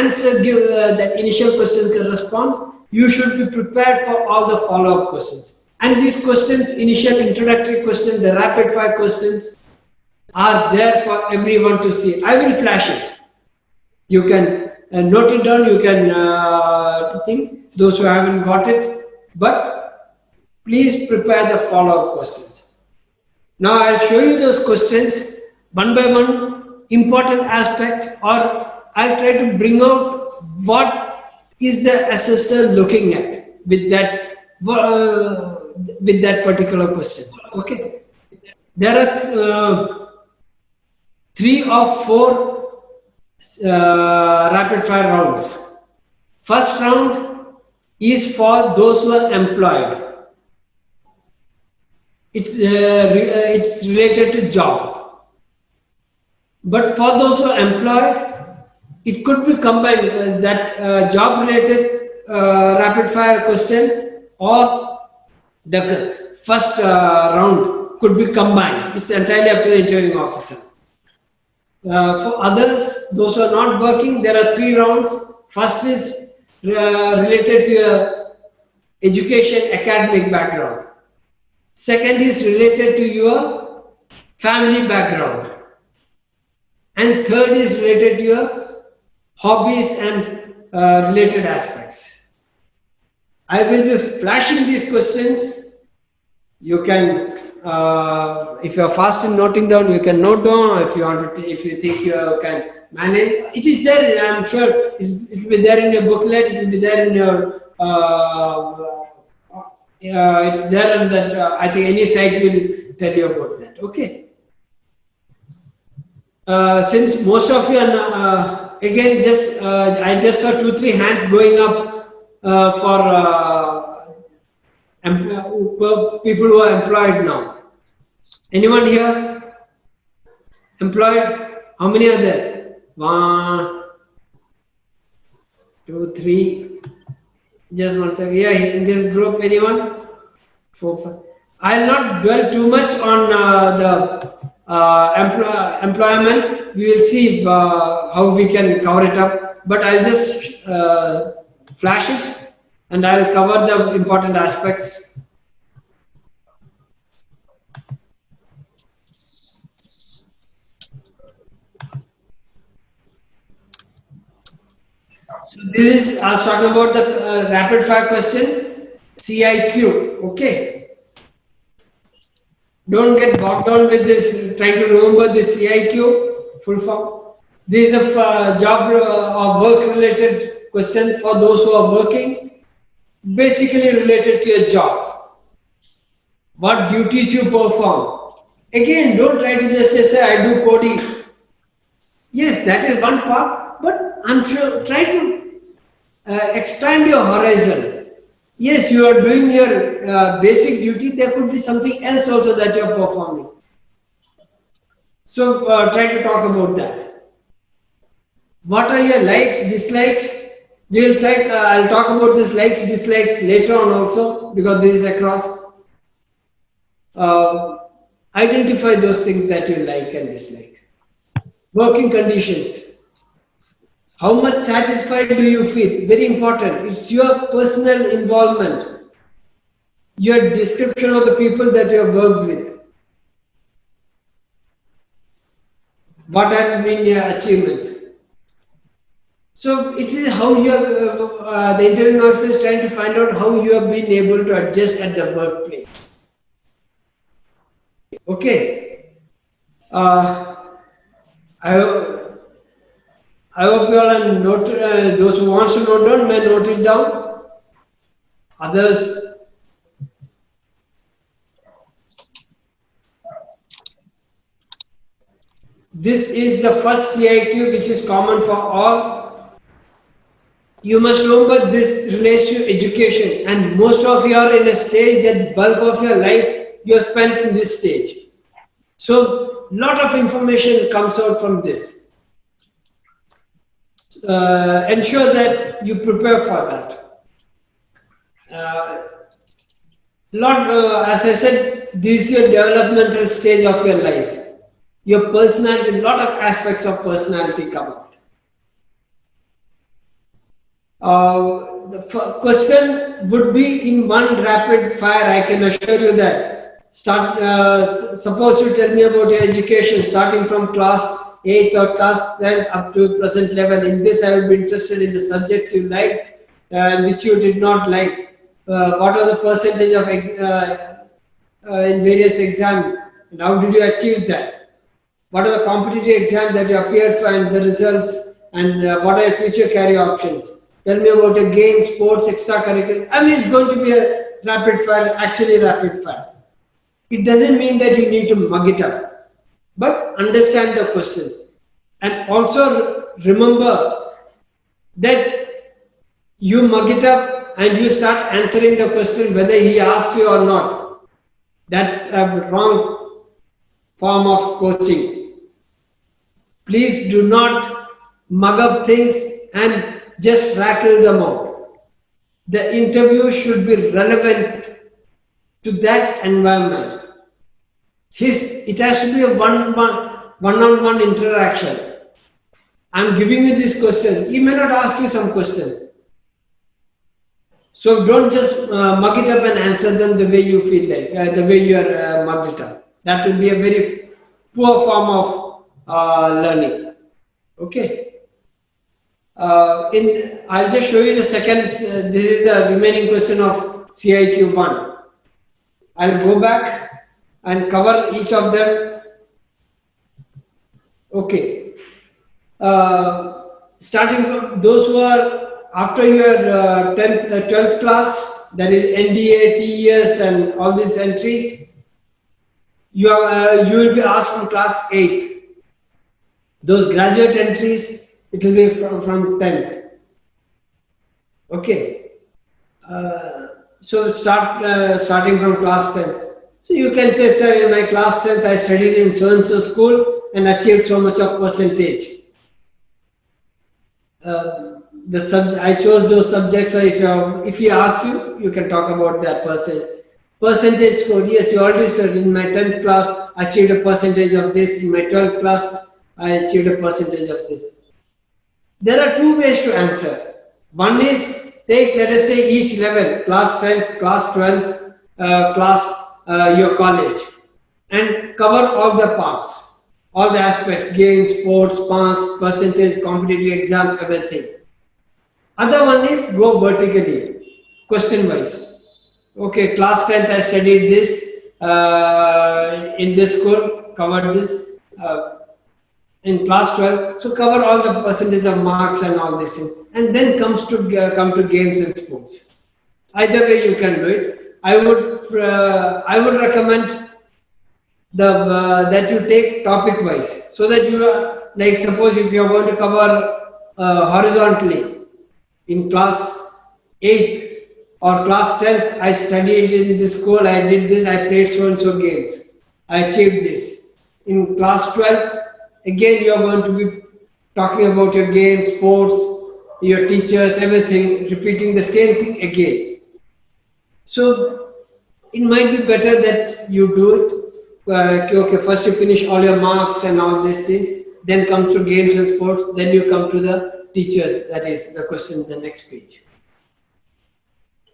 give the initial questions can respond, you should be prepared for all the follow-up questions. And these questions, initial introductory questions, the rapid fire questions, are there for everyone to see. I will flash it. You can note it down, you can think, those who haven't got it, but please prepare the follow-up questions. Now I'll show you those questions one by one, important aspect, or I'll try to bring out what is the assessor looking at with that particular question. Okay, there are 3 or 4 rapid fire rounds. First round is for those who are employed. It's related to job. But for those who are employed, it could be combined that job related rapid fire question, or the first round could be combined. It's entirely up to the interviewing officer. For others, those who are not working, there are 3 rounds. First is related to your education, academic background. Second is related to your family background. And third is related to your hobbies and related aspects. I will be flashing these questions. You can, if you are fast in noting down, you can note down. If you want to, if you think you can manage, it is there. I'm sure it will be there in your booklet. It will be there in your. It's there, and that I think any site will tell you about that. Okay. Since most of you are again, just I just saw 2-3 hands going up for people who are employed now. Anyone here employed? How many are there? 1, 2, 3. Just one second. Yeah, in this group, anyone? 4, 5. I'll not dwell too much on the employment. We will see how we can cover it up. But I'll just flash it, and I'll cover the important aspects. So this is, I was talking about the rapid fire question, CIQ. Okay. Don't get bogged down with this, trying to remember the CIQ full form. This is a job or work related question for those who are working, basically related to your job. What duties you perform. Again, don't try to just say I do coding. Yes, that is one part, but I'm sure try to expand your horizon. Yes, you are doing your basic duty. There could be something else also that you are performing. So try to talk about that. What are your likes, dislikes? We'll take. I'll talk about this likes, dislikes later on also, because this is across. Identify those things that you like and dislike. Working conditions. How much satisfied do you feel? Very important. It's your personal involvement. Your description of the people that you have worked with. What have been your achievements? So it is how you have, the interviewing officer is trying to find out how you have been able to adjust at the workplace. Okay. I hope you all are those who wants to note down may note it down. Others, this is the first CIQ which is common for all. You must remember this relates to education, and most of you are in a stage that bulk of your life you have spent in this stage. So lot of information comes out from this. Ensure that you prepare for that. As I said, this is your developmental stage of your life. Your personality, lot of aspects of personality come out. The question would be in one rapid fire. I can assure you that. Suppose you tell me about your education starting from class 8 or class 10 up to present level. In this, I would be interested in the subjects you liked and which you did not like. What was the percentage of in various exams, and how did you achieve that? What are the competitive exams that you appeared for and the results, and what are your future career options? Tell me about your games, sports, extracurricular. I mean, it's going to be a rapid fire, actually rapid fire. It doesn't mean that you need to mug it up, but understand the questions. And also remember that you mug it up and you start answering the question whether he asks you or not. That's a wrong form of coaching. Please do not mug up things and just rattle them out. The interview should be relevant to that environment. It has to be a one-on-one interaction. I'm giving you these questions. He may not ask you some questions. So don't just mug it up and answer them the way you feel like, the way you are mugged it up. That will be a very poor form of learning. Okay. I'll just show you the second. This is the remaining question of CIQ 1. I'll go back and cover each of them. Okay. Starting from those who are after your 12th class, that is NDA, TES and all these entries, you will be asked from class 8. Those graduate entries, it will be from 10th. Okay. So starting from class 10. So you can say, sir, in my class 10th, I studied in so-and-so school and achieved so much of percentage. I chose those subjects, so if he asks you, you can talk about that percentage score. Yes, you already said in my 10th class, I achieved a percentage of this. In my 12th class, I achieved a percentage of this. There are two ways to answer. One is take, let us say, each level, class 10th, class 12th, your college, and cover all the parts, all the aspects, games, sports, marks, percentage, competitive exam, everything. Other one is go vertically, question wise. Okay, class 10th I studied this, in this school, covered this, in class 12, so cover all the percentage of marks and all this thing. And then come to games and sports. Either way you can do it. I would recommend that you take topic wise, so that you are, like, suppose if you are going to cover horizontally, in class 8th or class 10th, I studied in this school, I did this, I played so-and-so games, I achieved this. In class 12th, again you are going to be talking about your games, sports, your teachers, everything, repeating the same thing again. So it might be better that you do it. Okay, first you finish all your marks and all these things, then comes to games and sports, then you come to the teachers, that is the question in the next page.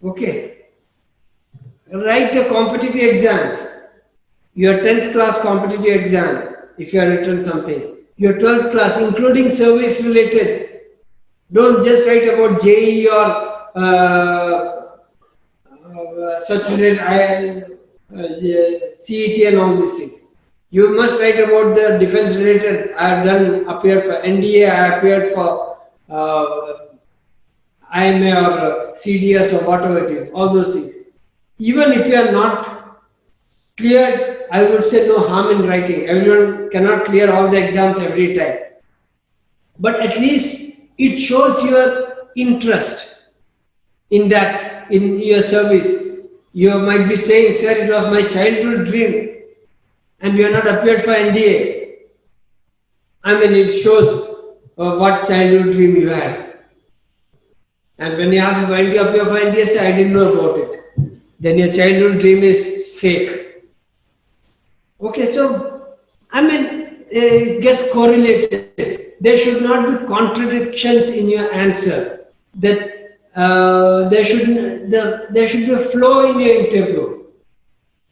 Okay. Write the competitive exams. Your 10th class competitive exam, if you have written something. Your 12th class, including service related. Don't just write about JE or such related CET and all these things. You must write about the defense related. I have appeared for NDA, I appeared for IMA or CDS or whatever it is, all those things. Even if you are not cleared, I would say no harm in writing. Everyone cannot clear all the exams every time. But at least it shows your interest in that, in your service. You might be saying, sir, it was my childhood dream, and you are not appeared for NDA. I mean, it shows what childhood dream you had. And when you ask when do you appear for NDA, say, I didn't know about it. Then your childhood dream is fake. Okay, so, I mean, it gets correlated. There should not be contradictions in your answer. That there should be a flow in your interview.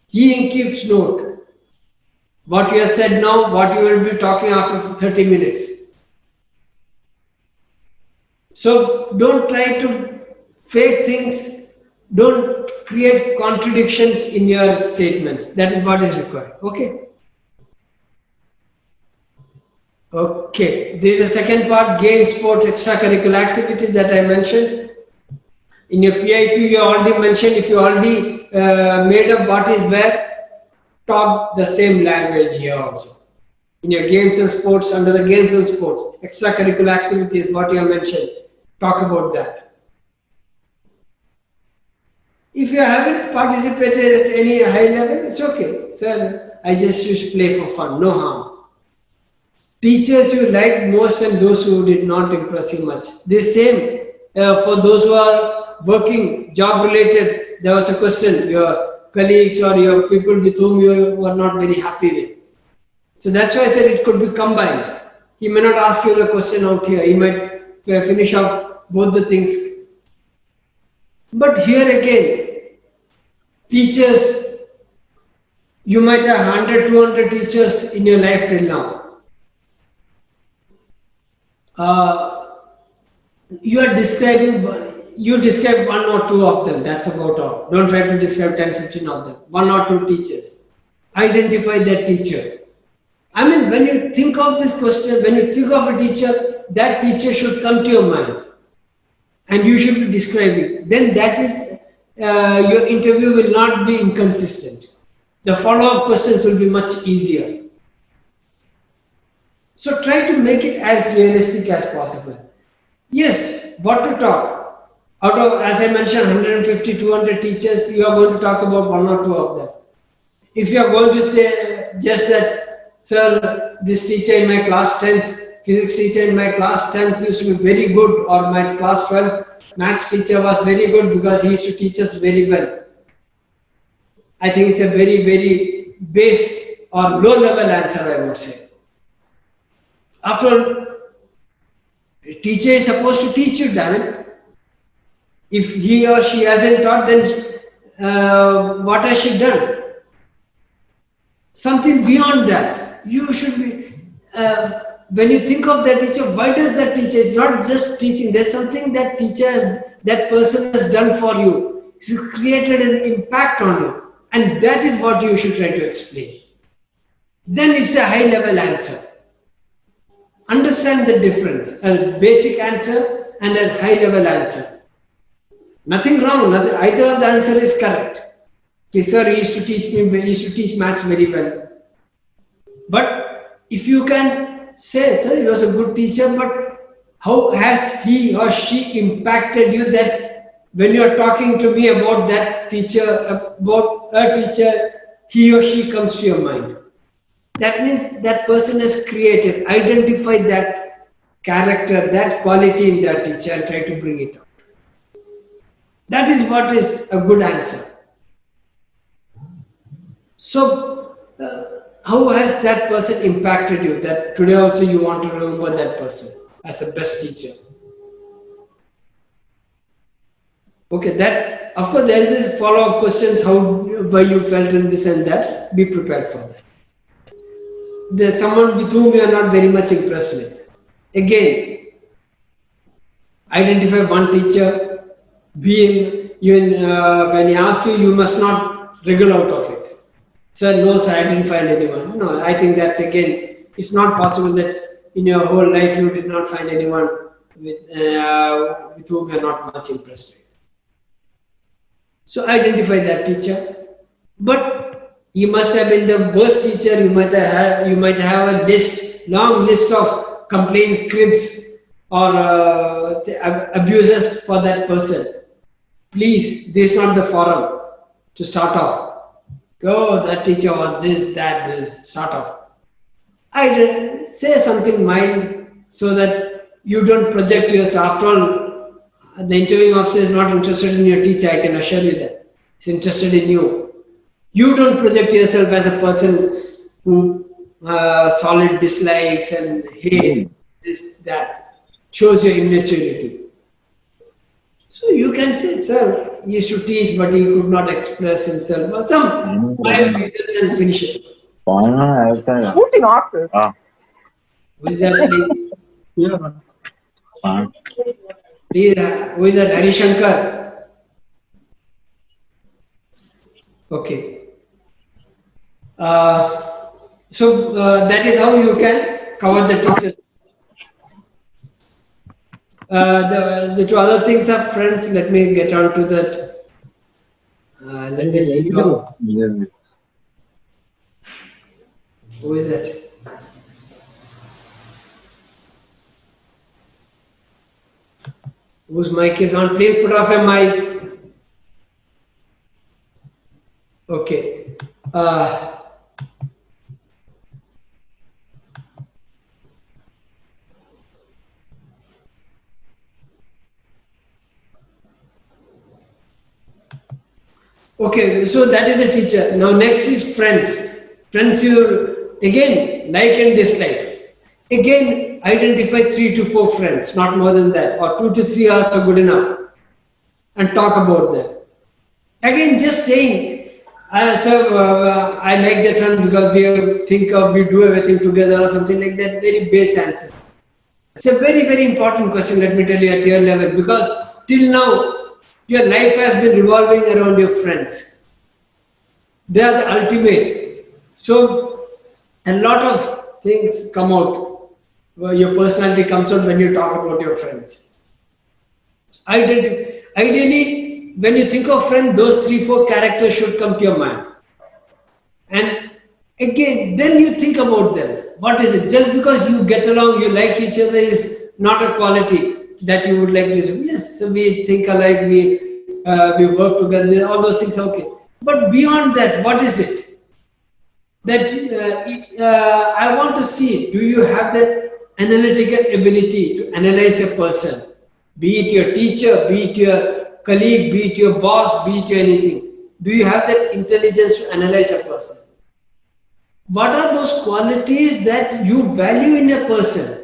He keeps note. What you have said now, what you will be talking after 30 minutes. So don't try to fake things. Don't create contradictions in your statements. That is what is required. Okay. Okay. There is a second part, game, sports, extracurricular activities that I mentioned. In your P.I.Q, you already mentioned, if you already made up what is where, talk the same language here also. In your games and sports, under the games and sports, extracurricular activities, what you have mentioned, talk about that. If you haven't participated at any high level, it's okay. Sir, I just used to play for fun, no harm. Teachers you liked most and those who did not impress you much. The same for those who are working, job related, there was a question, your colleagues or your people with whom you were not very happy with. So that's why I said it could be combined. He may not ask you the question out here, he might finish off both the things. But here again, teachers, you might have 100, 200 teachers in your life till now. You describe one or two of them, that's about all. Don't try to describe 10, 15 of them. One or two teachers. Identify that teacher. I mean, when you think of this question, when you think of a teacher, that teacher should come to your mind. And you should be describing. Then that is, your interview will not be inconsistent. The follow-up questions will be much easier. So try to make it as realistic as possible. Yes, what to talk? Out of, as I mentioned, 150, 200 teachers, you are going to talk about one or two of them. If you are going to say just that, sir, this teacher in my class 10th, physics teacher in my class 10th used to be very good, or my class 12th maths teacher was very good because he used to teach us very well. I think it's a very, very base or low level answer, I would say. After all, a teacher is supposed to teach you, damn it. If he or she hasn't taught, then what has she done? Something beyond that. You should be, when you think of that teacher, why does that teacher, it's not just teaching, there's something that that person has done for you. He's created an impact on you. And that is what you should try to explain. Then it's a high level answer. Understand the difference, a basic answer and a high level answer. Nothing wrong, either of the answer is correct. Okay, sir, he used to teach maths very well. But if you can say, sir, he was a good teacher, but how has he or she impacted you that when you are talking to me about that teacher, about a teacher, he or she comes to your mind? That means that person has created, identified that character, that quality in that teacher and try to bring it out. That is what is a good answer. So, how has that person impacted you that today also you want to remember that person as the best teacher? Okay, that, of course, there will be follow-up questions, why you felt in this and that, be prepared for that. There's someone with whom you are not very much impressed with. Again, Identify one teacher. When he asks you, you must not wriggle out of it. Sir, no, sir, I didn't find anyone. No, I think that's again, it's not possible that in your whole life you did not find anyone with whom you are not much impressed with. So identify that teacher. But you must have been the worst teacher. You might have a long list of complaints, cribs, or abuses for that person. Please, this is not the forum to start off. Oh, that teacher was this, that, this. Start off. I'd say something mild so that you don't project yourself. After all, the interviewing officer is not interested in your teacher, I can assure you that. He's interested in you. You don't project yourself as a person who solid dislikes and hate, this, that. Shows your immaturity. So you can say, sir, he used to teach, but he could not express himself, or some mild reasons, and finish it. Who is that, please? Please, who is that? Hari Shankar? Okay. So that is how you can cover the teachers. The two other things are friends. Let me get on to that. Let me see. Who is that? Whose mic is on? Please put off your mics. Okay. Okay, so that is a teacher. Now next is friends. Friends you again like and dislike. Again, identify 3 to 4 friends, not more than that, or 2 to 3 hours are good enough, and talk about them. Again, just saying, sir, I like that friend because we do everything together or something like that. Very base answer. It's a very, very important question, let me tell you, at your level, because till now, your life has been revolving around your friends. They are the ultimate. So, a lot of things come out. Your personality comes out when you talk about your friends. Ideally, when you think of friend, those 3-4 characters should come to your mind. And again, then you think about them. What is it? Just because you get along, you like each other is not a quality that you would like to say. Yes, so we think alike, we work together, all those things are okay. But beyond that, what is it? That I want to see, do you have that analytical ability to analyze a person? Be it your teacher, be it your colleague, be it your boss, be it your anything. Do you have that intelligence to analyze a person? What are those qualities that you value in a person?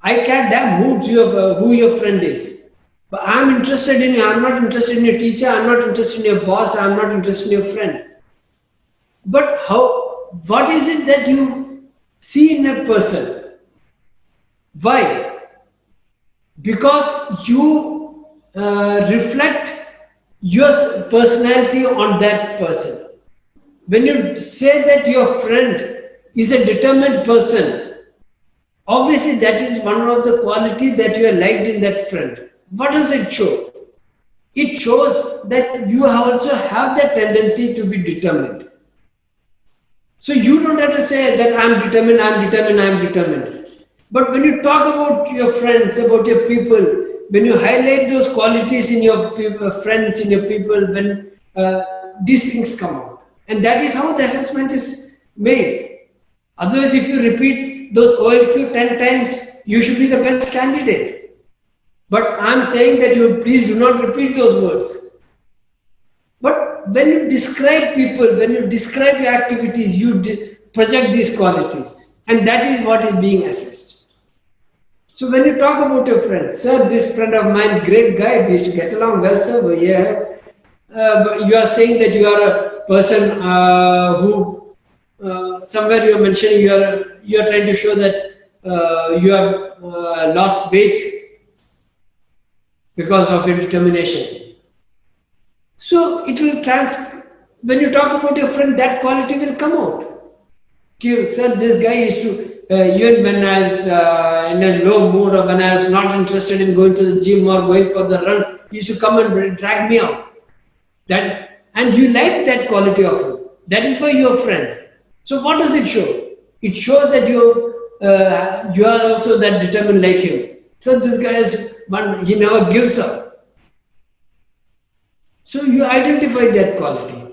I can't damn who your friend is. But I'm interested in you, I'm not interested in your teacher, I'm not interested in your boss, I'm not interested in your friend. But what is it that you see in a person? Why? Because you reflect your personality on that person. When you say that your friend is a determined person, obviously that is one of the qualities that you are liked in that friend. What does it show? It shows that you also have that tendency to be determined. So you don't have to say that I'm determined, I'm determined, I'm determined. But when you talk about your friends, about your people, when you highlight those qualities in your friends, in your people, when these things come out. And that is how the assessment is made. Otherwise, if you repeat those O.I.R 10 times, you should be the best candidate. But I'm saying that you please do not repeat those words. But when you describe people, when you describe your activities, you project these qualities. And that is what is being assessed. So when you talk about your friends, sir, this friend of mine, great guy, we used to get along well, sir, but yeah. But you are saying that you are a person who, somewhere you are mentioning you are trying to show that you have lost weight. because of your determination. So it will when you talk about your friend, that quality will come out. Sir, this guy used to, even when I was in a low mood or when I was not interested in going to the gym or going for the run, he used to come and drag me out. And you like that quality of him. That is why you are friends. So what does it show? It shows that you are also that determined like him. So this guy is one, he never gives up. So you identified that quality.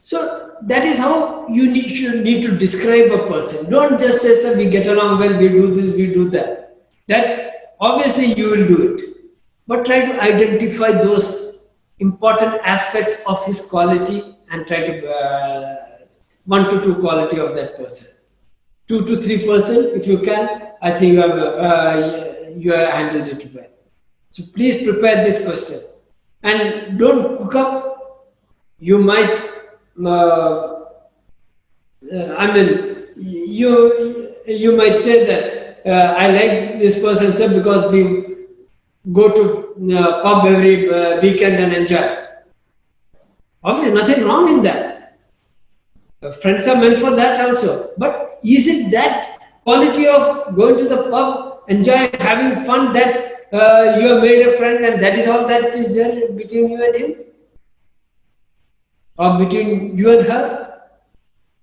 So that is how you need to describe a person. Don't just say, sir, we get along well, we do this, we do that. That obviously you will do it. But try to identify those important aspects of his quality and try to 1 to 2 quality of that person. 2 to 3%, if you can, I think you have handled it well. So please prepare this question. And don't cook up. You might, you might say that I like this person, sir, because we go to pub every weekend and enjoy. Obviously, nothing wrong in that. Friends are meant for that also. But is it that quality of going to the pub, enjoying, having fun, that you have made a friend and that is all that is there between you and him? Or between you and her?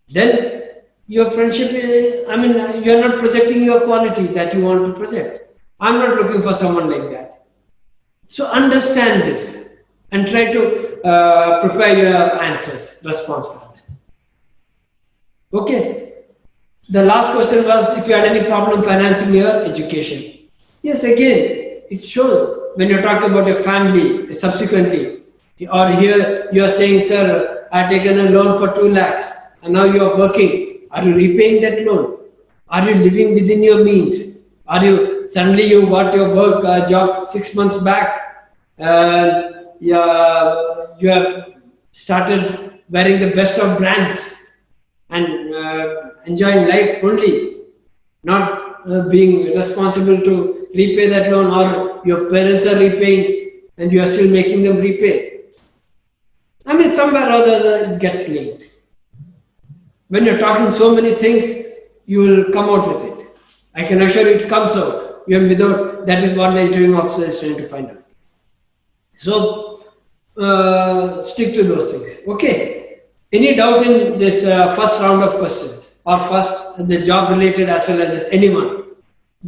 Then your friendship is, you are not projecting your quality that you want to project. I'm not looking for someone like that. So understand this and try to prepare your answers, response for that. Okay. The last question was if you had any problem financing your education. Yes, again, it shows when you're talking about your family subsequently, or here you are saying, sir, I have taken a loan for 2 lakhs and now you are working. Are you repaying that loan? Are you living within your means? Are you suddenly you got your work job 6 months back and you have started wearing the best of brands and enjoying life only, not being responsible to repay that loan, or your parents are repaying and you are still making them repay. Somewhere or other it gets linked. When you're talking so many things, you will come out with it. I can assure you it comes out. Even without, that is what the interviewing officer is trying to find out. So, stick to those things. Okay. Any doubt in this first round of questions, or first the job related as well as this, anyone,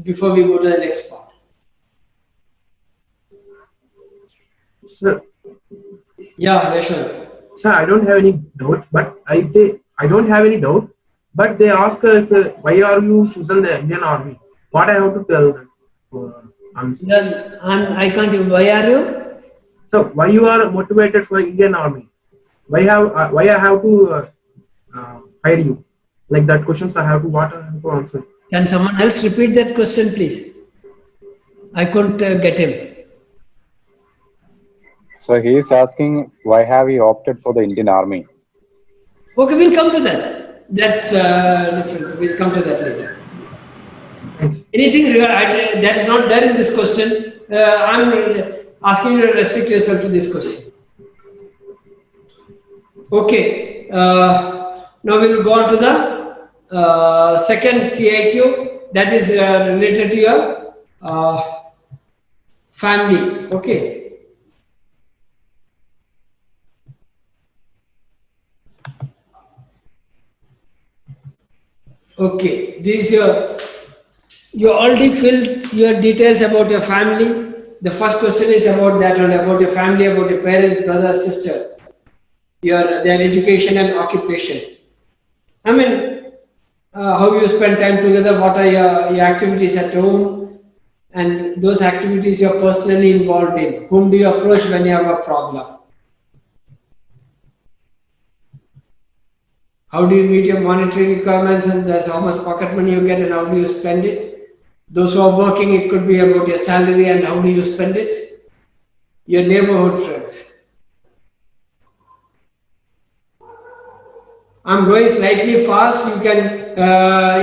before we go to the next part? Sir. Yeah, Yashwant. Sir, I don't have any doubt, but I don't have any doubt, but they ask why are you chosen the Indian Army? What I have to tell them? Then I can't. Why are you? So why you are motivated for Indian Army? Why I have to hire you? Like that questions I have to to answer. Can someone else repeat that question, please? I couldn't get him. So he is asking why have you opted for the Indian Army? Okay, we'll come to that. That's different. We'll come to that later. Anything that is not there in this question, I'm asking you to restrict yourself to this question. Okay. Now we'll go on to the second CIQ, that is related to your family. Okay. Okay, this you already filled your details about your family. The first question is about that one, about your family, about your parents, brother, sister, their education and occupation. How you spend time together, what are your activities at home, and those activities you are personally involved in. Whom do you approach when you have a problem? How do you meet your monetary requirements, and that's how much pocket money you get and how do you spend it? Those who are working, it could be about your salary and how do you spend it? Your neighborhood friends. I'm going slightly fast. You can,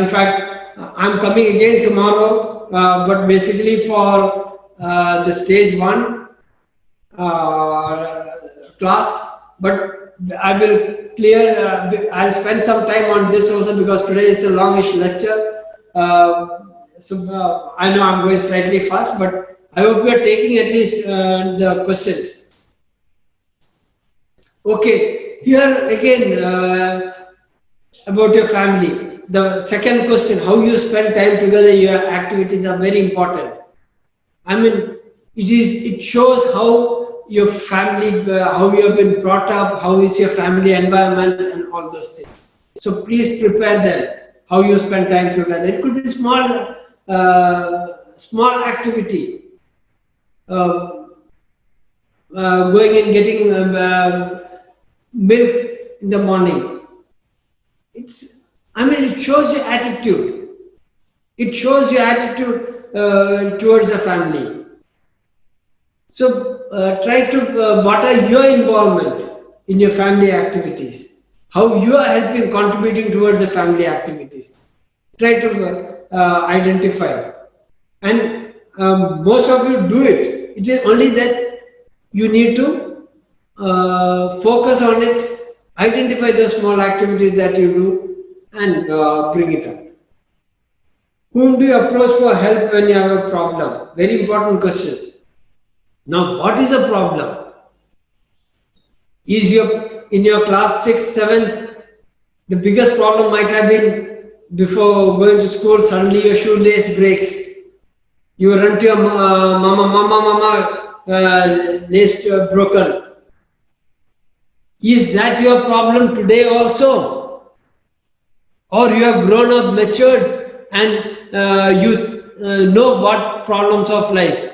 in fact, I'm coming again tomorrow, but basically for the stage 1, class, but I will clear, I'll spend some time on this also because today is a longish lecture. I know I'm going slightly fast, but I hope you are taking at least the questions. Okay, here again about your family. The second question, how you spend time together, your activities are very important. I mean, it shows how your family, how you have been brought up, how is your family environment and all those things. So please prepare them, how you spend time together. It could be small activity. Going and getting milk in the morning. It shows your attitude. It shows your attitude towards the family. So try to, what are your involvement in your family activities? How you are helping, contributing towards the family activities. Try to identify. And most of you do it. It is only that you need to focus on it, identify those small activities that you do and bring it up. Whom do you approach for help when you have a problem? Very important question. Now, what is a problem? Is in your class 6th, 7th, the biggest problem might have been before going to school, suddenly your shoelace breaks. You run to your mama, lace broken. Is that your problem today also? Or you have grown up, matured, and you know what problems of life?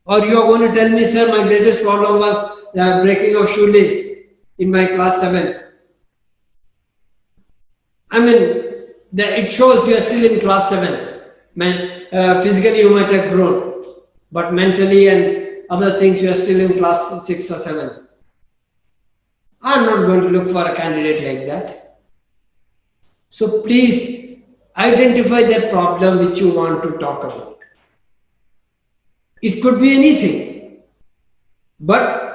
Or you are going to tell me, sir, my greatest problem was the breaking of shoelace in my class 7th. It shows you are still in class 7th. Physically you might have grown, but mentally and other things you are still in class 6th or 7th. I'm not going to look for a candidate like that. So please identify that problem which you want to talk about. It could be anything, but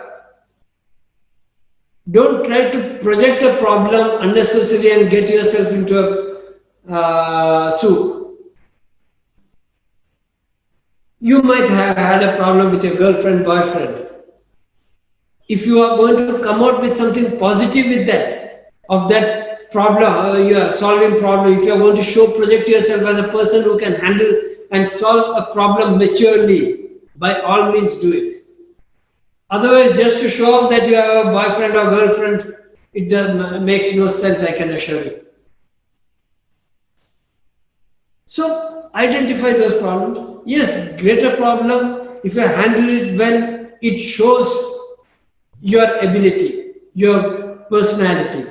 don't try to project a problem unnecessarily and get yourself into a soup. You might have had a problem with your girlfriend, boyfriend. If you are going to come out with something positive with that, of that problem, you are solving problem, if you are going to project yourself as a person who can handle and solve a problem maturely, by all means do it. Otherwise, just to show off that you have a boyfriend or girlfriend, it makes no sense, I can assure you. So, identify those problems. Yes, greater problem, if you handle it well, it shows your ability, your personality,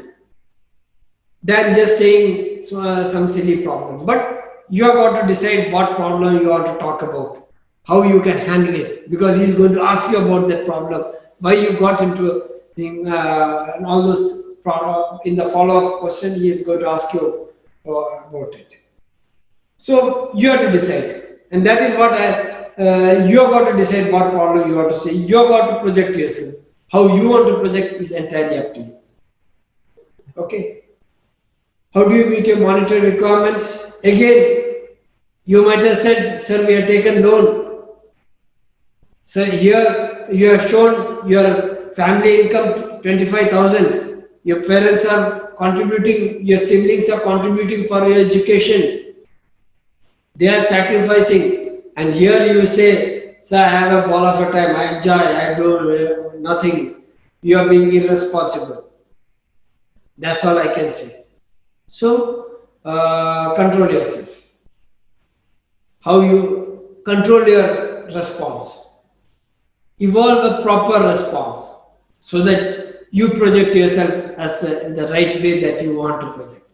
than just saying some silly problem. But you have got to decide what problem you want to talk about, how you can handle it, because he is going to ask you about that problem, why you got into and all those problems. In the follow-up question, he is going to ask you about it. So you have to decide, and that is what you have got to decide what problem you want to say. You have got to project yourself. How you want to project is entirely up to you. Okay. How do you meet your monetary requirements? Again, you might have said, sir, we have taken loan. So here you have shown your family income 25,000. Your parents are contributing, your siblings are contributing for your education. They are sacrificing, and here you say, sir, I have a ball of a time, I enjoy, I do nothing. You are being irresponsible. That's all I can say. So, control yourself. How you control your response. Evolve a proper response so that you project yourself as the right way that you want to project.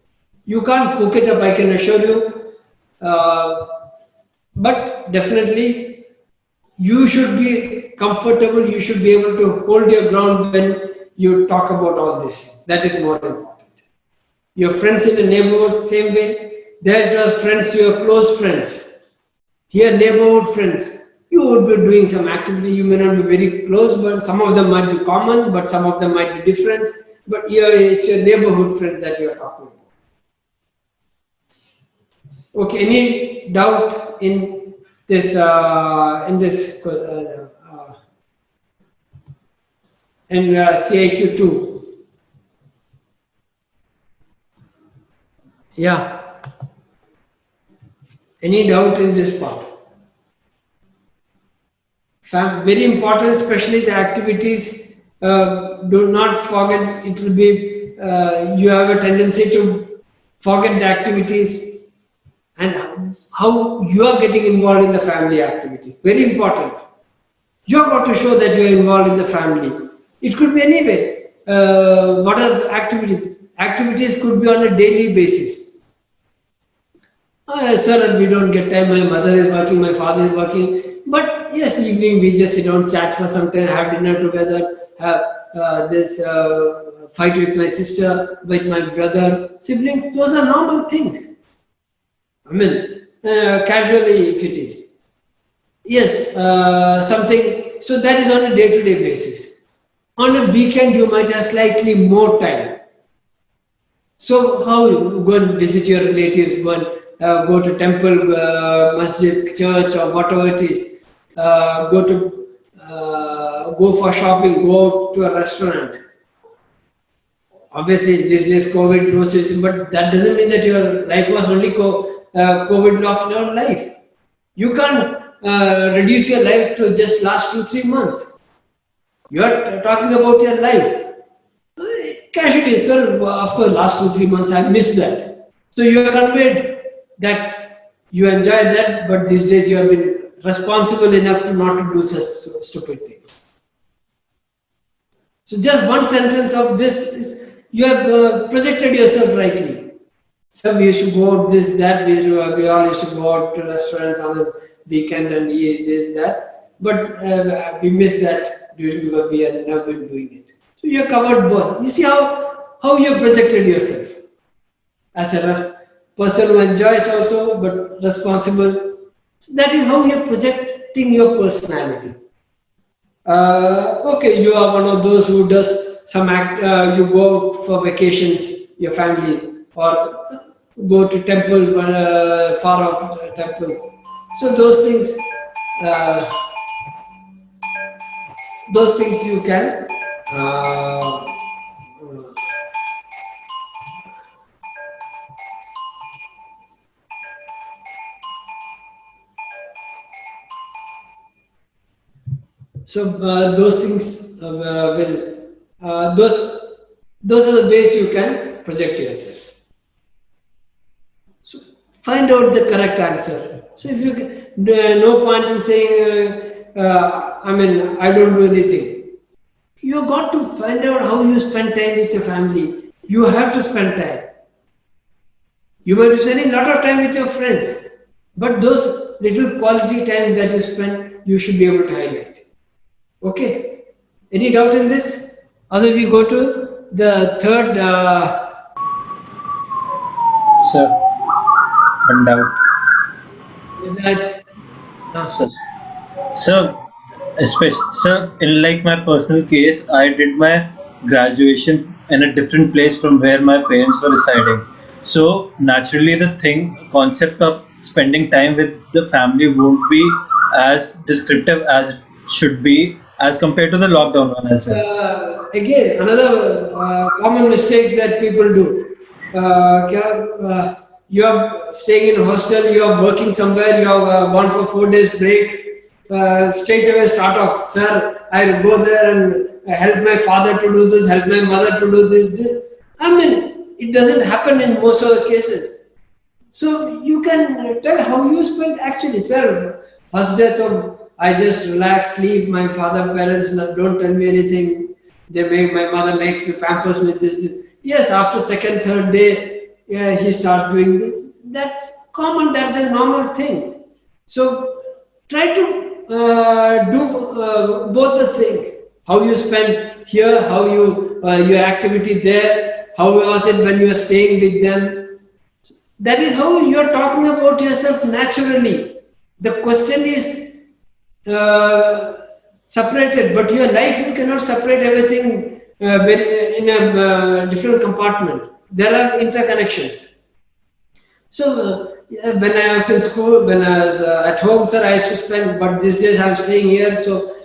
You can't cook it up, I can assure you. But definitely you should be comfortable, you should be able to hold your ground when you talk about all this. That is more important. Your friends in the neighborhood, same way. There it was friends, your close friends. Here neighborhood friends. You would be doing some activity, you may not be very close, but some of them might be common, but some of them might be different. But here it's your neighborhood friend that you are talking about. Okay, any doubt in this CIQ 2? Yeah. Any doubt in this part? Very important, especially the activities. Do not forget, it will be, you have a tendency to forget the activities and how you are getting involved in the family activities. Very important. You have got to show that you are involved in the family. It could be any way. What are activities? Activities could be on a daily basis. Sir, we don't get time. My mother is working, my father is working. But yes, evening we just sit down, chat for some time, have dinner together, have this fight with my sister, with my brother, siblings. Those are normal things. I mean, casually if it is. Yes, something. So that is on a day-to-day basis. On a weekend, you might have slightly more time. So how you go and visit your relatives, go to temple, masjid, church, or whatever it is. Go for shopping, go to a restaurant. Obviously, these days COVID, no situation, but that doesn't mean that your life was only COVID lockdown life. You can't reduce your life to just last 2-3 months. You are talking about your life. Casually, sir, of course, last 2-3 months I missed that. So you are conveyed that you enjoy that, but these days you have been responsible enough to not to do such stupid things. So just one sentence of this is you have projected yourself rightly. So we used to go out this, that, we all used to go out to restaurants on the weekend and eat this, that. But we missed that because we have never been doing it. So you have covered both. You see how you have projected yourself as a person who enjoys also, but responsible. So that is how you are projecting your personality. Okay, you are one of those who does some you go out for vacations, your family, or go to temple, far off temple. So those things you can those things those are the ways you can project yourself. So find out the correct answer. So if you no point in saying I mean I don't do anything. You got to find out how you spend time with your family. You have to spend time. You might be spending a lot of time with your friends, but those little quality time that you spend, you should be able to highlight. Okay. Any doubt in this? Otherwise, we go to the third. Sir, one doubt. Is that? Sir, in like my personal case, I did my graduation in a different place from where my parents were residing. So naturally, the concept of spending time with the family won't be as descriptive as it should be as compared to the lockdown one as well. Again, another common mistakes that people do. You are staying in a hostel, you are working somewhere, you have gone for 4 days break. Straight away start off, sir, I'll go there and help my father to do this, help my mother to do this. I mean, it doesn't happen in most of the cases. So you can tell how you spend actually, sir. First day, so I just relax, sleep. My parents don't tell me anything. My mother makes me pampers with this. Yes, after second, third day, he starts doing this. That's common. That's a normal thing. So try to do both the things. How you spend here, how your activity there, how was it when you are staying with them. That is how you are talking about yourself naturally. The question is separated, but your life you cannot separate everything in a different compartment. There are interconnections. So when I was in school, when I was at home, sir, I used to spend, but these days I'm staying here. So,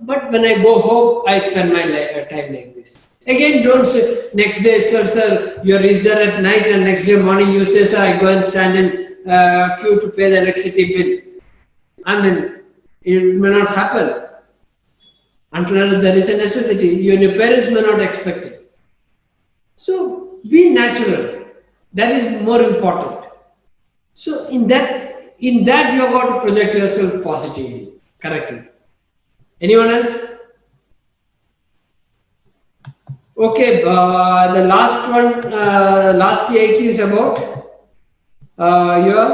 but when I go home, I spend my time like this. Again, don't say next day, sir, you reach there at night, and next day morning you say, sir, I go and stand in queue to pay the electricity bill. I mean, it may not happen until there is a necessity. You and your parents may not expect it. So be natural. That is more important. So in that you have got to project yourself positively, correctly. Anyone else? Okay, the last one, last CIQ is about your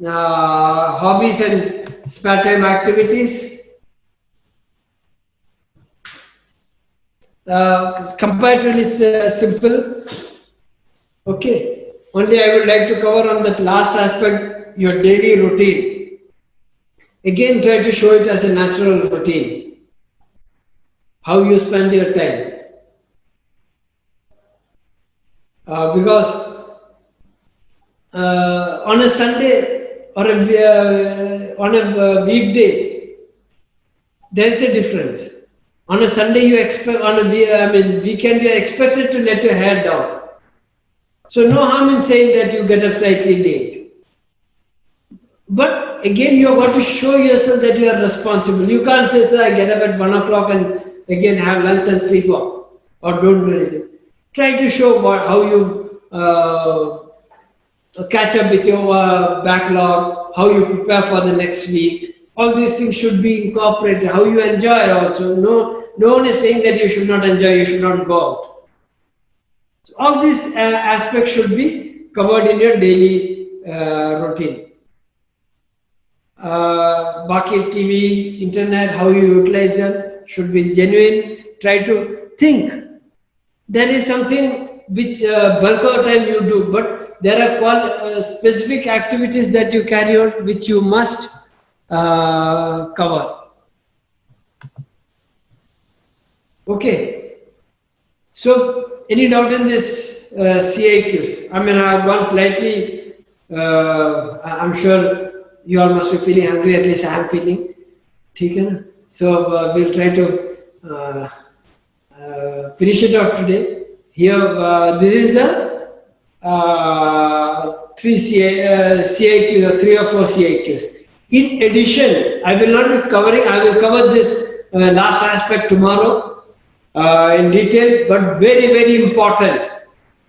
hobbies and spare time activities. Comparatively simple. Okay. Only I would like to cover on that last aspect, your daily routine. Again, try to show it as a natural routine. How you spend your time. Because on a Sunday or on a weekday, there is a difference. On a Sunday, you expect, weekend, you are expected to let your hair down. So no harm in saying that you get up slightly late. But again, you have got to show yourself that you are responsible. You can't say, sir, I get up at 1 o'clock and again have lunch and sleep off, or don't do anything. Try to show how you catch up with your backlog, how you prepare for the next week. All these things should be incorporated. How you enjoy also. No one is saying that you should not enjoy, you should not go out. So all these aspects should be covered in your daily routine. Baki TV, internet, how you utilize them should be genuine. Try to think. There is something which bulk of time you do, but there are specific activities that you carry out which you must cover. Okay. So, any doubt in this CIQs? I mean, I have gone slightly, I'm sure you all must be feeling hungry, at least I am feeling. So, we'll try to finish it off today. Here, this is the 3 CIQs or 3 or 4 CIQs. In addition, I will not be covering, I will cover this last aspect tomorrow in detail, but very, very important.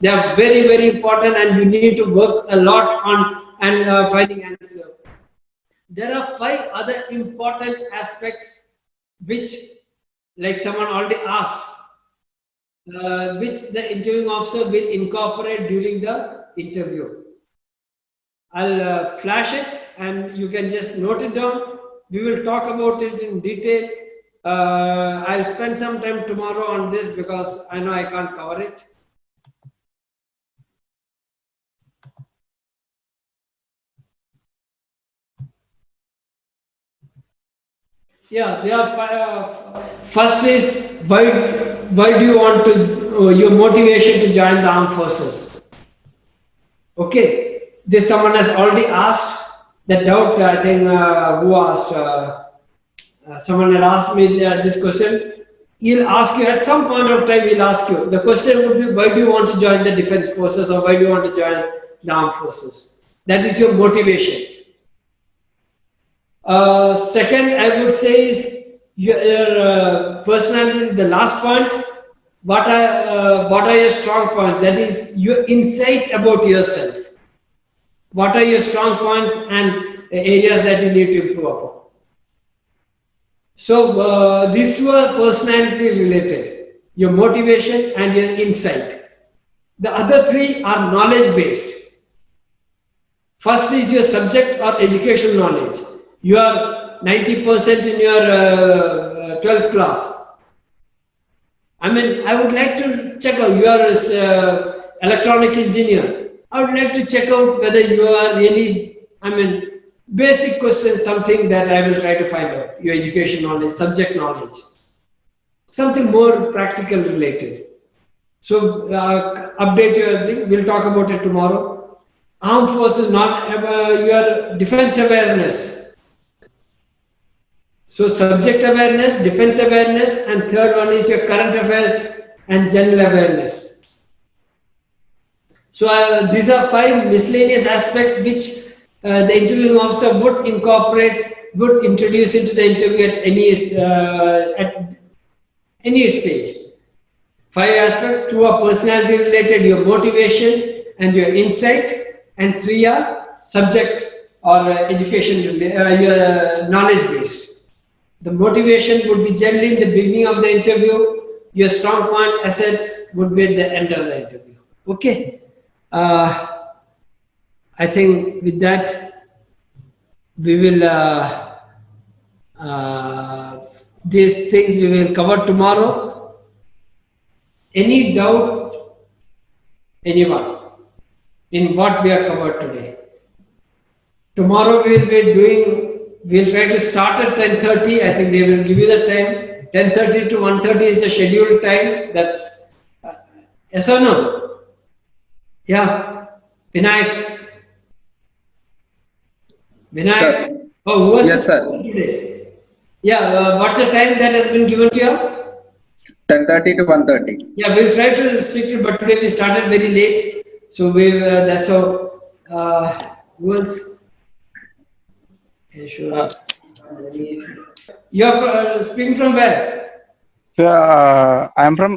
They are very, very important and you need to work a lot on finding answer. There are 5 other important aspects which, like someone already asked, which the interviewing officer will incorporate during the interview. I'll flash it and you can just note it down. We will talk about it in detail. I'll spend some time tomorrow on this because I know I can't cover it. Yeah, they are first is why do you want to, your motivation to join the armed forces? Okay, this someone has already asked that doubt. I think who asked? Someone had asked me this question. He'll ask you at some point of time. He'll ask you. The question would be, why do you want to join the defense forces, or why do you want to join the armed forces? That is your motivation. Second, I would say is your personality. The last point. What are your strong points? That is your insight about yourself. What are your strong points and areas that you need to improve upon? So these two are personality related. Your motivation and your insight. The other 3 are knowledge based. First is your subject or educational knowledge. You are 90% in your 12th class. I mean, I would like to check out, you are an electronic engineer. I would like to check out whether you are really, basic questions, something that I will try to find out. Your education knowledge, subject knowledge, something more practical related. So update your thing. We'll talk about it tomorrow. Armed forces, not your defense awareness. So subject awareness, defense awareness, and third one is your current affairs and general awareness. So these are 5 miscellaneous aspects which the interviewing officer would incorporate, would introduce into the interview at any stage. 5 aspects: 2 are personality related, your motivation and your insight, and 3 are subject or education, your knowledge based. The motivation would be generally in the beginning of the interview. Your strong point assets would be at the end of the interview. Okay. I think with that we will these things we will cover tomorrow. Any doubt, anyone, in what we have covered today? Tomorrow we will be doing, we'll try to start at 10:30. I think they will give you the time. 10:30 to 1:30 is the scheduled time. That's yes or no? Yeah. Vinayak. Vinayak. Sir. Oh, who was Yes, sir. today? Yeah. What's the time that has been given to you? 10:30 to 1:30. Yeah, we'll try to stick to, but today we started very late, so we that's how. Who else? You're speaking from where? So, I am from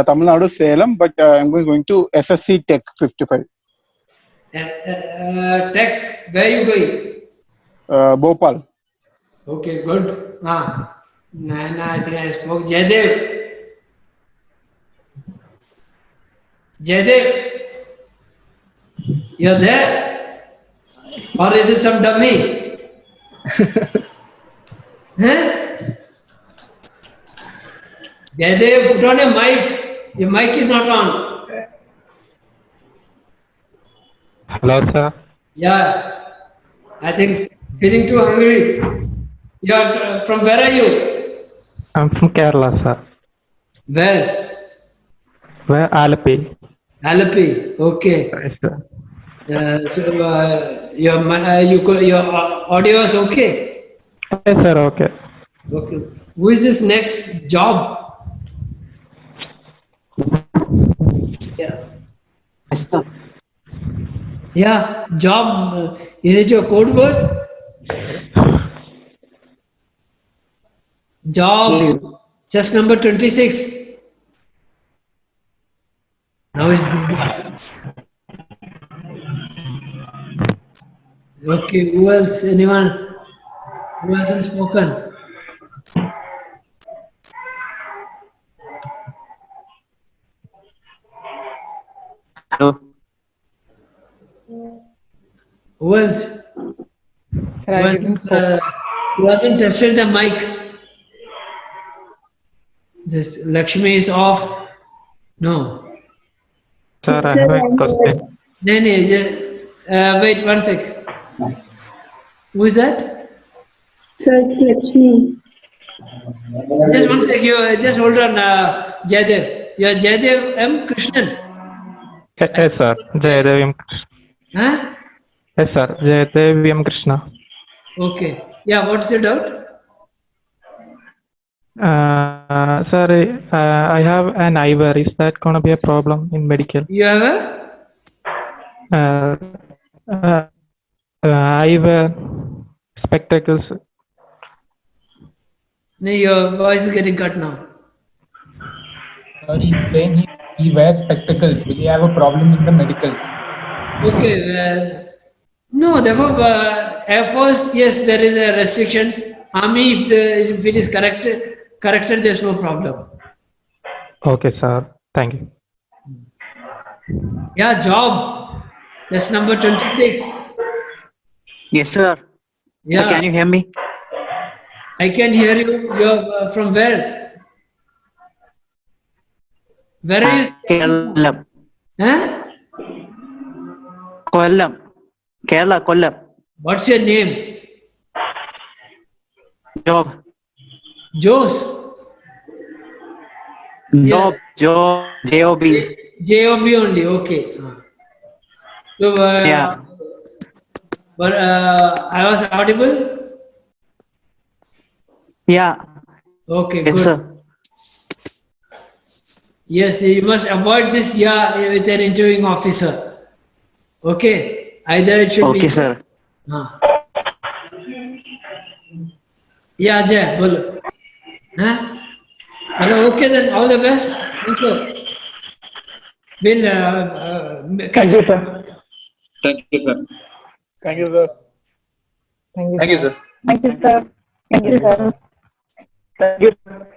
Tamil Nadu, Salem, but I am going to SSC Tech 55. Tech, where are you going? Bhopal. Okay, good. Nana, I think I spoke. Jaydev. Jaydev, you're there? Or is it some dummy? Huh? Jaydev, put on your mic. Your mic is not on. Hello, sir. Yeah, I think feeling too hungry. You're from where are you? I'm from Kerala, sir. Where? Where? Alapi. Alapi. Okay. Yes, sir. So your audio is okay? Yes, sir. Okay. Okay. Who is this next job? Yeah. Yeah, job. Is it your code word? Job. Just number 26. Now is okay. Who else? Anyone? Who hasn't spoken? Hello. Who else? Who hasn't tested the mic? This Lakshmi is off. No. Sir, I have a question. No, just, wait 1 sec. Who is that? Sir, it's Lakshmi. Just 1 sec. You just hold on, Jaydev. You're Jaydev M. Krishnan. Yes, sir. Jayadev M. Krishna. Huh? Yes, sir. Jayadev M. Krishna. Okay. Yeah, what's your doubt? Sir, I have an IVR. Is that gonna be a problem in medical? You have a? IVR spectacles. No, your voice is getting cut now. He's saying he wears spectacles. Will he have a problem in the medicals? Okay. No, therefore, Air Force, yes, there is a restrictions. Army, if it is corrected, there's no problem. Okay, sir. Thank you. Yeah, job. That's number 26. Yes, sir. Yeah. Sir, can you hear me? I can hear you. You're from where? Where are you? Kerala. Huh? Kollam. Kerala, Kollam. What's your name? Job. Jose. Job. Job. Job. Job only. Okay. So, Yeah. but I was audible. Yeah. Okay, Yes, good. sir. Yes, you must avoid this yeah with an interviewing officer. Okay, either it should be. Okay, sir. Yeah, Ajay, bolo. Huh? Hello, okay then, all the best. Thank you. We'll Thank you, sir. Thank you, sir. Thank you, sir. Thank you, Thank you, sir. sir. Thank you, sir. Thank you, sir. Thank you.